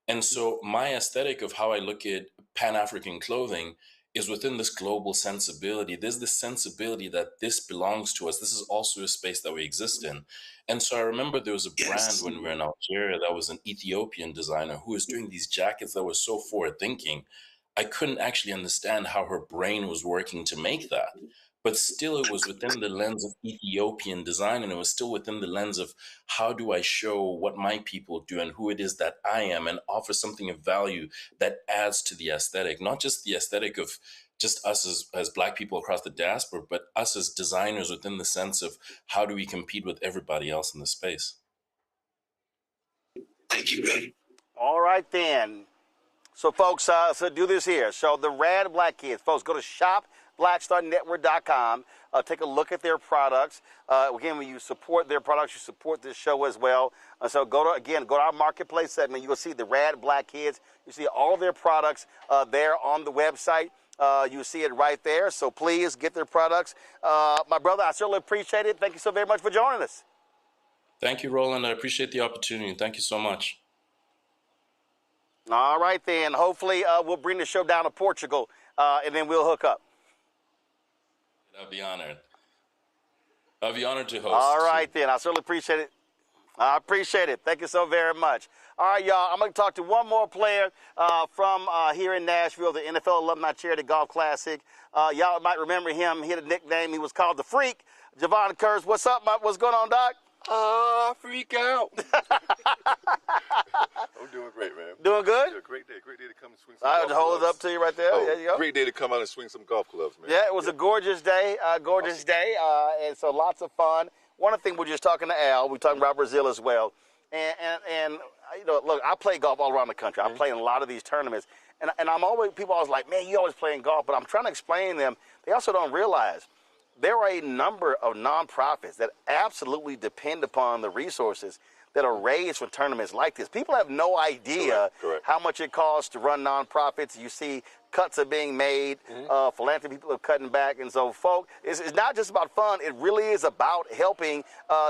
And so my aesthetic of how I look at Pan-African clothing is within this global sensibility. There's this sensibility that this belongs to us. This is also a space that we exist in. And so I remember there was a brand when we were in Algeria that was an Ethiopian designer who was doing these jackets that were so forward thinking. I couldn't actually understand how her brain was working to make that. But still, it was within the lens of Ethiopian design, and it was still within the lens of how do I show what my people do and who it is that I am, and offer something of value that adds to the aesthetic, not just the aesthetic of just us as Black people across the diaspora, but us as designers within the sense of how do we compete with everybody else in the space. Thank you, Ben. All right, then. So, folks, so do this here. So the Rad Black Kids, folks, go to shopblackstarnetwork.com. Take a look at their products. Again, when you support their products, you support this show as well. So go to our marketplace segment. You will see the Rad Black Kids. You see all their products there on the website. You see it right there. So please get their products. My brother, I certainly appreciate it. Thank you so very much for joining us. Thank you, Roland. I appreciate the opportunity. Thank you so much. All right, then. Hopefully, we'll bring the show down to Portugal, and then we'll hook up. I'll be honored. I'll be honored to host. All right, then. I certainly appreciate it. I appreciate it. Thank you so very much. All right, y'all. I'm going to talk to one more player from here in Nashville, the NFL Alumni Charity Golf Classic. Y'all might remember him. He had a nickname. He was called the Freak. Javon Kurz, what's up? What's going on, Doc? Freak out. I'm doing great, man. Doing good? Yeah, great day to come and swing some I'll golf hold clubs. it up to you right there. There you go. Great day to come out and swing some golf clubs, man. Yeah, it was a gorgeous day, and so lots of fun. One of the things we're just talking to Al, we're talking about Brazil as well, and you know, look, I play golf all around the country. I play in a lot of these tournaments, and people always like, man, you always playing golf, but I'm trying to explain to them, they also don't realize there are a number of nonprofits that absolutely depend upon the resources that are raised for tournaments like this. People have no idea how much it costs to run nonprofits. You see cuts are being made, philanthropy people are cutting back. And so, folks, it's not just about fun. It really is about helping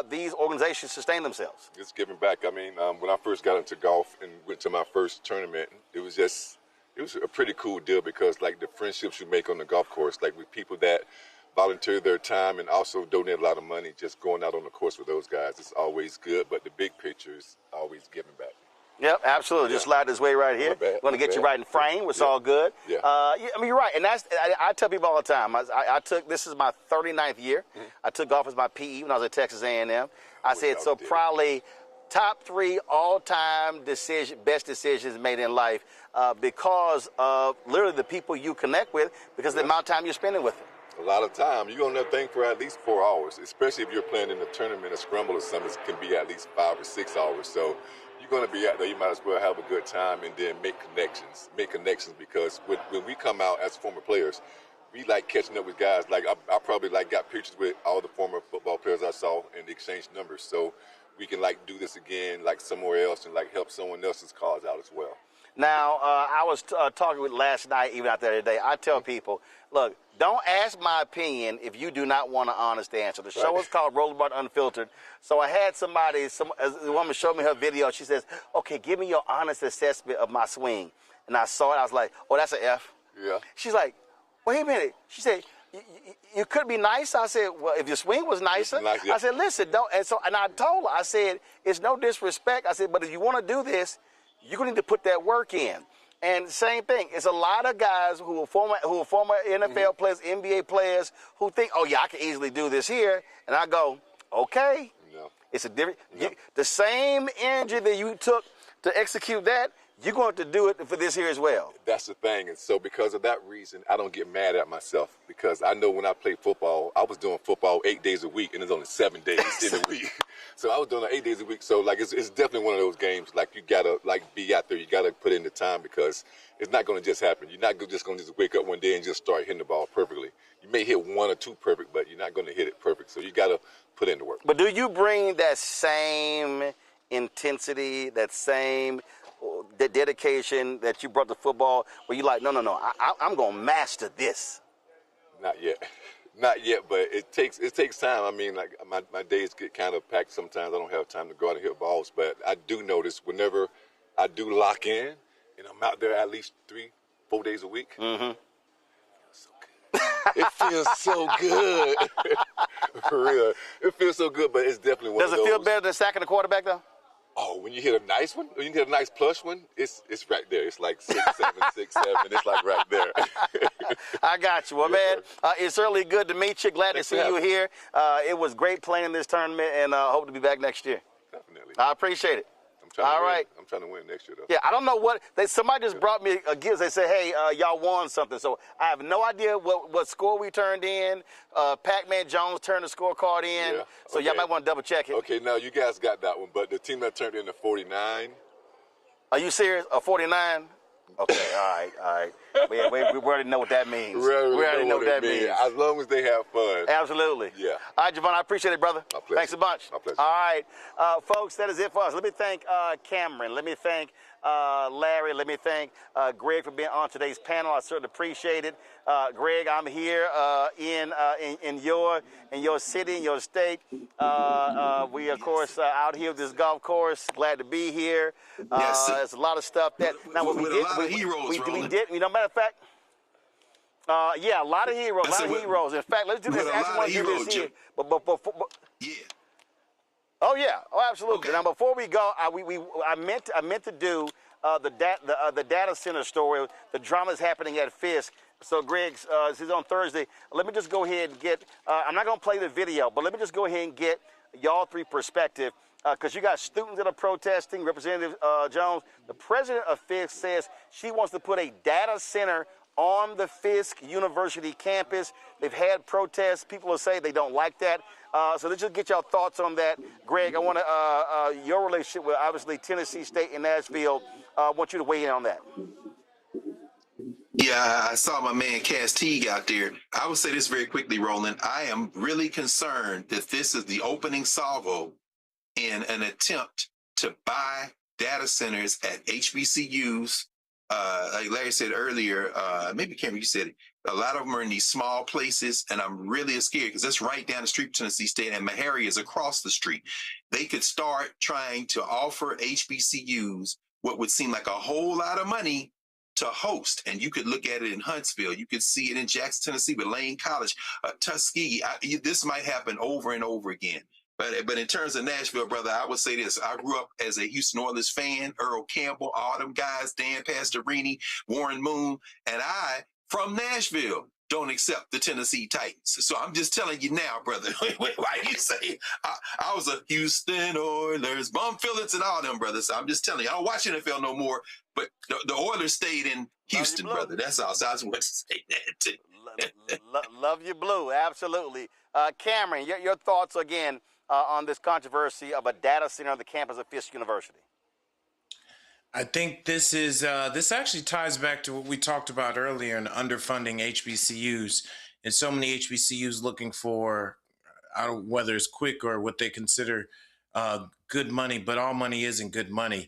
these organizations sustain themselves. It's giving back. I mean, when I first got into golf and went to my first tournament, it was a pretty cool deal because, like, the friendships you make on the golf course, like with people that volunteer their time and also donate a lot of money, just going out on the course with those guys, it's always good, but the big picture is always giving back. Yep, absolutely. Just slide this way right here. We're going to get you right in frame. It's all good. Yeah. I mean, you're right. And I tell people all the time, this is my 39th year. I took golf as my PE when I was at Texas A&M. I said, so probably top 3 all-time best decisions made in life because of literally the people you connect with, because of the amount of time you're spending with them. A lot of time. You're on that thing for at least 4 hours, especially if you're playing in a tournament, a scramble or something. It can be at least 5 or 6 hours. So you're going to be out there. You might as well have a good time and then make connections. Because when we come out as former players, we like catching up with guys. Like I probably like got pictures with all the former football players I saw and exchange numbers. So we can like do this again, like somewhere else, and like help someone else's cause out as well. Now, I was talking with last night, even out there today. I tell people, look, don't ask my opinion if you do not want an honest answer. The show is called Roland Unfiltered. So I had a woman showed me her video. She says, okay, give me your honest assessment of my swing. And I saw it. I was like, oh, that's an F. Yeah. She's like, wait a minute. She said, you could be nice. I said, well, if your swing was nicer. I said, listen, don't. And I told her, I said, it's no disrespect. I said, but if you want to do this, you're going to need to put that work in. And same thing. It's a lot of guys who are former NFL players, NBA players, who think, oh, yeah, I can easily do this here. And I go, okay. No. It's a different. The same energy that you took to execute that, you're going to do it for this here as well. That's the thing. And so because of that reason, I don't get mad at myself, because I know when I played football, I was doing football 8 days a week, and there's only 7 days in a week. So I was doing it 8 days a week. So like it's definitely one of those games. Like you gotta like be out there. You gotta put in the time, because it's not going to just happen. You're not just going to just wake up one day and just start hitting the ball perfectly. You may hit 1 or 2 perfect, but you're not going to hit it perfect. So you gotta put in the work. But do you bring that same intensity, that same the dedication that you brought to football, where you like, no, I'm going to master this? Not yet. Not yet, but it takes time. I mean, like my days get kind of packed sometimes. I don't have time to go out and hit balls, but I do notice whenever I do lock in and I'm out there at least 3-4 days a week, it feels so good. For real. It feels so good, but it's definitely one of those. Does it feel better than sacking the quarterback, though? Oh, when you hit a nice one, when you hit a nice plush one, it's right there. It's like 6-7, 6-7. It's like right there. I got you. Well, man, it's certainly good to meet you. Glad to see you here. It was great playing in this tournament, and hope to be back next year. Definitely. I appreciate it. I'm trying to win next year, though. Yeah, I don't know what somebody just brought me a gift. They said, hey, y'all won something. So I have no idea what score we turned in. Pac-Man Jones turned the scorecard in. Yeah, so y'all might want to double check it. Okay, now you guys got that one, but the team that turned in a 49. Are you serious? A 49? Okay, all right. We already know what that means. We already know what that means. As long as they have fun. Absolutely. Yeah. All right, Javon, I appreciate it, brother. My pleasure. Thanks a bunch. My pleasure. All right, folks, that is it for us. Let me thank Cameron. Let me thank Larry. Let me thank Greg for being on today's panel. I certainly appreciate it. Greg, I'm here in your city, in your state. We, of course, out here at this golf course. Glad to be here. Yes. There's a lot of stuff that now what we did. We did. You know, matter of fact. Yeah, a lot of heroes. Heroes. In fact, let's do this. I actually want to do this here. But yeah. Oh yeah. Oh, absolutely. Okay. Now, before we go, I meant to do the data center story. The drama is happening at Fisk. So, Greg, this is on Thursday. Let me just go ahead and get. I'm not going to play the video, but let me just go ahead and get y'all three perspective. Because you got students that are protesting. Representative Jones, the president of Fisk, says she wants to put a data center on the Fisk University campus. They've had protests. People will say they don't like that. So let's just get y'all thoughts on that. Greg, I want to, your relationship with obviously Tennessee State and Nashville, I want you to weigh in on that. Yeah, I saw my man Cass Teague out there. I will say this very quickly, Roland. I am really concerned that this is the opening salvo in an attempt to buy data centers at HBCUs. Like Larry said earlier, maybe Cameron, you said it, a lot of them are in these small places, and I'm really scared because that's right down the street from Tennessee State, and Meharry is across the street. They could start trying to offer HBCUs what would seem like a whole lot of money to host, and you could look at it in Huntsville. You could see it in Jackson, Tennessee, with Lane College, Tuskegee. This might happen over and over again. But in terms of Nashville, brother, I would say this. I grew up as a Houston Oilers fan, Earl Campbell, all them guys, Dan Pastorini, Warren Moon, and I, from Nashville, don't accept the Tennessee Titans. So I'm just telling you now, brother. Why you say I was a Houston Oilers, Bum Phillips, and all them, brothers. So I'm just telling you, I don't watch NFL no more, but the Oilers stayed in Houston, brother. That's all. So I just want to say that too. Love you, Blue. Absolutely. Cameron, your thoughts again on this controversy of a data center on the campus of Fisk University. I think this is this actually ties back to what we talked about earlier in underfunding HBCUs, and so many HBCUs looking for whether it's quick or what they consider good money, but all money isn't good money.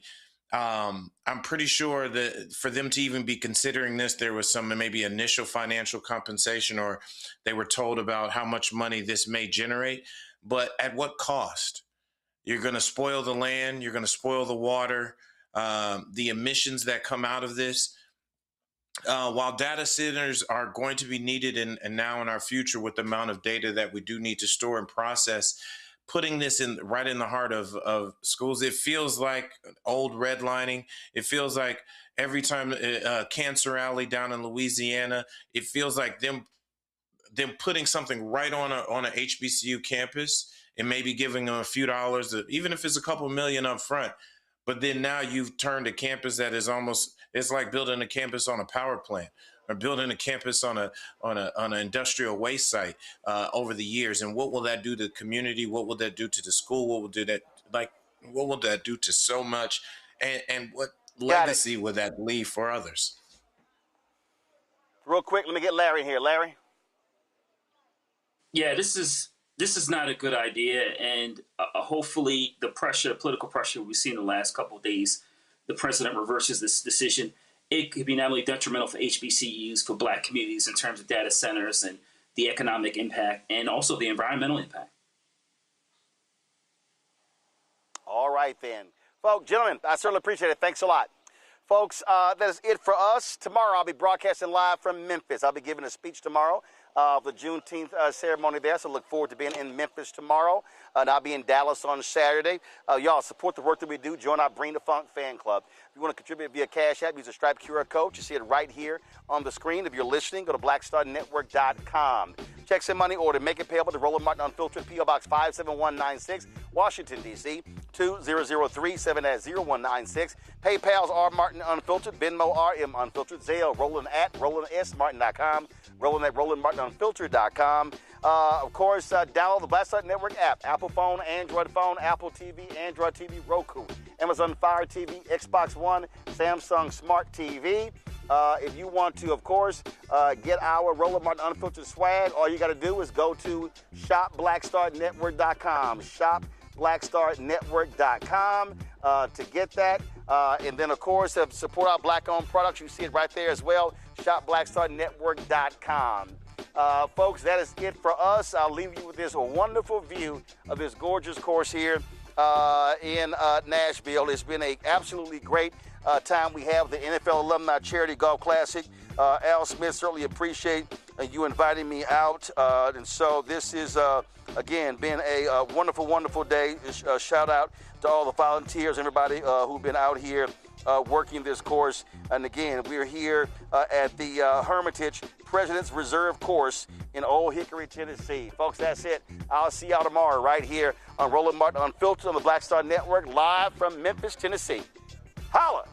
I'm pretty sure that for them to even be considering this, there was some maybe initial financial compensation, or they were told about how much money this may generate, but at what cost? You're going to spoil the land, you're going to spoil the water. The emissions that come out of this, while data centers are going to be needed and now in our future with the amount of data that we do need to store and process, putting this right in the heart of schools, it feels like old redlining. It feels like every time Cancer Alley down in Louisiana, it feels like them putting something right on a HBCU campus and maybe giving them a few dollars, even if it's a couple million up front. But then now you've turned a campus that is it's like building a campus on a power plant or building a campus on an industrial waste site over the years. And what will that do to the community? What will that do to the school? What will that do to so much? And what legacy will that leave for others? Real quick, let me get Larry here. Larry? Yeah, this is not a good idea, and hopefully the political pressure we've seen in the last couple of days, the president reverses this decision. It could be not only detrimental for HBCUs, for Black communities in terms of data centers and the economic impact, and also the environmental impact. All right, then. Folks, gentlemen, I certainly appreciate it. Thanks a lot. Folks, that is it for us. Tomorrow I'll be broadcasting live from Memphis. I'll be giving a speech tomorrow. The Juneteenth ceremony there, so look forward to being in Memphis tomorrow. And I'll be in Dallas on Saturday. Y'all support the work that we do. Join our Bring the Funk fan club. If you want to contribute via Cash App, use a Stripe QR code. You see it right here on the screen. If you're listening, go to blackstarnetwork.com. Check some money order. Make it payable to Roland Martin Unfiltered, P.O. Box 57196, Washington, D.C. 20037 at 0196. PayPal's R Martin Unfiltered, Venmo RM Unfiltered, Zelle Roland at RolandSMartin.com, Roland at RolandMartinUnfiltered.com. Of course, download the Black Start Network app, Apple phone, Android phone, Apple TV, Android TV, Roku, Amazon Fire TV, Xbox One, Samsung Smart TV. If you want to, of course, get our Roland Martin Unfiltered swag, all you got to do is go to shopblackstarnetwork.com, shopblackstarnetwork.com to get that. And then, of course, support our Black-owned products. You see it right there as well, shopblackstarnetwork.com. Folks, that is it for us. I'll leave you with this wonderful view of this gorgeous course here in Nashville. It's been an absolutely great time. We have the NFL Alumni Charity Golf Classic. Al Smith, certainly appreciate you inviting me out. And so this is, again, been a wonderful, wonderful day. Shout out to all the volunteers, everybody who've been out here working this course. And again, we're here at the Hermitage President's Reserve Course in Old Hickory, Tennessee. Folks, that's it. I'll see y'all tomorrow right here on Roland Martin Unfiltered on the Black Star Network, live from Memphis, Tennessee. Holla!